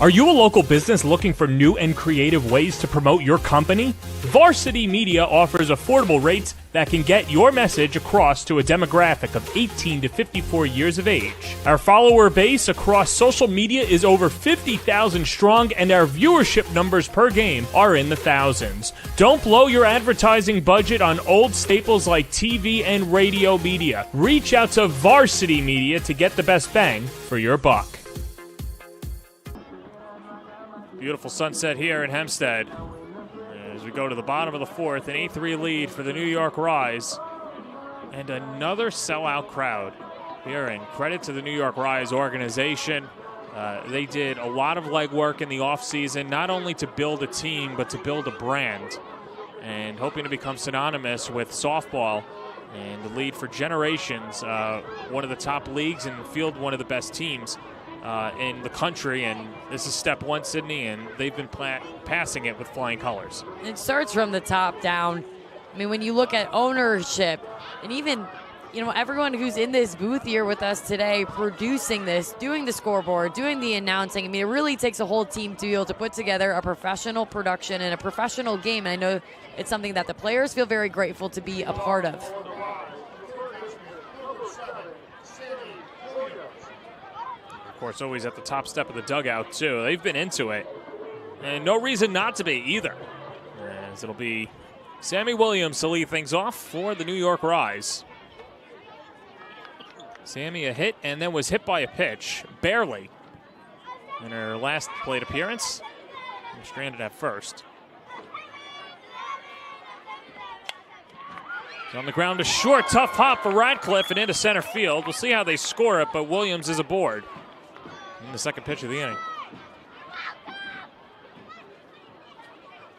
S1: Are you a local business looking for new and creative ways to promote your company? Varsity Media offers affordable rates that can get your message across to a demographic of 18 to 54 years of age. Our follower base across social media is over 50,000 strong, and our viewership numbers per game are in the thousands. Don't blow your advertising budget on old staples like TV and radio media. Reach out to Varsity Media to get the best bang for your buck. Beautiful sunset here in Hempstead. As we go to the bottom of the fourth, an 8-3 lead for the New York Rise. And another sellout crowd here, and credit to the New York Rise organization. They did a lot of legwork in the offseason, not only to build a team, but to build a brand, and hoping to become synonymous with softball and the lead for generations. One of the top leagues and field one of the best teams in the country, and this is step one, Sydney, and they've been passing it with flying colors.
S2: It starts from the top down. I mean, when you look at ownership, and even, everyone who's in this booth here with us today, producing this, doing the scoreboard, doing the announcing, I mean, it really takes a whole team to be able to put together a professional production and a professional game, and I know it's something that the players feel very grateful to be a part of.
S1: Of course, always at the top step of the dugout, too. They've been into it, and no reason not to be either, as it'll be Sammy Williams to lead things off for the New York Rise. Sammy a hit, and then was hit by a pitch, barely, in her last plate appearance. Stranded at first. On the ground to short, tough hop for Radcliffe and into center field. We'll see how they score it, but Williams is aboard in the second pitch of the inning.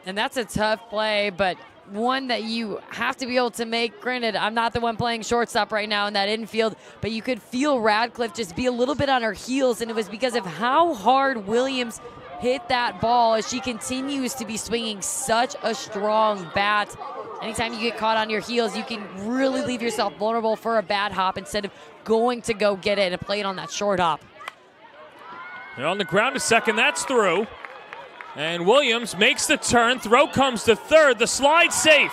S2: And that's a tough play, but one that you have to be able to make. Granted, I'm not the one playing shortstop right now in that infield, but you could feel Radcliffe just be a little bit on her heels, and it was because of how hard Williams hit that ball as she continues to be swinging such a strong bat. Anytime you get caught on your heels, you can really leave yourself vulnerable for a bad hop instead of going to go get it and play it on that short hop.
S1: And on the ground to second, that's through. And Williams makes the turn. Throw comes to third. The slide safe.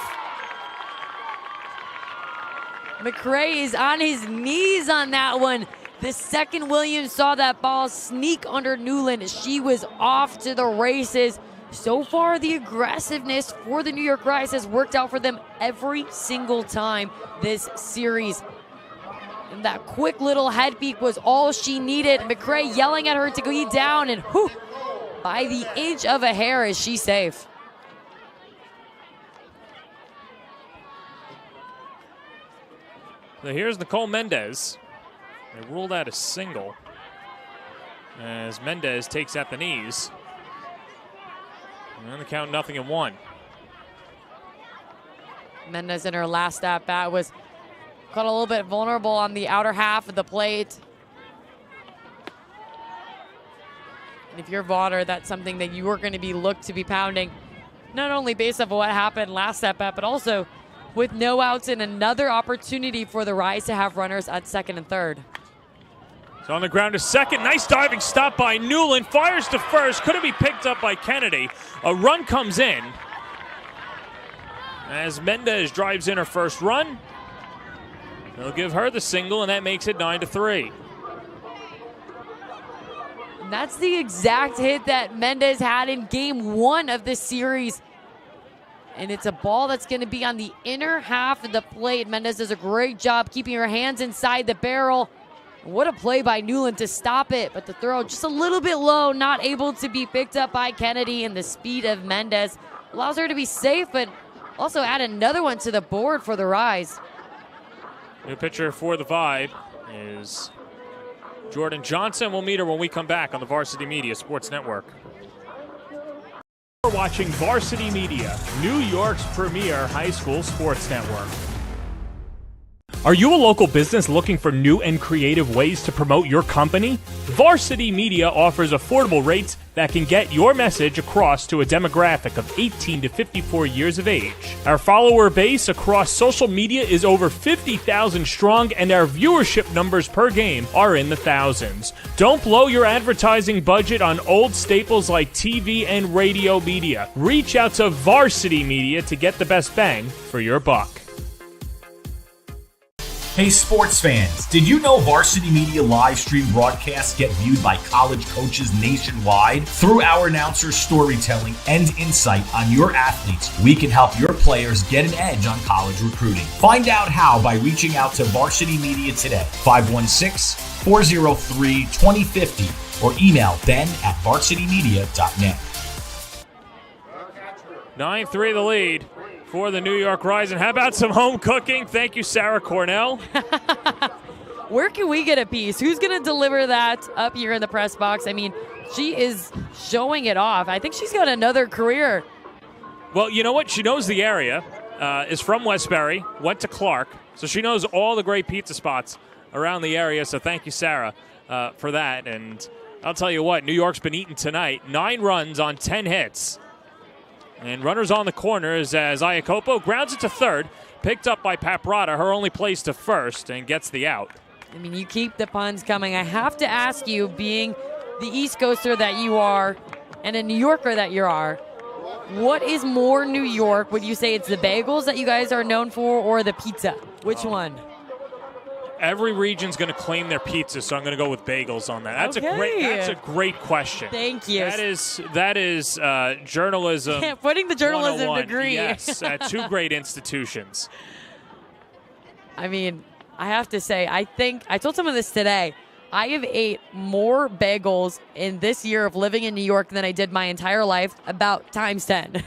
S2: McRae is on his knees on that one. The second Williams saw that ball sneak under Newland, she was off to the races. So far, the aggressiveness for the New York Rise has worked out for them every single time this series. And that quick little head peek was all she needed. McRae yelling at her to go down, and whew, by the inch of a hair is she safe.
S1: So here's Nicole Mendez. They ruled out a single. as Mendez takes at the knees. And the count 0-1.
S2: Mendez in her last at bat was caught a little bit vulnerable on the outer half of the plate. And if you're Vaughner, that's something that you are going to be looked to be pounding, not only based off of what happened last at bat, but also with no outs and another opportunity for the Rise to have runners at second and third.
S1: So on the ground to second. Nice diving stop by Newland. Fires to first. Couldn't be picked up by Kennedy. A run comes in as Mendez drives in her first run. They'll give her the single, and that makes it 9-3.
S2: And that's the exact hit that Mendez had in game 1 of this series. And it's a ball that's going to be on the inner half of the plate. Mendez does a great job keeping her hands inside the barrel. What a play by Newland to stop it, but the throw just a little bit low, not able to be picked up by Kennedy, and the speed of Mendez allows her to be safe, but also add another one to the board for the Rise.
S1: New pitcher for the Vibe is Jordan Johnson. We'll meet her when we come back on the Varsity Media Sports Network. We're watching Varsity Media, New York's premier high school sports network. Are you a local business looking for new and creative ways to promote your company? Varsity Media offers affordable rates that can get your message across to a demographic of 18 to 54 years of age. Our follower base across social media is over 50,000 strong, and our viewership numbers per game are in the thousands. Don't blow your advertising budget on old staples like TV and radio media. Reach out to Varsity Media to get the best bang for your buck.
S3: Hey sports fans, did you know Varsity Media live stream broadcasts get viewed by college coaches nationwide? Through our announcers' storytelling and insight on your athletes, we can help your players get an edge on college recruiting. Find out how by reaching out to Varsity Media today, 516-403-2050, or email ben@varsitymedia.net.
S1: 9-3 the lead for the New York Rise. And how about some home cooking? Thank you, Sarah Cornell.
S2: Where can we get a piece? Who's going to deliver that up here in the press box? I mean, she is showing it off. I think she's got another career.
S1: Well, you know what? She knows the area, is from Westbury, went to Clark, so she knows all the great pizza spots around the area. So thank you, Sarah, for that. And I'll tell you what, New York's been eating tonight. 9 runs on 10 hits. And runners on the corners as Iacopo grounds it to third, picked up by Paprata, her only place to first, and gets the out.
S2: I mean, you keep the puns coming. I have to ask you, being the East Coaster that you are and a New Yorker that you are, what is more New York? Would you say it's the bagels that you guys are known for, or the pizza? Which one?
S1: Every region's going to claim their pizza, so I'm going to go with bagels on that. That's a great question.
S2: Thank you.
S1: That is journalism.
S2: Yeah, putting the journalism
S1: 101.
S2: degree.
S1: Yes, at 2 great institutions.
S2: I mean, I have to say, I think I told someone this today. I have ate more bagels in this year of living in New York than I did my entire life, about times 10.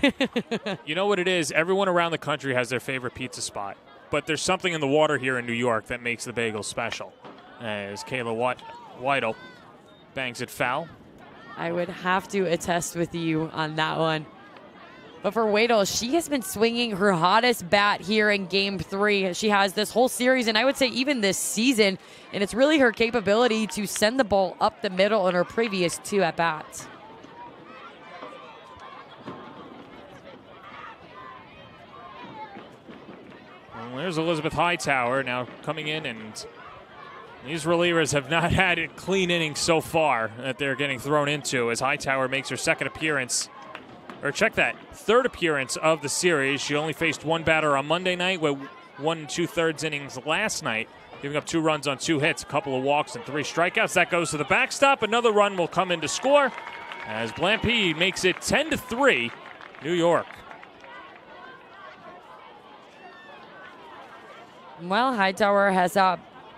S1: You know what it is? Everyone around the country has their favorite pizza spot. But there's something in the water here in New York that makes the bagel special. As Kayla Weidel bangs it foul.
S2: I would have to attest with you on that one. But for Weidel, she has been swinging her hottest bat here in Game 3. She has this whole series, and I would say even this season. And it's really her capability to send the ball up the middle in her previous 2 at-bats.
S1: Well, there's Elizabeth Hightower now coming in, and these relievers have not had a clean inning so far that they're getting thrown into, as Hightower makes her second appearance, or check that, third appearance of the series. She only faced one batter on Monday night with 1 2/3 innings last night, giving up 2 runs on 2 hits, a couple of walks and 3 strikeouts. That goes to the backstop. Another run will come in to score as Blampy makes it 10-3 New York.
S2: Well, Hightower has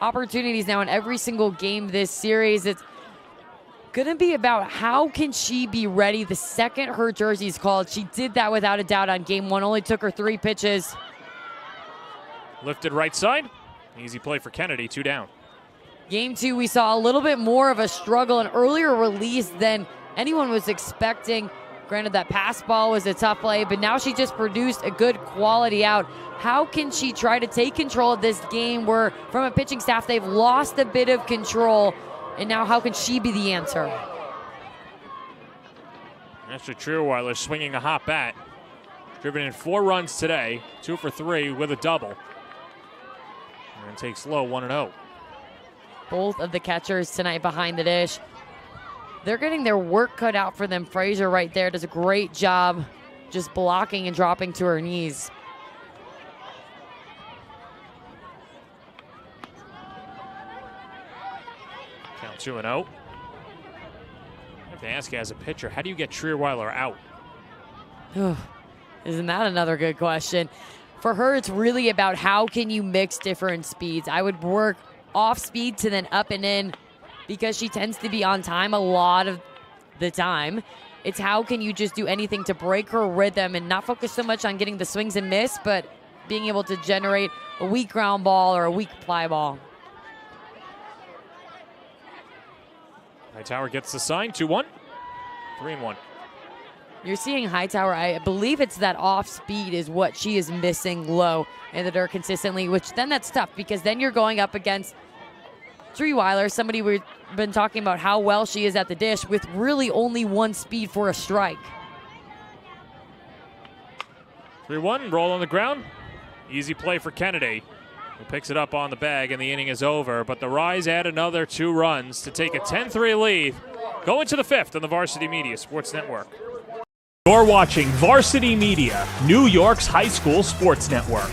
S2: opportunities now in every single game this series. It's going to be about how can she be ready the second her jersey's called. She did that without a doubt on Game 1. Only took her 3 pitches.
S1: Lifted right side. Easy play for Kennedy, 2 down.
S2: Game 2, we saw a little bit more of a struggle, an earlier release than anyone was expecting. Granted, that pass ball was a tough play, but now she just produced a good quality out. How can she try to take control of this game where, from a pitching staff, they've lost a bit of control, and now how can she be the answer?
S1: Ashley Trierweiler swinging a hot bat. Driven in 4 runs today, 2 for 3 with a double. And takes low, 1-0.
S2: Both of the catchers tonight behind the dish. They're getting their work cut out for them. Frazier right there does a great job just blocking and dropping to her knees.
S1: Count 2-0. I have to ask you as a pitcher, how do you get Trierweiler out?
S2: Isn't that another good question? For her, it's really about how can you mix different speeds. I would work off speed to then up and in because she tends to be on time a lot of the time. It's how can you just do anything to break her rhythm and not focus so much on getting the swings and miss, but being able to generate a weak ground ball or a weak fly ball.
S1: Hightower gets the sign, 2-1, 3-1.
S2: You're seeing Hightower, I believe it's that off speed is what she is missing low in the dirt consistently, which then that's tough because then you're going up against Trierweiler, somebody we've been talking about how well she is at the dish with really only 1 speed for a strike.
S1: 3-1, roll on the ground. Easy play for Kennedy, who picks it up on the bag, and the inning is over. But the Rise add another 2 runs to take a 10-3 lead. Going to the 5th on the Varsity Media Sports Network.
S6: You're watching Varsity Media, New York's high school sports network.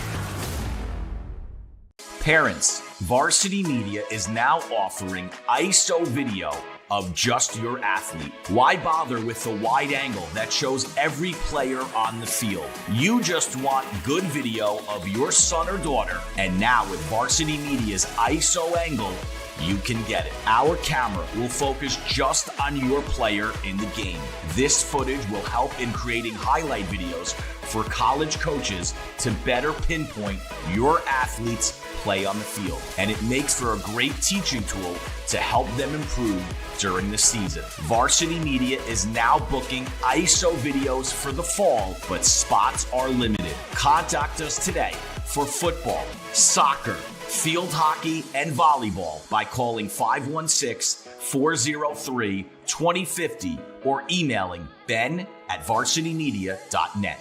S3: Parents, Varsity Media is now offering ISO video of just your athlete. Why bother with the wide angle that shows every player on the field? You just want good video of your son or daughter, and now with Varsity Media's ISO angle, you can get it. Our camera will focus just on your player in the game. This footage will help in creating highlight videos for college coaches to better pinpoint your athlete's play on the field. And it makes for a great teaching tool to help them improve during the season. Varsity Media is now booking ISO videos for the fall, but spots are limited. Contact us today for football, soccer, field hockey, and volleyball by calling 516-403-2050 or emailing ben@varsitymedia.net.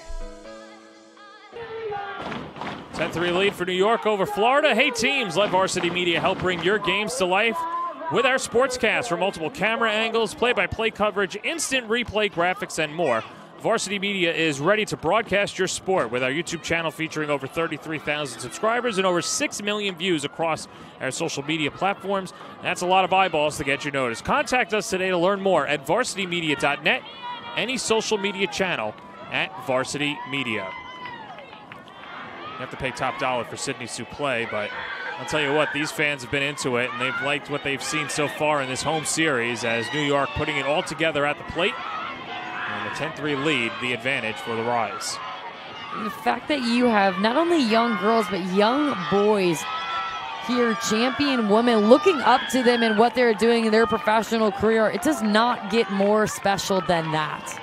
S1: 10-3 lead for New York over Florida. Hey teams, let Varsity Media help bring your games to life with our SPORTSCAST from multiple camera angles, play-by-play coverage, instant replay graphics, and more. Varsity Media is ready to broadcast your sport with our YouTube channel featuring over 33,000 subscribers and over 6 million views across our social media platforms. That's a lot of eyeballs to get you noticed. Contact us today to learn more at varsitymedia.net, any social media channel at Varsity Media. You have to pay top dollar for Sydney Suplee, but I'll tell you what, these fans have been into it, and they've liked what they've seen so far in this home series as New York putting it all together at the plate. And the 10-3 lead, the advantage for the Rise.
S2: The fact that you have not only young girls, but young boys here, champion women, looking up to them and what they're doing in their professional career, it does not get more special than that.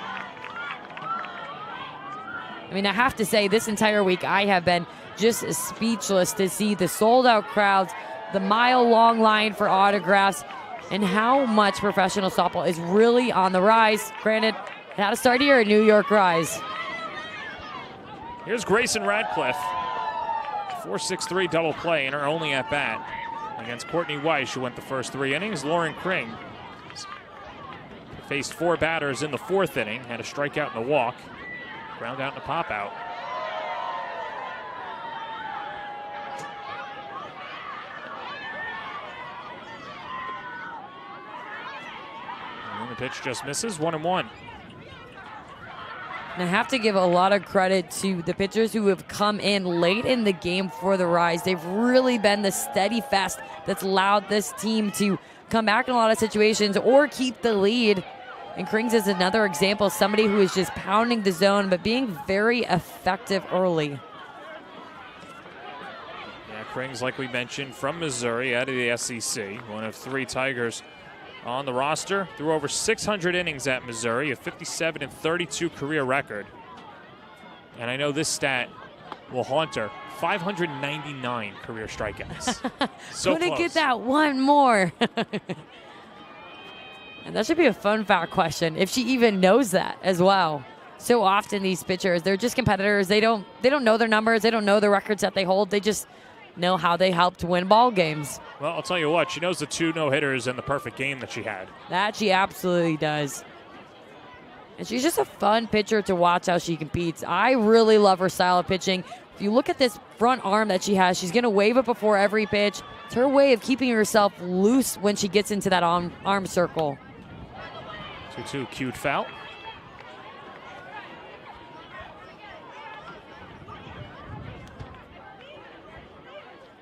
S2: I mean, I have to say, this entire week I have been just speechless to see the sold-out crowds, the mile-long line for autographs, and how much professional softball is really on the rise. Granted, it had to start here at New York Rise.
S1: Here's Grayson Radcliffe. 4-6-3 double play in her only at-bat against Courtney Weiss, who went the first 3 innings. Lauren Kring faced 4 batters in the 4th inning, had a strikeout and a walk. Ground out and a pop out. And the pitch just misses, 1-1.
S2: And I have to give a lot of credit to the pitchers who have come in late in the game for the Rise. They've really been the steady fest that's allowed this team to come back in a lot of situations or keep the lead. And Krings is another example, somebody who is just pounding the zone but being very effective early.
S1: Yeah, Krings, like we mentioned, from Missouri, out of the SEC. One of 3 Tigers on the roster. Threw over 600 innings at Missouri, a 57-32 career record. And I know this stat will haunt her. 599 career strikeouts. So
S2: Couldn't
S1: close.
S2: get that one more. And that should be a fun fact question, if she even knows that as well. So often these pitchers, they're just competitors. They don't know their numbers. They don't know the records that they hold. They just know how they helped win ball games.
S1: Well, I'll tell you what, she knows the 2 no-hitters and the perfect game that she had.
S2: That she absolutely does. And she's just a fun pitcher to watch how she competes. I really love her style of pitching. If you look at this front arm that she has, she's going to wave it before every pitch. It's her way of keeping herself loose when she gets into that arm circle.
S1: 2-2, cute foul.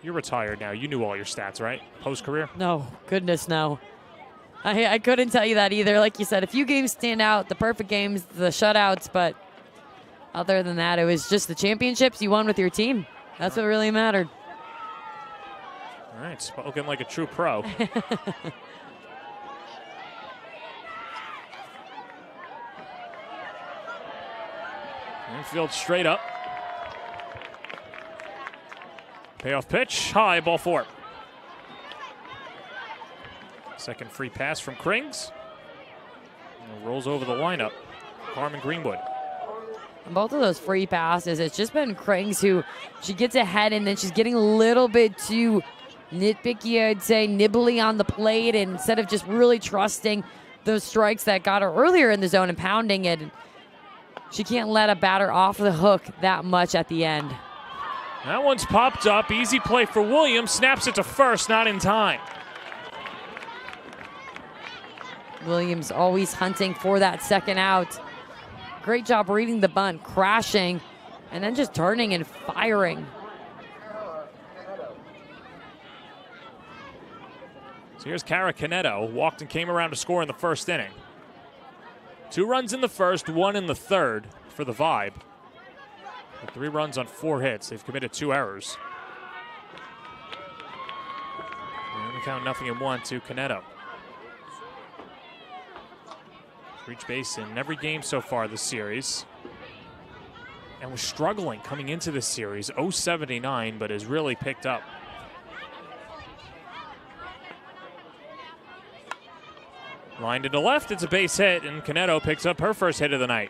S1: You're retired now. You knew all your stats, right? Post-career?
S2: No, goodness no. I couldn't tell you that either. Like you said, a few games stand out, the perfect games, the shutouts, but other than that, it was just the championships you won with your team. That's what really mattered.
S1: All right, spoken like a true pro. Infield straight up. Payoff pitch, high, ball 4. Second free pass from Krings. And rolls over the lineup. Carmen Greenwood.
S2: And both of those free passes, it's just been Krings who she gets ahead and then she's getting a little bit too nitpicky, I'd say, nibbly on the plate, and instead of just really trusting those strikes that got her earlier in the zone and pounding it. She can't let a batter off the hook that much at the end.
S1: That one's popped up. Easy play for Williams. Snaps it to first, not in time.
S2: Williams always hunting for that second out. Great job reading the bunt, crashing, and then just turning and firing.
S1: So here's Cara Canedo. Walked and came around to score in the first inning. 2 runs in the first, 1 in the third for the Vibe. With 3 runs on 4 hits. They've committed 2 errors. And we count nothing in 1 to Canedo. Reached base in every game so far this series. And was struggling coming into this series. 0.79, but has really picked up. Lined to left, it's a base hit, and Canedo picks up her first hit of the night.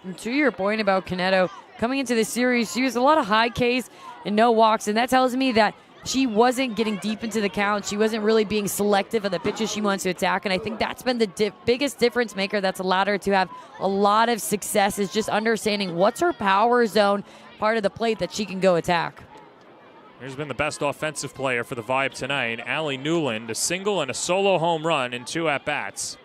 S2: And to your point about Canedo, coming into this series, she was a lot of high Ks and no walks, and that tells me that she wasn't getting deep into the count. She wasn't really being selective of the pitches she wants to attack, and I think that's been the biggest difference maker that's allowed her to have a lot of success, is just understanding what's her power zone part of the plate that she can go attack.
S1: Here's been the best offensive player for the Vibe tonight, Allie Newland, a single and a solo home run in 2 at-bats.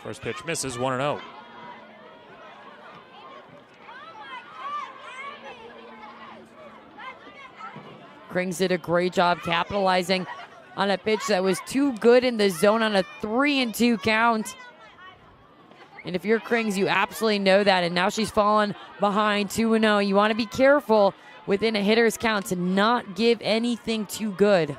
S1: First pitch misses, 1-0.
S2: Krings did a great job capitalizing on a pitch that was too good in the zone on a 3-2 count. And if you're Krings, you absolutely know that. And now she's fallen behind 2-0. You want to be careful within a hitter's count to not give anything too good.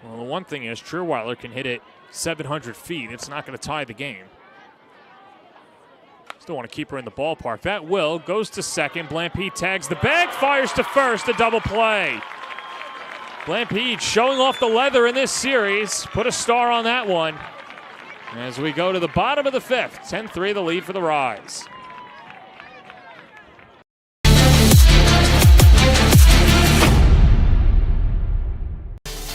S1: Well, the one thing is, Trueweiler can hit it 700 feet. It's not going to tie the game. Still want to keep her in the ballpark. That will. Goes to second. Blampede tags the bag. Fires to first. A double play. Blampede showing off the leather in this series. Put a star on that one. As we go to the bottom of the 5th. 10-3 the lead for the Rise.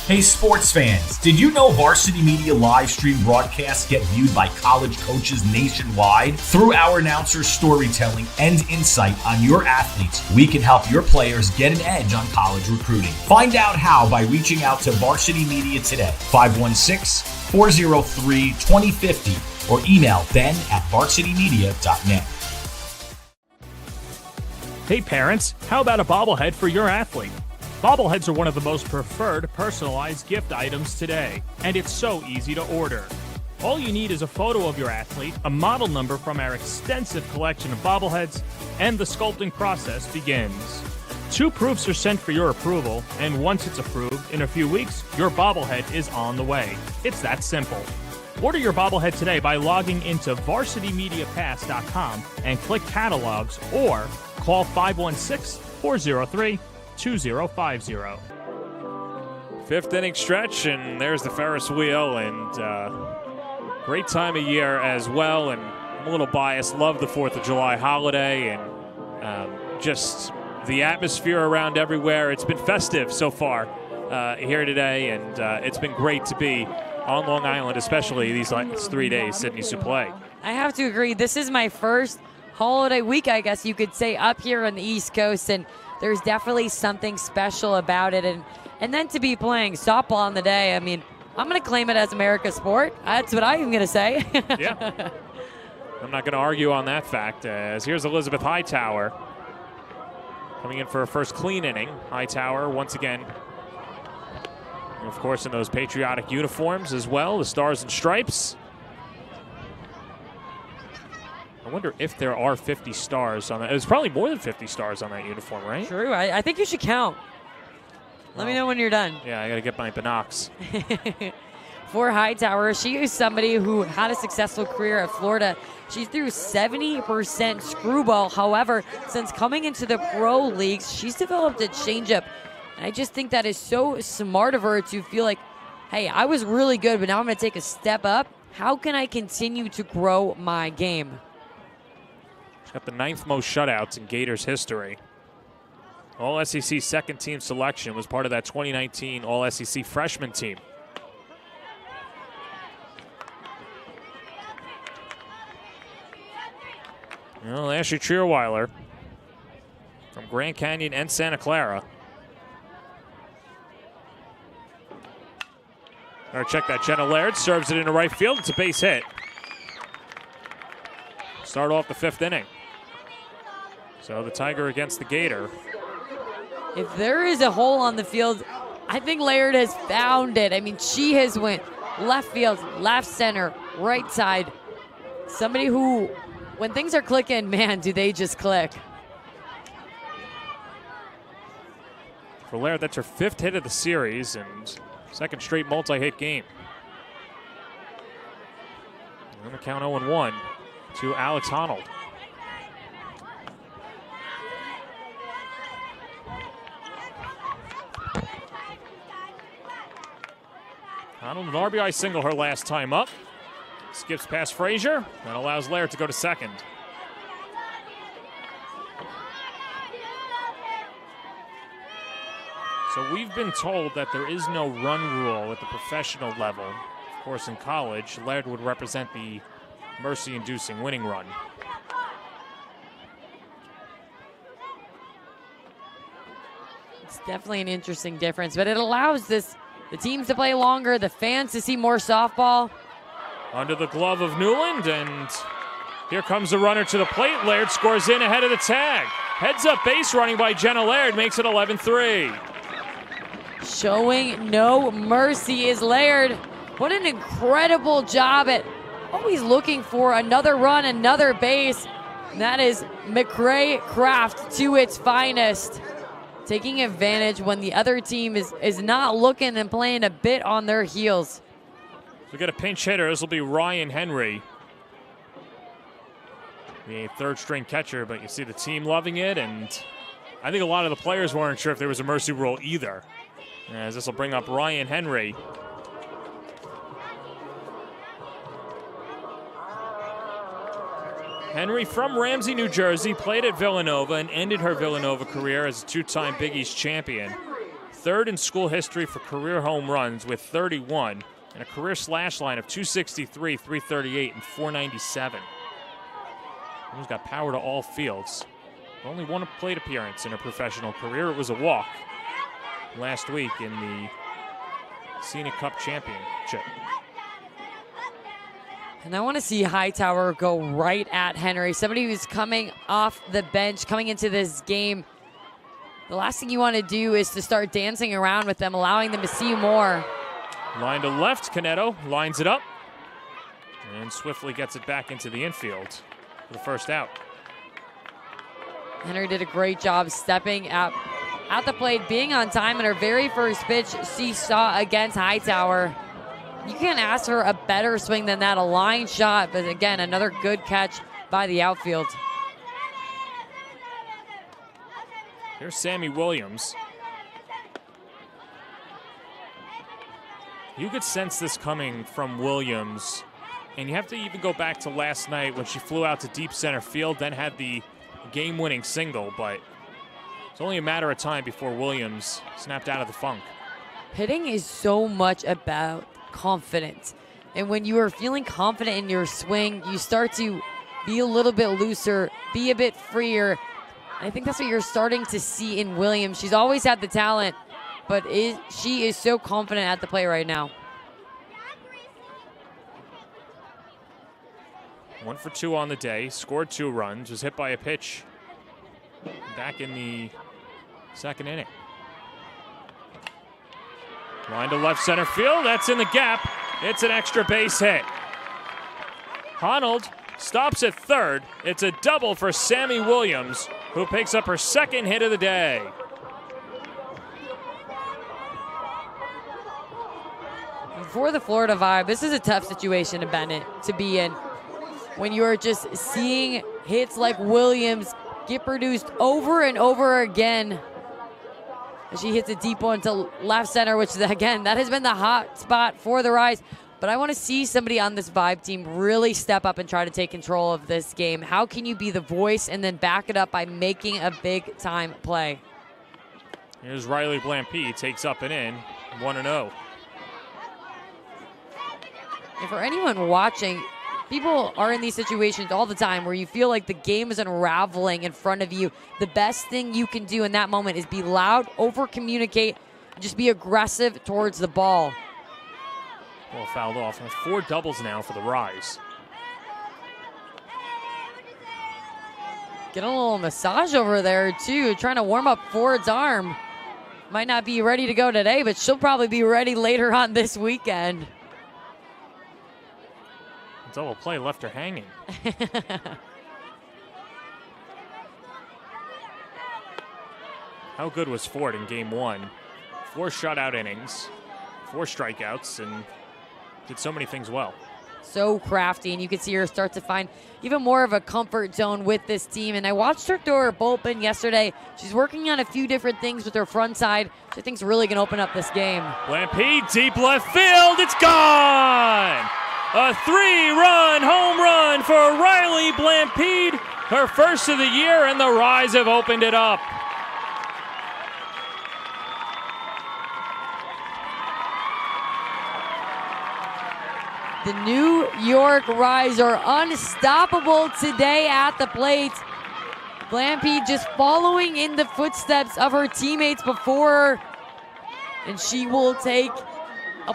S3: Hey sports fans, did you know Varsity Media live stream broadcasts get viewed by college coaches nationwide? Through our announcers' storytelling and insight on your athletes, we can help your players get an edge on college recruiting. Find out how by reaching out to Varsity Media today, 516-403-2050, or email ben@varsitymedia.net.
S6: Hey parents, how about a bobblehead for your athlete? Bobbleheads are one of the most preferred personalized gift items today, and it's so easy to order. All you need is a photo of your athlete, a model number from our extensive collection of bobbleheads, and the sculpting process begins. 2 proofs are sent for your approval, and once it's approved, in a few weeks, your bobblehead is on the way. It's that simple. Order your bobblehead today by logging into varsitymediapass.com and click catalogs, or call 516-403-2050.
S1: 5th inning stretch, and there's the Ferris wheel, and great time of year as well. And I'm a little biased. Love the 4th of July holiday, and just the atmosphere around everywhere. It's been festive so far here today, and it's been great to be on Long Island, especially these last 3 days Sydney used to play.
S2: I have to agree. This is my first holiday week, I guess you could say, up here on the East Coast, and there's definitely something special about it. And then to be playing softball on the day, I mean, I'm going to claim it as America's sport. That's what I'm going to say.
S1: Yeah. I'm not going to argue on that fact, as here's Elizabeth Hightower coming in for her first clean inning. Hightower, once again, of course, in those patriotic uniforms as well, the Stars and Stripes. I wonder if there are 50 stars on that. There's probably more than 50 stars on that uniform, right?
S2: True. I think you should count. Let me know when you're done.
S1: Yeah, I got to get my binocs.
S2: For Hightower, she is somebody who had a successful career at Florida. She threw 70% screwball. However, since coming into the pro leagues, she's developed a changeup. And I just think that is so smart of her to feel like, hey, I was really good, but now I'm going to take a step up. How can I continue to grow my game?
S1: She's got the 9th most shutouts in Gators history. All-SEC second-team selection, was part of that 2019 All-SEC freshman team. Well, Ashley Trierweiler from Grand Canyon and Santa Clara. All right, check that. Jenna Laird serves it into right field. It's a base hit. Start off the 5th inning. So the Tiger against the Gator.
S2: If there is a hole on the field, I think Laird has found it. I mean, she has went left field, left center, right side. Somebody who, when things are clicking, man, do they just click.
S1: For Laird, that's her 5th hit of the series and second straight multi-hit game. On the count 0-1 to Alex Honnold. Honnold, an RBI single her last time up. Skips past Frazier and allows Laird to go to second. So we've been told that there is no run rule at the professional level. Of course, in college, Laird would represent the mercy-inducing winning run.
S2: It's definitely an interesting difference, but it allows the teams to play longer, the fans to see more softball.
S1: Under the glove of Newland, and here comes the runner to the plate. Laird scores in ahead of the tag. Heads up base running by Jenna Laird makes it 11-3.
S2: Showing no mercy is Laird. What an incredible job at always looking for another run, another base. And that is McRae Craft to its finest. Taking advantage when the other team is not looking and playing a bit on their heels.
S1: We got a pinch hitter. This will be Ryan Henry, the 3rd-string catcher, but you see the team loving it, and I think a lot of the players weren't sure if there was a mercy rule either, as this will bring up Ryan Henry. Henry from Ramsey, New Jersey, played at Villanova and ended her Villanova career as a 2-time Big East champion. 3rd in school history for career home runs with 31, and a career slash line of 263, 338, and 497. She's got power to all fields. Only one plate appearance in her professional career. It was a walk last week in the Scenic Cup Championship.
S2: And I want to see Hightower go right at Henry, somebody who's coming off the bench, coming into this game. The last thing you want to do is to start dancing around with them, allowing them to see more.
S1: Line to left, Caneto lines it up. And swiftly gets it back into the infield for the first out.
S2: Henry did a great job stepping at the plate, being on time in her very first pitch she saw against Hightower. You can't ask for a better swing than that, a line shot, but again, another good catch by the outfield.
S1: Here's Sammy Williams. You could sense this coming from Williams, and you have to even go back to last night when she flew out to deep center field, then had the game-winning single, but it's only a matter of time before Williams snapped out of the funk.
S2: Hitting is so much about confidence, and when you are feeling confident in your swing, you start to be a little bit looser, be a bit freer. I think that's what you're starting to see in Williams. She's always had the talent, but she is so confident at the plate right now.
S1: 1 for 2 on the day, scored 2 runs, was hit by a pitch back in the second inning. Line to left center field, that's in the gap. It's an extra base hit. Honnold stops at third. It's a double for Sammy Williams, who picks up her second hit of the day.
S2: For the Florida Vibe, this is a tough situation to be in. When you're just seeing hits like Williams get produced over and over again. She hits a deep one to left center, which is, again, that has been the hot spot for the Rise. But I want to see somebody on this Vibe team really step up and try to take control of this game. How can you be the voice and then back it up by making a big-time play?
S1: Here's Riley Blampy, takes up and in, 1-0.
S2: And for anyone watching, people are in these situations all the time where you feel like the game is unraveling in front of you. The best thing you can do in that moment is be loud, over-communicate, and just be aggressive towards the ball.
S1: Ball fouled off. And 4 doubles now for the Rise.
S2: Get a little massage over there, too, trying to warm up Ford's arm. Might not be ready to go today, but she'll probably be ready later on this weekend.
S1: Double play left her hanging. How good was Ford in game 1? 4 shutout innings, 4 strikeouts, and did so many things well.
S2: So crafty, and you can see her start to find even more of a comfort zone with this team. And I watched her throw her bullpen yesterday. She's working on a few different things with her front side, which I think is really going to open up this game.
S1: Blampy, deep left field, it's gone! A 3-run home run for Riley Blampede, her first of the year, and the Rise have opened it up.
S2: The New York Rise are unstoppable today at the plate. Blampede just following in the footsteps of her teammates before her, and she will take a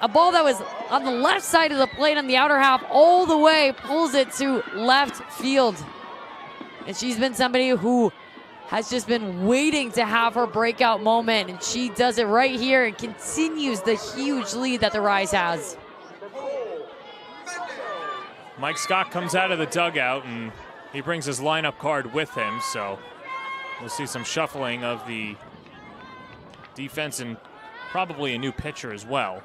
S2: ball that was on the left side of the plate on the outer half all the way, pulls it to left field. And she's been somebody who has just been waiting to have her breakout moment, and she does it right here and continues the huge lead that the Rise has.
S1: Mike Scott comes out of the dugout, and he brings his lineup card with him, so we'll see some shuffling of the defense and probably a new pitcher as well.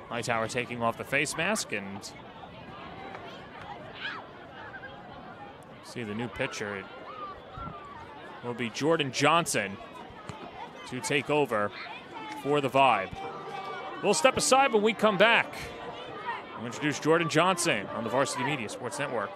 S1: Hightower taking off the face mask, and see the new pitcher. It will be Jordan Johnson to take over for the Vibe. We'll step aside when we come back. We'll introduce Jordan Johnson on the Varsity Media Sports Network.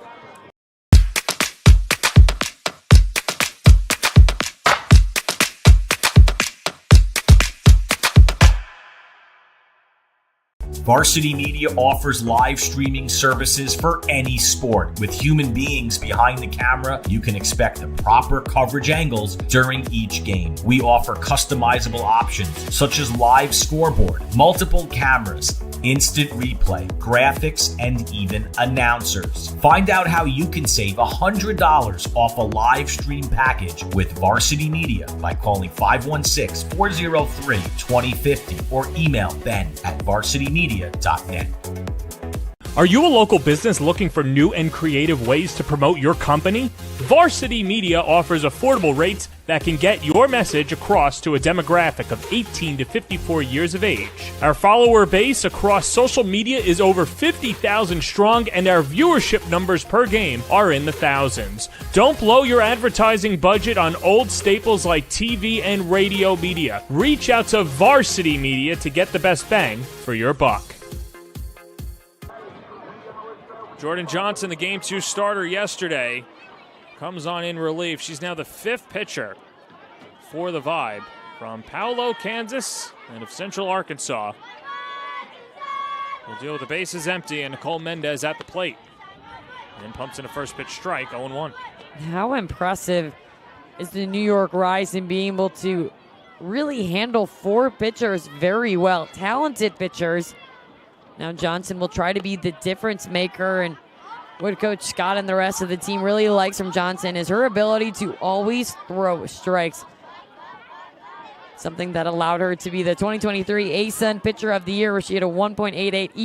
S3: Varsity Media offers live streaming services for any sport. With human beings behind the camera, you can expect the proper coverage angles during each game. We offer customizable options such as live scoreboard, multiple cameras, instant replay, graphics, and even announcers. Find out how you can save $100 off a live stream package with Varsity Media by calling 516-403-2050 or email Ben@varsitymedia.net.
S6: Are you a local business looking for new and creative ways to promote your company? Varsity Media offers affordable rates that can get your message across to a demographic of 18 to 54 years of age. Our follower base across social media is over 50,000 strong, and our viewership numbers per game are in the thousands. Don't blow your advertising budget on old staples like TV and radio media. Reach out to Varsity Media to get the best bang for your buck. Jordan Johnson, the Game 2 starter yesterday, comes on in relief. She's now the 5th pitcher for the Vibe from Paolo, Kansas, and of Central Arkansas. We'll deal with the bases empty and Nicole Mendez at the plate. And pumps in a first pitch strike, 0-1.
S2: How impressive is the New York Rise in being able to really handle 4 pitchers very well, talented pitchers. Now Johnson will try to be the difference maker, and what Coach Scott and the rest of the team really likes from Johnson is her ability to always throw strikes. Something that allowed her to be the 2023 ASUN Pitcher of the Year, where she had a 1.88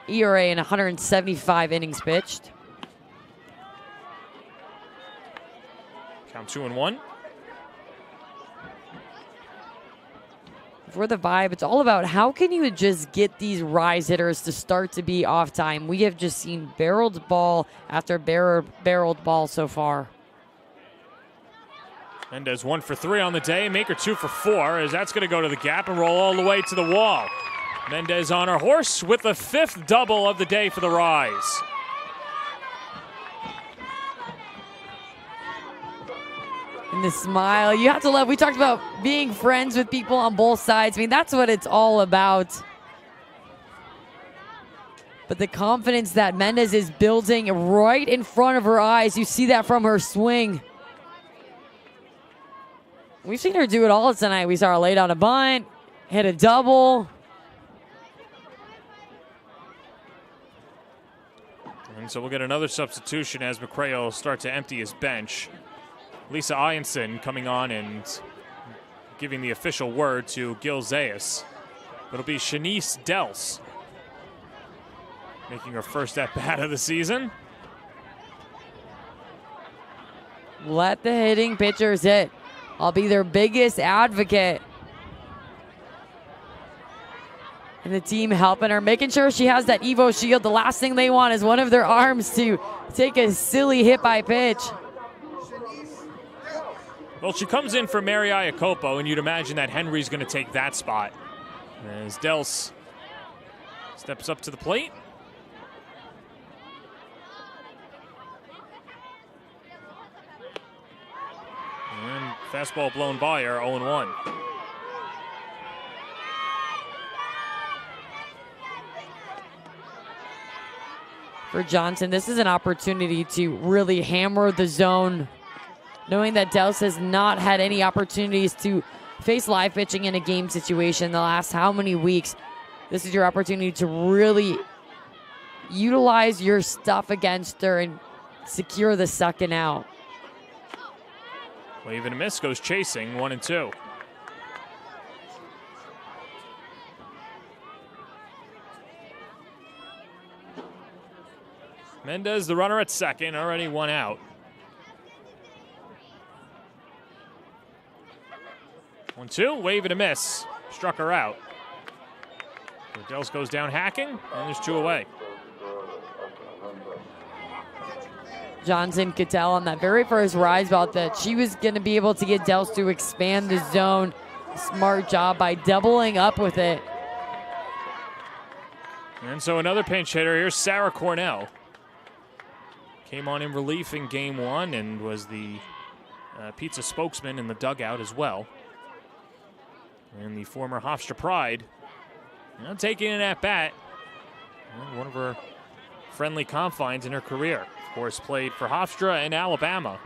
S2: ERA and 175 innings pitched.
S6: Count 2-1.
S2: For the Vibe, it's all about how can you just get these Rise hitters to start to be off time. We have just seen barreled ball after barreled ball so far.
S6: Mendez 1 for 3 on the day. Maker 2 for 4, as that's going to go to the gap and roll all the way to the wall. Mendez on her horse with the 5th double of the day for the Rise.
S2: And the smile, you have to love. We talked about being friends with people on both sides. I mean, that's what it's all about. But the confidence that Mendez is building right in front of her eyes, you see that from her swing. We've seen her do it all tonight. We saw her lay down a bunt, hit a double.
S6: And so we'll get another substitution as McCray will start to empty his bench. Lisa Ianson coming on and giving the official word to Gil Zayas. It'll be Shanice Dels making her first at-bat of the season.
S2: Let the hitting pitchers hit. I'll be their biggest advocate. And the team helping her, making sure she has that Evo shield. The last thing they want is one of their arms to take a silly hit by pitch.
S6: Well, she comes in for Mary Iacopo, and you'd imagine that Henry's going to take that spot. As Dels steps up to the plate. And fastball blown by her, 0-1.
S2: For Johnson, this is an opportunity to really hammer the zone, knowing that Dels has not had any opportunities to face live pitching in a game situation the last how many weeks. This is your opportunity to really utilize your stuff against her and secure the second out.
S6: Wave and a miss, goes chasing, 1-2. Mendez, the runner at second, already 1 out. 1-2, wave and a miss. Struck her out. Dels goes down hacking, and there's 2 away.
S2: Johnson could tell on that very first rise about that she was going to be able to get Dels to expand the zone. Smart job by doubling up with it.
S6: And so another pinch hitter. Here's Sarah Cornell. Came on in relief in game 1 and was the pizza spokesman in the dugout as well. And the former Hofstra Pride taking an at-bat. One of her friendly confines in her career. Of course, played for Hofstra and Alabama.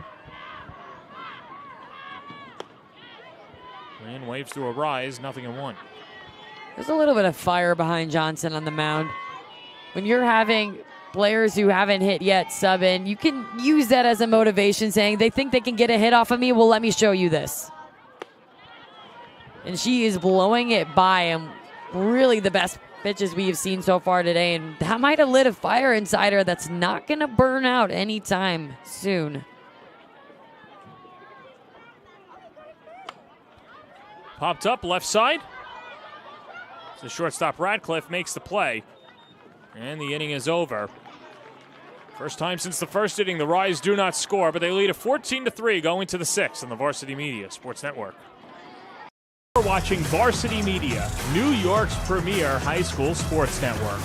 S6: And waves through a rise, 0-1.
S2: There's a little bit of fire behind Johnson on the mound. When you're having players who haven't hit yet sub in, you can use that as a motivation, saying they think they can get a hit off of me. Well, let me show you this. And she is blowing it by, and really the best pitches we have seen so far today, and that might have lit a fire inside her that's not going to burn out anytime soon.
S1: Popped up left side. The shortstop Radcliffe makes the play, and the inning is over. First time since the first inning, the Rise do not score, but they lead at 14-3 going to the 6th on the Varsity Media Sports Network.
S6: You're watching Varsity Media, New York's premier high school sports network.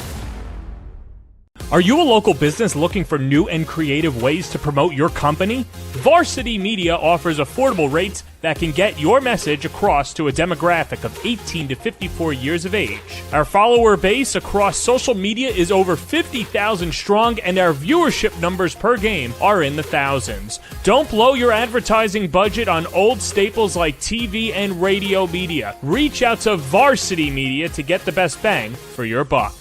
S6: Are you a local business looking for new and creative ways to promote your company? Varsity Media offers affordable rates that can get your message across to a demographic of 18 to 54 years of age. Our follower base across social media is over 50,000 strong, and our viewership numbers per game are in the thousands. Don't blow your advertising budget on old staples like TV and radio media. Reach out to Varsity Media to get the best bang for your buck.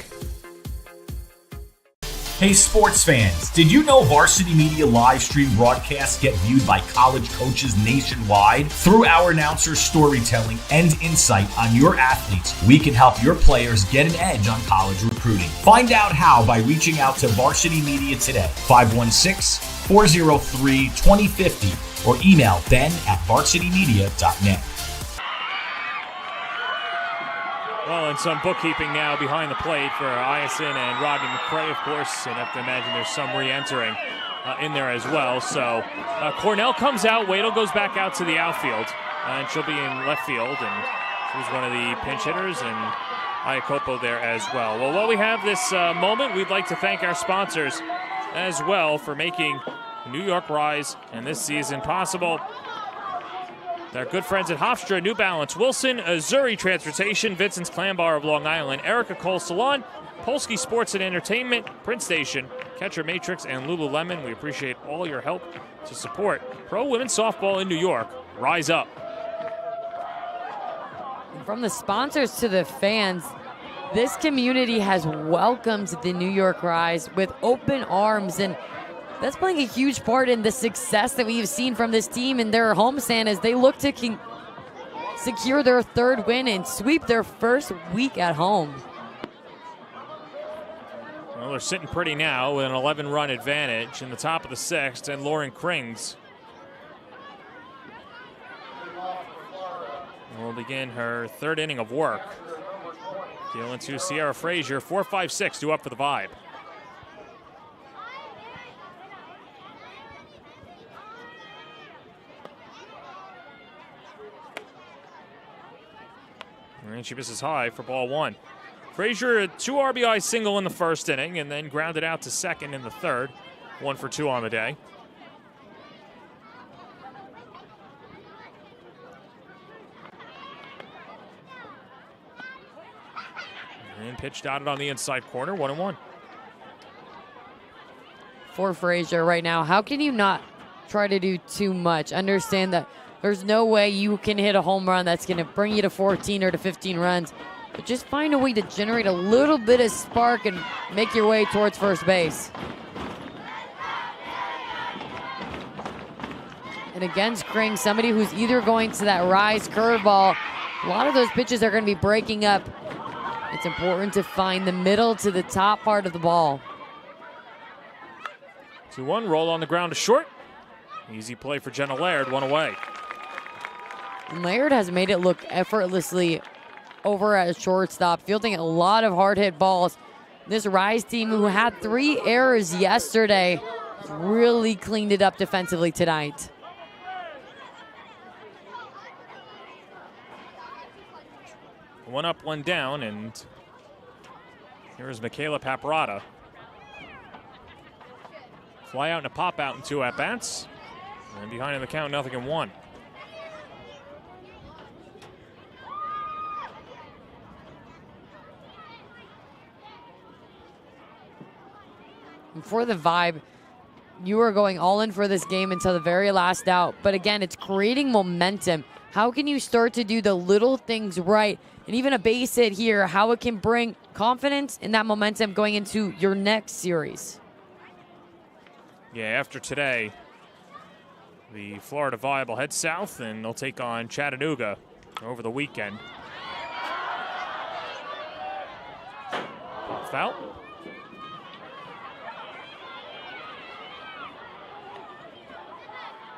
S3: Hey sports fans, did you know Varsity Media live stream broadcasts get viewed by college coaches nationwide? Through our announcers' storytelling and insight on your athletes, we can help your players get an edge on college recruiting. Find out how by reaching out to Varsity Media today, 516-403-2050, or email ben@varsitymedia.net.
S1: Well, and some bookkeeping now behind the plate for Iacin and Rodney McCray, of course, and I have to imagine there's some re-entering in there as well. So Cornell comes out, Wadle goes back out to the outfield, and she'll be in left field, and she's one of the pinch hitters, and Iacopo there as well. Well, while we have this moment, we'd like to thank our sponsors as well for making New York Rise and this season possible. They're good friends at Hofstra, New Balance, Wilson, Azuri Transportation, Vincent's Clam Bar of Long Island, Erica Cole Salon, Polsky Sports and Entertainment, Print Station, Catcher Matrix, and Lululemon. We appreciate all your help to support pro women's softball in New York. Rise up.
S2: From the sponsors to the fans, this community has welcomed the New York Rise with open arms, and that's playing a huge part in the success that we've seen from this team in their homestand as they look to secure their third win and sweep their first week at home.
S1: Well, they're sitting pretty now with an 11-run advantage in the top of the 6th, and Lauren Krings will begin her third inning of work. Dealing to Sierra Frazier, 4-5-6 due up for the Vibe. And she misses high for ball one. Frazier, a 2 RBI single in the first inning, and then grounded out to second in the third. 1 for 2 on the day. And pitch dotted on the inside corner, 1-1.
S2: For Frazier right now, how can you not try to do too much? Understand that there's no way you can hit a home run that's going to bring you to 14 or to 15 runs. But just find a way to generate a little bit of spark and make your way towards first base. And against Kring, somebody who's either going to that rise curveball, a lot of those pitches are going to be breaking up. It's important to find the middle to the top part of the ball.
S1: 2-1, roll on the ground to short. Easy play for Jenna Laird, 1 away.
S2: Laird has made it look effortlessly over at shortstop, fielding a lot of hard-hit balls. This Rise team, who had 3 errors yesterday, really cleaned it up defensively tonight.
S1: One up, one down, and here's Michaela Paparata. Fly out and a pop out in 2 at-bats. And behind in the count, 0-1.
S2: For the Vibe, you are going all in for this game until the very last out. But again, it's creating momentum. How can you start to do the little things right? And even a base hit here, how it can bring confidence in that momentum going into your next series.
S1: Yeah, after today, the Florida Vibe will head south, and they'll take on Chattanooga over the weekend. foul.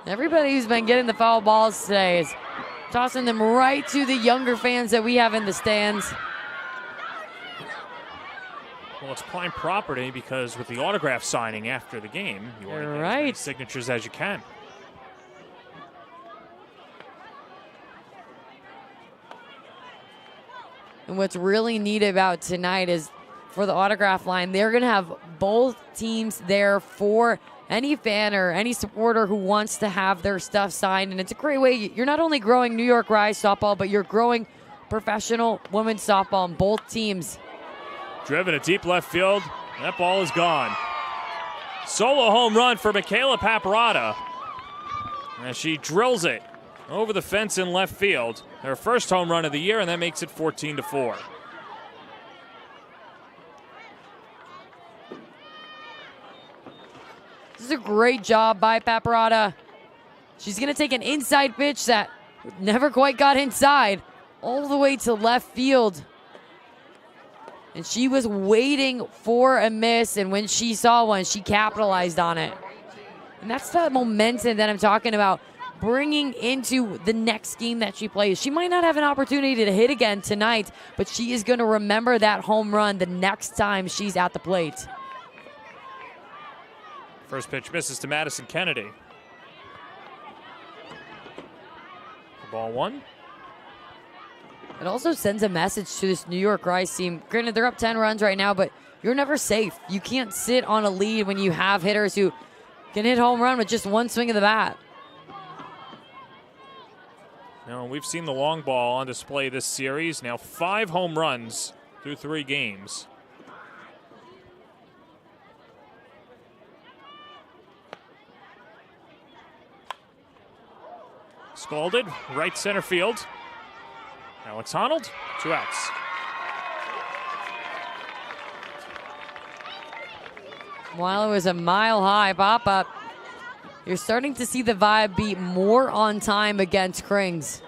S2: Everybody who's been getting the foul balls today is tossing them right to the younger fans that we have in the stands.
S1: Well, it's prime property because with the autograph signing after the game, you want to get as many signatures as you can.
S2: And what's really neat about tonight is for the autograph line, they're going to have both teams there for any fan or any supporter who wants to have their stuff signed. And it's a great way. You're not only growing New York Rise softball, but you're growing professional women's softball on both teams.
S1: Driven to deep left field. That ball is gone. Solo home run for Michaela Paparata. And she drills it over the fence in left field. Her first home run of the year, and that makes it 14-4.
S2: This is a great job by Paparata. She's going to take an inside pitch that never quite got inside, all the way to left field. And she was waiting for a miss, and when she saw one, she capitalized on it. And that's the momentum that I'm talking about, bringing into the next game that she plays. She might not have an opportunity to hit again tonight, but she is going to remember that home run the next time she's at the plate.
S1: First pitch misses to Madison Kennedy. Ball one.
S2: It also sends a message to this New York Rise team. Granted, they're up 10 runs right now, but you're never safe. You can't sit on a lead when you have hitters who can hit home run with just one swing of the bat.
S1: Now, we've seen the long ball on display this series. Now 5 home runs through 3 games. Scalded, right center field. Alex Honnold, 2 outs.
S2: While it was a mile-high pop-up, you're starting to see the vibe be more on time against Krings.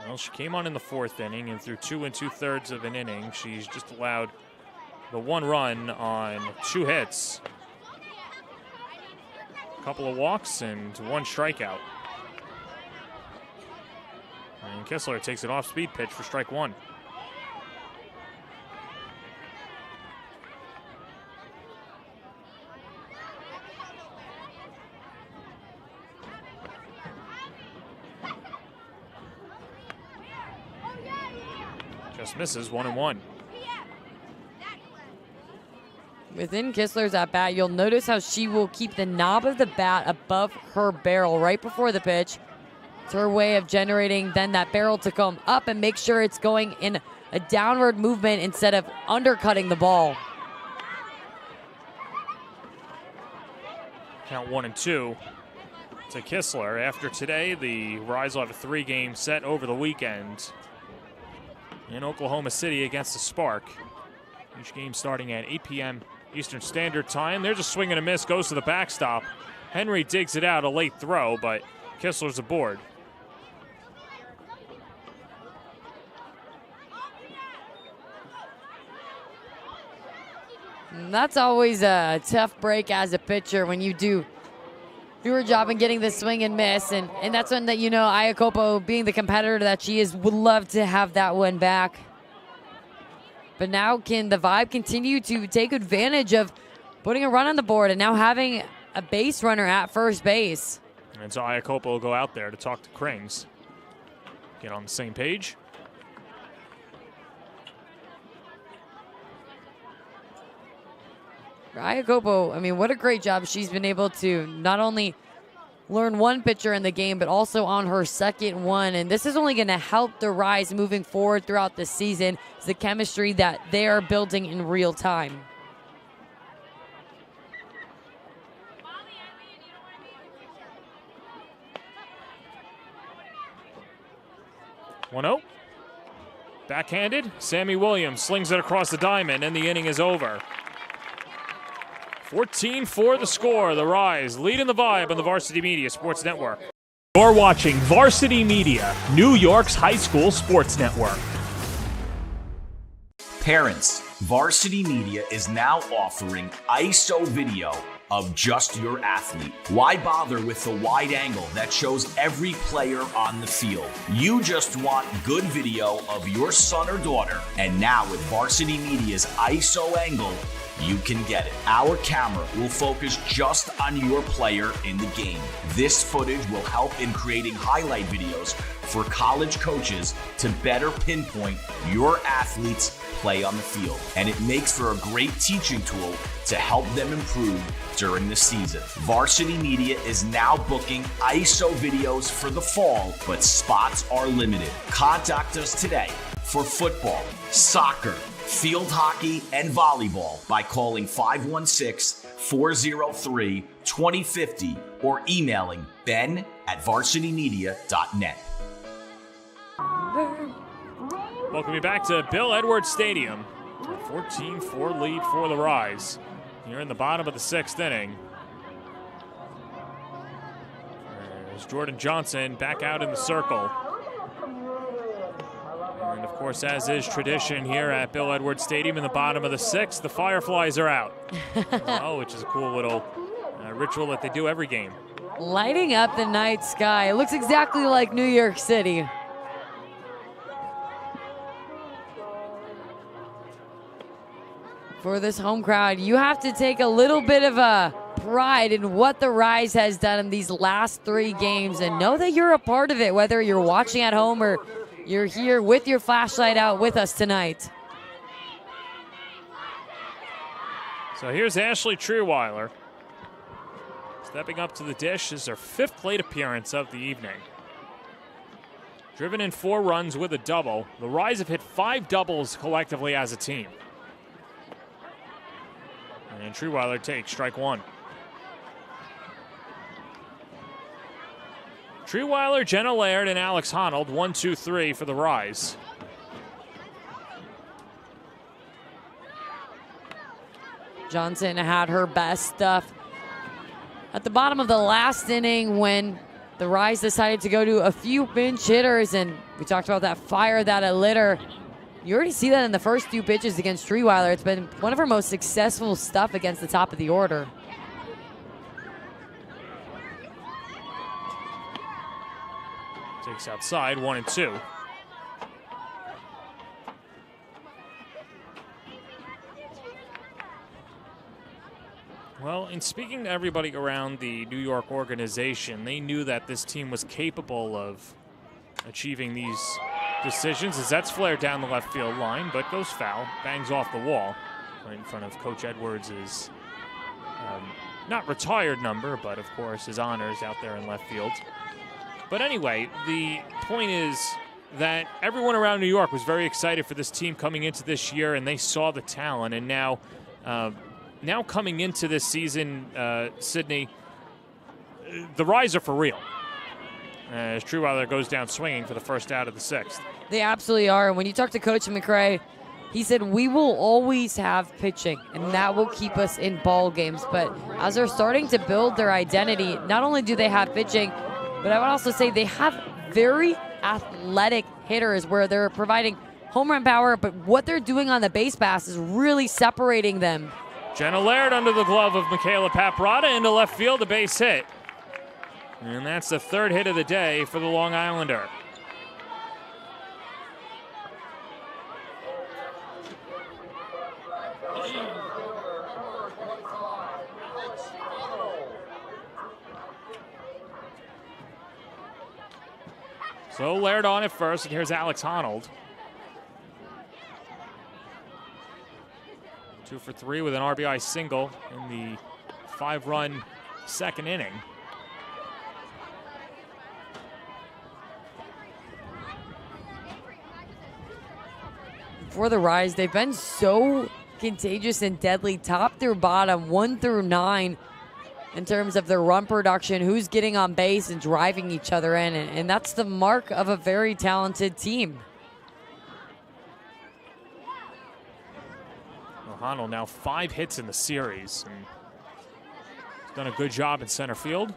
S1: Well, she came on in the 4th inning, and through 2 2/3 of an inning, she's just allowed the 1 run on 2 hits. A couple of walks and 1 strikeout. And Kistler takes an off-speed pitch for strike 1. Just misses, 1-1.
S2: Within Kistler's at bat, you'll notice how she will keep the knob of the bat above her barrel right before the pitch. It's her way of generating then that barrel to come up and make sure it's going in a downward movement instead of undercutting the ball.
S1: Count 1-2 to Kistler. After today, the Rise will have a 3-game set over the weekend in Oklahoma City against the Spark. Each game starting at 8 p.m. Eastern Standard Time. There's a swing and a miss, goes to the backstop. Henry digs it out, a late throw, but Kistler's aboard.
S2: And that's always a tough break as a pitcher when you do your job in getting the swing and miss. And that's when, Iacopo, being the competitor that she is, would love to have that one back. But now can the Vibe continue to take advantage of putting a run on the board and now having a base runner at first base?
S1: And so Iacopo will go out there to talk to Krings. Get on the same page.
S2: Iacopo, what a great job she's been able to not only learn one pitcher in the game, but also on her second one. And this is only going to help the Rise moving forward throughout the season. It's the chemistry that they are building in real time.
S1: (1-0). Backhanded. Sammy Williams slings it across the diamond, and the inning is over. 14-4 the score. The Rise leading the Vibe on the Varsity Media Sports Network.
S6: You're watching Varsity Media, New York's high school sports network.
S3: Parents, Varsity Media is now offering ISO video of just your athlete. Why bother with the wide angle that shows every player on the field? You just want good video of your son or daughter. And now with Varsity Media's ISO angle, you can get it. Our camera will focus just on your player in the game. This footage will help in creating highlight videos for college coaches to better pinpoint your athlete's play on the field. And it makes for a great teaching tool to help them improve during the season. Varsity Media is now booking ISO videos for the fall, but spots are limited. Contact us today for football, soccer, field hockey, and volleyball by calling 516-403-2050 or emailing ben@varsitymedia.net.
S1: Welcome you back to Bill Edwards Stadium. A 14-4 lead for the Rise. Here in the bottom of the 6th inning. There's Jordan Johnson back out in the circle. And of course, as is tradition here at Bill Edwards Stadium in the bottom of the 6th, the Fireflies are out. Which is a cool little ritual that they do every game.
S2: Lighting up the night sky. It looks exactly like New York City. For this home crowd, you have to take a little bit of a pride in what the Rise has done in these last 3 games and know that you're a part of it, whether you're watching at home or you're here with your flashlight out with us tonight.
S1: So here's Ashley Trierweiler. Stepping up to the dish is her 5th plate appearance of the evening. Driven in 4 runs with a double. The Rise have hit 5 doubles collectively as a team. And Trierweiler takes strike 1. Trierweiler, Jenna Laird, and Alex Honnold, 1, 2, 3 for the Rise.
S2: Johnson had her best stuff at the bottom of the last inning when the Rise decided to go to a few pinch hitters, and we talked about that fire that it lit her. You already see that in the first 2 pitches against Trierweiler. It's been one of her most successful stuff against the top of the order.
S1: Takes outside, 1 and 2. Well, in speaking to everybody around the New York organization, they knew that this team was capable of achieving these decisions as that's flared down the left field line, but goes foul, bangs off the wall right in front of Coach Edwards' not retired number, but of course his honors out there in left field. But anyway, the point is that everyone around New York was very excited for this team coming into this year, and they saw the talent. And now coming into this season, Sydney, the Rise are for real. As Trierweiler goes down swinging for the first out of the 6th.
S2: They absolutely are. And when you talk to Coach McRae, he said, we will always have pitching, and that will keep us in ball games. But as they're starting to build their identity, not only do they have pitching, but I would also say they have very athletic hitters where they're providing home run power, but what they're doing on the base pass is really separating them.
S1: Jenna Laird under the glove of Michaela Paprada into left field, a base hit. And that's the 3rd hit of the day for the Long Islander. So Laird on at first, and here's Alex Honnold. 2 for 3 with an RBI single in the 5-run 2nd inning.
S2: For the Rise, they've been so contagious and deadly, top through bottom, 1 through 9, in terms of their run production, who's getting on base and driving each other in, and that's the mark of a very talented team.
S1: Honnold now 5 hits in the series, and he's done a good job in center field.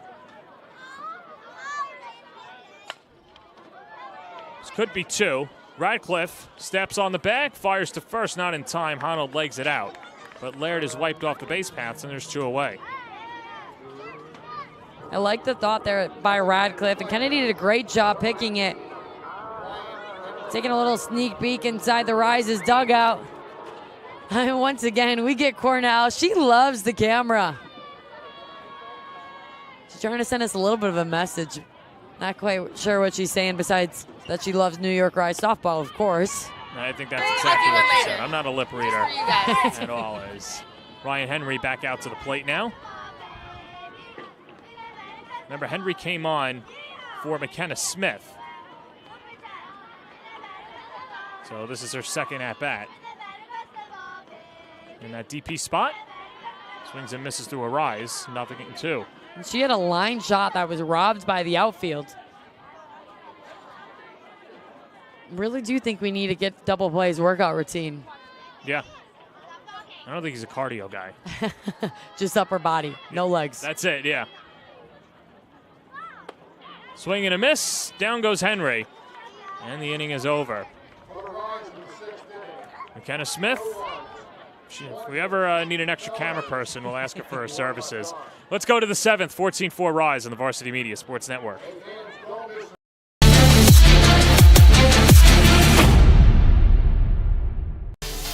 S1: This could be 2. Radcliffe steps on the bag, fires to first, not in time. Honnold legs it out. But Laird is wiped off the base paths, and there's 2 away.
S2: I like the thought there by Radcliffe, and Kennedy did a great job picking it. Taking a little sneak peek inside the Rise's dugout. And once again, we get Cornell. She loves the camera. She's trying to send us a little bit of a message. Not quite sure what she's saying besides that she loves New York Rise softball, of course.
S1: I think that's exactly what she said. I'm not a lip reader at all. As Ryan Henry back out to the plate now. Remember, Henry came on for McKenna Smith. So this is her second at-bat. In that DP spot, swings and misses through a Rise, 0-2.
S2: She had a line shot that was robbed by the outfield. Really do think we need to get double plays workout routine.
S1: Yeah. I don't think he's a cardio guy.
S2: Just upper body, no legs.
S1: That's it, yeah. Swing and a miss. Down goes Henry. And the inning is over. McKenna Smith. If we ever need an extra camera person, we'll ask her for her services. Let's go to the 7th, 14-4 Rise on the Varsity Media Sports Network.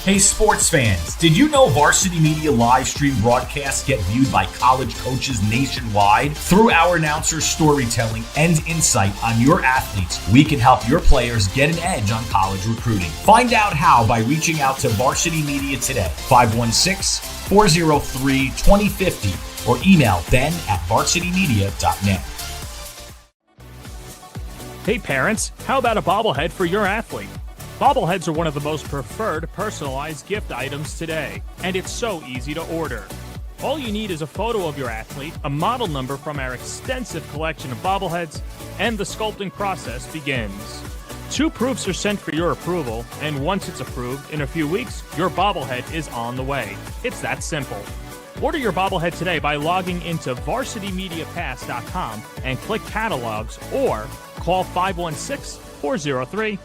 S3: Hey sports fans, did you know Varsity Media live stream broadcasts get viewed by college coaches nationwide? Through our announcers' storytelling and insight on your athletes, we can help your players get an edge on college recruiting. Find out how by reaching out to Varsity Media today, 516-403-2050, or email ben@varsitymedia.net.
S6: Hey parents, how about a bobblehead for your athlete? Bobbleheads are one of the most preferred personalized gift items today, and it's so easy to order. All you need is a photo of your athlete, a model number from our extensive collection of bobbleheads, and the sculpting process begins. 2 proofs are sent for your approval, and once it's approved, in a few weeks, your bobblehead is on the way. It's that simple. Order your bobblehead today by logging into varsitymediapass.com and click catalogs, or call 516-403-2050.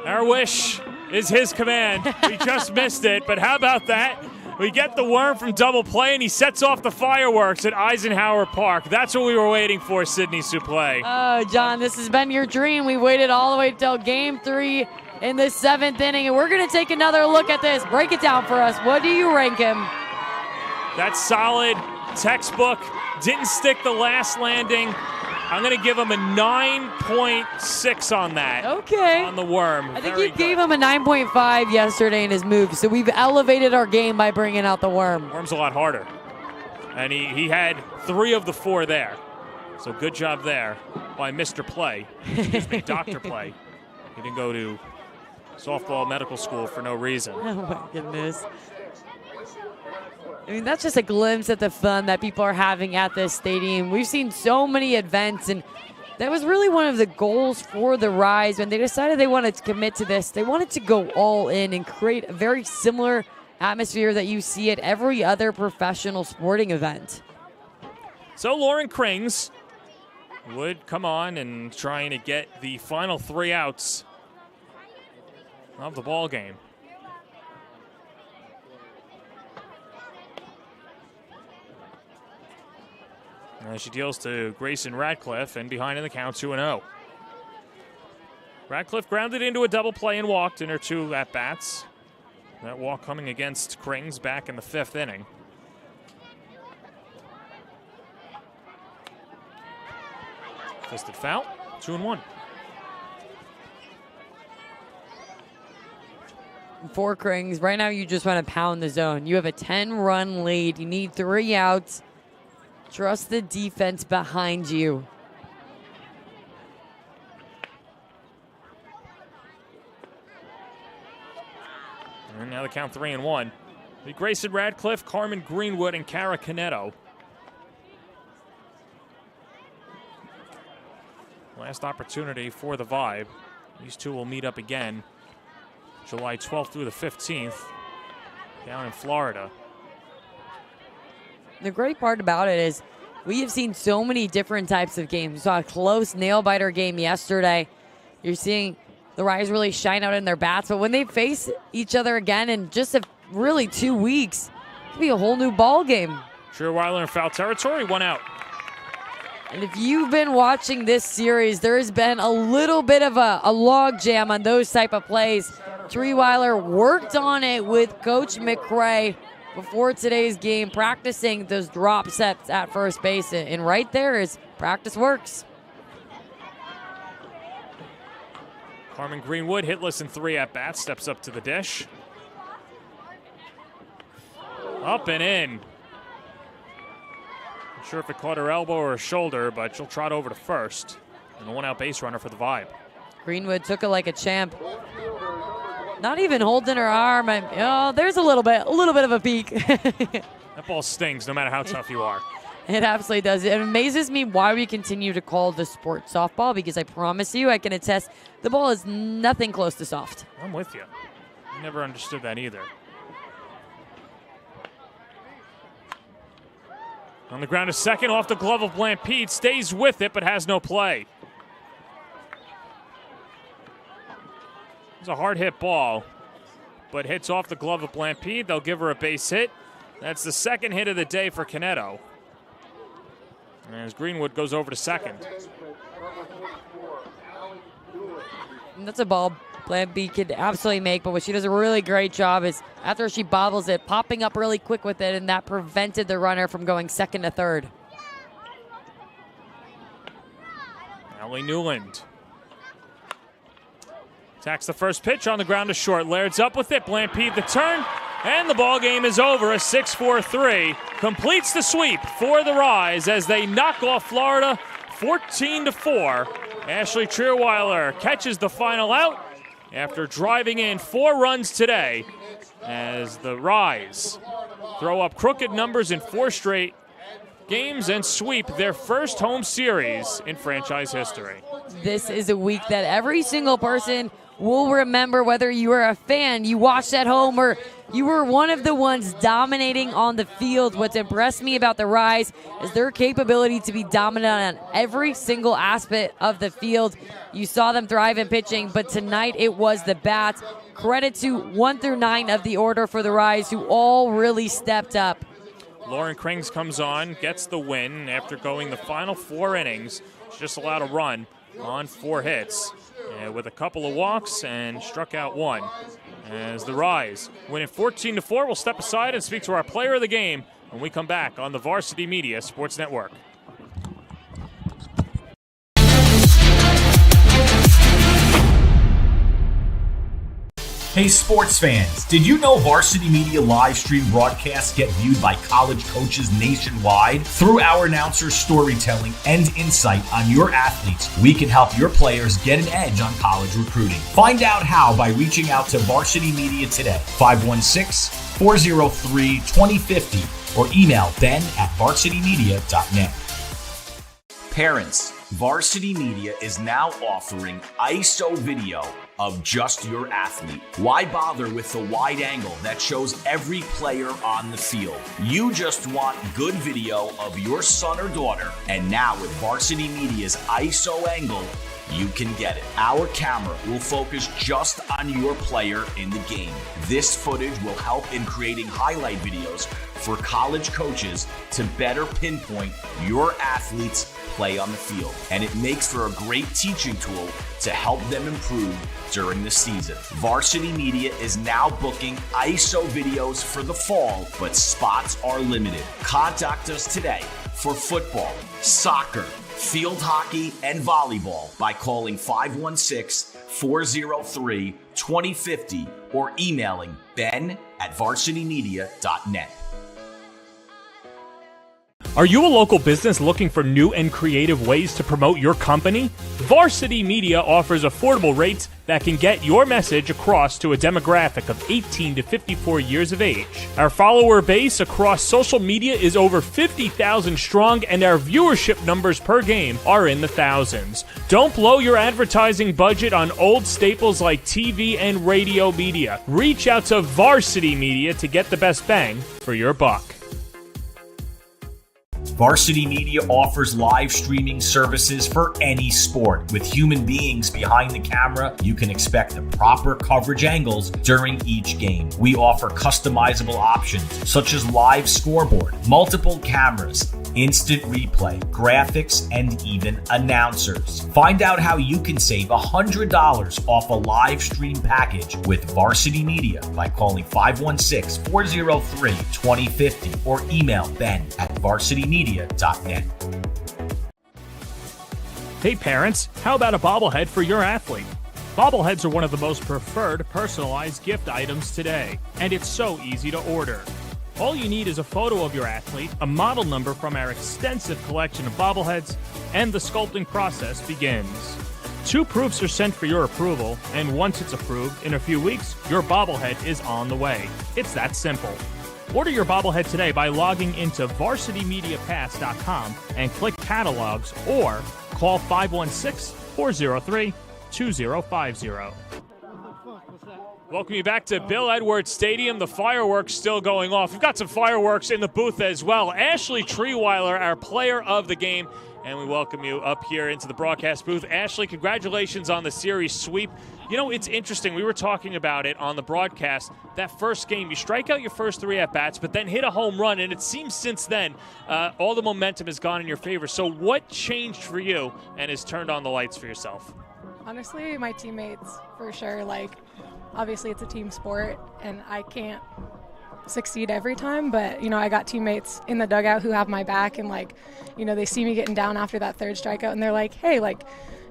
S1: Our wish is his command. We just missed it, but how about that? We get the worm from double play, and he sets off the fireworks at Eisenhower Park. That's what we were waiting for, Sydney Suplee.
S2: Oh, John, this has been your dream. We waited all the way till Game 3 in the 7th inning, and we're going to take another look at this. Break it down for us. What do you rank him?
S1: That's solid, textbook, didn't stick the last landing. I'm going to give him a 9.6 on that.
S2: Okay.
S1: On the worm.
S2: I think you gave him a 9.5 yesterday in his move, so we've elevated our game by bringing out the worm.
S1: Worm's a lot harder. And he had 3 of the 4 there. So good job there by Mr. Play. Excuse me, Dr. Play. He didn't go to softball medical school for no reason.
S2: Oh, my goodness. I mean, that's just a glimpse at the fun that people are having at this stadium. We've seen so many events, and that was really one of the goals for the Rise when they decided they wanted to commit to this. They wanted to go all in and create a very similar atmosphere that you see at every other professional sporting event.
S1: So Lauren Krings would come on and trying to get the final 3 outs of the ball game. She deals to Grayson Radcliffe, and behind in the count 2-0. Radcliffe grounded into a double play and walked in her 2 at-bats. That walk coming against Krings back in the 5th inning. Fisted foul, 2-1.
S2: For Krings, right now you just want to pound the zone. You have a 10-run lead. You need 3 outs. Trust the defense behind you.
S1: And now the count 3-1. Grayson Radcliffe, Carmen Greenwood, and Cara Canetto. Last opportunity for the Vibe. These 2 will meet up again July 12th through the 15th down in Florida.
S2: The great part about it is We have seen so many different types of games. We saw a close nail-biter game yesterday. You're seeing the Rise really shine out in their bats, but when they face each other again in just really 2 weeks, it could be a whole new ball game.
S1: Trierweiler in foul territory, 1 out.
S2: And if you've been watching this series, there has been a little bit of a log jam on those type of plays. Trierweiler worked on it with Coach McRae before today's game, practicing those drop sets at first base. And right there is practice works.
S1: Carmen Greenwood, hitless in 3 at-bats, steps up to the dish. Up and in. Not sure if it caught her elbow or her shoulder, but she'll trot over to first. And a 1-out base runner for the Vibe.
S2: Greenwood took it like a champ. Not even holding her arm. There's a little bit of a peek.
S1: That ball stings no matter how tough you are.
S2: It absolutely does. It amazes me why we continue to call the sport softball, because I promise you, I can attest, the ball is nothing close to soft.
S1: I'm with you. I never understood that either. On the ground, a second off the glove of Blampede, stays with it but has no play. It's a hard hit ball, but hits off the glove of Blampede. They'll give her a base hit. That's the second hit of the day for Canetto. As Greenwood goes over to second.
S2: And that's a ball Blampede could absolutely make, but what she does a really great job is after she bobbles it, popping up really quick with it, and that prevented the runner from going second to third.
S1: Allie Newland attacks the first pitch on the ground to short. Laird's up with it. Blampede the turn, and the ball game is over. A 6-4-3 completes the sweep for the Rise as they knock off Florida 14-4. Ashley Trierweiler catches the final out after driving in 4 runs today as the Rise throw up crooked numbers in 4 straight games and sweep their first home series in franchise history.
S2: This is a week that every single person will remember, whether you are a fan, you watched at home, or you were one of the ones dominating on the field. What's impressed me about the Rise is their capability to be dominant on every single aspect of the field. You saw them thrive in pitching, but tonight it was the bats. Credit to 1 through 9 of the order for the Rise, who all really stepped up.
S1: Lauren Krings comes on, gets the win after going the final 4 innings. She just allowed a run on 4 hits with a couple of walks and struck out 1. As the Rise winning 14-4, we'll step aside and speak to our player of the game when we come back on the Varsity Media Sports Network.
S3: Hey sports fans, did you know Varsity Media live stream broadcasts get viewed by college coaches nationwide? Through our announcers' storytelling and insight on your athletes, we can help your players get an edge on college recruiting. Find out how by reaching out to Varsity Media today, 516-403-2050, or email ben@varsitymedia.net. Parents, Varsity Media is now offering ISO video of just your athlete. Why bother with the wide angle that shows every player on the field? You just want good video of your son or daughter, and now with Varsity Media's ISO angle, you can get it. Our camera will focus just on your player in the game. This footage will help in creating highlight videos for college coaches to better pinpoint your athlete's play on the field. And it makes for a great teaching tool to help them improve during the season. Varsity Media is now booking ISO videos for the fall, but spots are limited. Contact us today for football, soccer, field hockey, and volleyball by calling 516-403-2050 or emailing ben@varsitymedia.net.
S6: Are you a local business looking for new and creative ways to promote your company? Varsity Media offers affordable rates that can get your message across to a demographic of 18 to 54 years of age. Our follower base across social media is over 50,000 strong, and our viewership numbers per game are in the thousands. Don't blow your advertising budget on old staples like TV and radio media. Reach out to Varsity Media to get the best bang for your buck.
S3: Varsity Media offers live streaming services for any sport. With human beings behind the camera, you can expect the proper coverage angles during each game. We offer customizable options such as live scoreboard, multiple cameras, instant replay, graphics, and even announcers. Find out how you can save $100 off a live stream package with Varsity Media by calling 516-403-2050 or email ben@varsitymedia.net.
S6: Hey parents, how about a bobblehead for your athlete? Bobbleheads are one of the most preferred personalized gift items today, and it's so easy to order. All you need is a photo of your athlete, a model number from our extensive collection of bobbleheads, and the sculpting process begins. 2 proofs are sent for your approval, and once it's approved, in a few weeks, your bobblehead is on the way. It's that simple. Order your bobblehead today by logging into varsitymediapass.com and click catalogs or call 516-403-2050.
S1: Welcome you back to Bill Edwards Stadium. The fireworks still going off. We've got some fireworks in the booth as well. Ashley Treeweiler, our player of the game, and we welcome you up here into the broadcast booth. Ashley, congratulations on the series sweep. You know, it's interesting. We were talking about it on the broadcast. That first game, you strike out your first 3 at-bats, but then hit a home run, and it seems since then all the momentum has gone in your favor. So what changed for you and has turned on the lights for yourself?
S7: Honestly, my teammates, for sure. Like, obviously it's a team sport, and I can't succeed every time, but, you know, I got teammates in the dugout who have my back, and, like, you know, they see me getting down after that 3rd strikeout, and they're like, hey, like,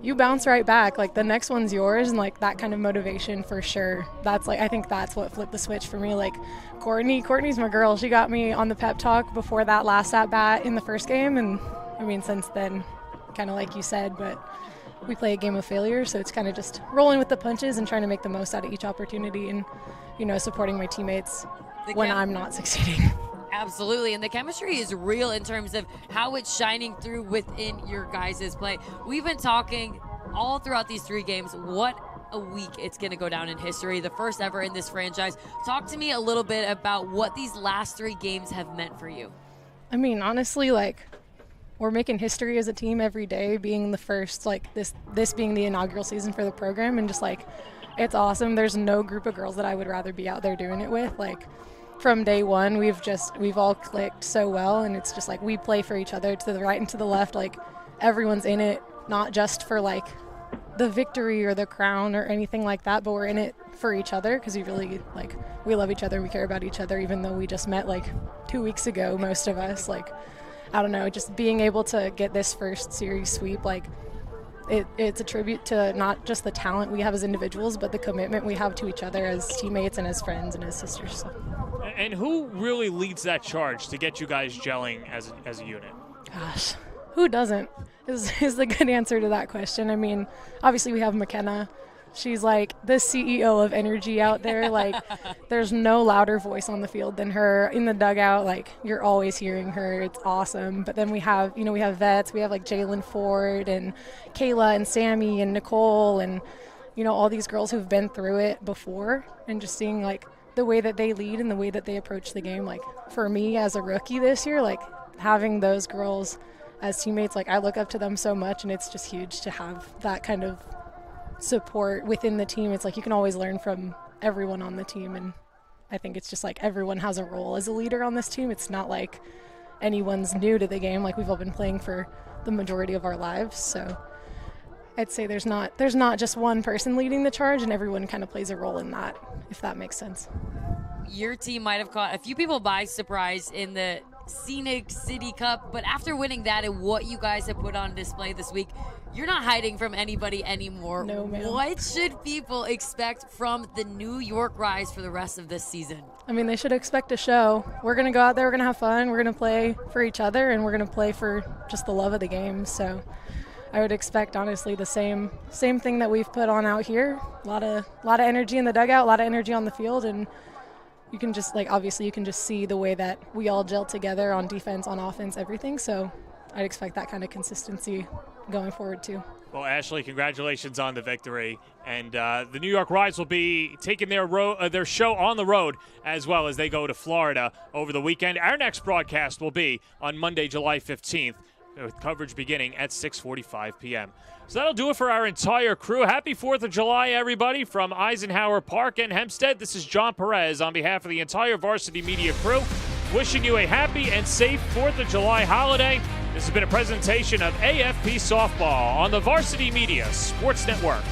S7: you bounce right back, like, the next one's yours, and, like, that kind of motivation for sure. That's, like, I think that's what flipped the switch for me. Like, Courtney's my girl. She got me on the pep talk before that last at-bat in the first game, and, I mean, since then, kind of like you said, but we play a game of failure, so it's kind of just rolling with the punches and trying to make the most out of each opportunity and, you know, supporting my teammates when I'm not succeeding.
S2: Absolutely, and the chemistry is real in terms of how it's shining through within your guys' play. We've been talking all throughout these 3 games. What a week it's going to go down in history, the first ever in this franchise. Talk to me a little bit about what these last 3 games have meant for you.
S7: I mean, honestly, like, we're making history as a team every day, being the first, like, this being the inaugural season for the program, and just, like, it's awesome. There's no group of girls that I would rather be out there doing it with. Like, from day one, we've all clicked so well, and it's just like we play for each other to the right and to the left. Like, everyone's in it, not just for, like, the victory or the crown or anything like that, but we're in it for each other because we really, like, we love each other, we care about each other, even though we just met, like, 2 weeks ago, most of us. Like, I don't know, just being able to get this first series sweep, like, it's a tribute to not just the talent we have as individuals, but the commitment we have to each other as teammates and as friends and as sisters. So.
S1: And who really leads that charge to get you guys gelling as a unit?
S7: Gosh, who doesn't is the good answer to that question. I mean, obviously we have McKenna. She's like the CEO of energy out there. Like, there's no louder voice on the field than her. In the dugout, like, you're always hearing her. It's awesome. But then we have vets. We have, like, Jalen Ford and Kayla and Sammy and Nicole and, you know, all these girls who've been through it before, and just seeing, like, the way that they lead and the way that they approach the game. Like, for me as a rookie this year, like, having those girls as teammates, like, I look up to them so much, and it's just huge to have that kind of support within the team. It's like you can always learn from everyone on the team, and I think it's just like everyone has a role as a leader on this team. It's not like anyone's new to the game. Like, we've all been playing for the majority of our lives, so I'd say there's not just one person leading the charge, and everyone kind of plays a role in that, if that makes sense.
S2: Your team might have caught a few people by surprise in the Scenic City Cup, but after winning that and what you guys have put on display this week, you're not hiding from anybody anymore.
S7: No, ma'am.
S2: What should people expect from the New York Rise for the rest of this season?
S7: I mean, they should expect a show. We're going to go out there, we're going to have fun, we're going to play for each other, and we're going to play for just the love of the game. So I would expect, honestly, the same thing that we've put on out here. A lot of energy in the dugout, a lot of energy on the field, and you can just, like, obviously you can just see the way that we all gel together on defense, on offense, everything. So I'd expect that kind of consistency going forward too.
S1: Well, Ashley, congratulations on the victory. And the New York Rise will be taking their show on the road as well as they go to Florida over the weekend. Our next broadcast will be on Monday, July 15th, with coverage beginning at 6:45 p.m. So that'll do it for our entire crew. Happy 4th of July, everybody, from Eisenhower Park and Hempstead. This is John Perez on behalf of the entire Varsity Media crew, wishing you a happy and safe 4th of July holiday. This has been a presentation of AFP Softball on the Varsity Media Sports Network.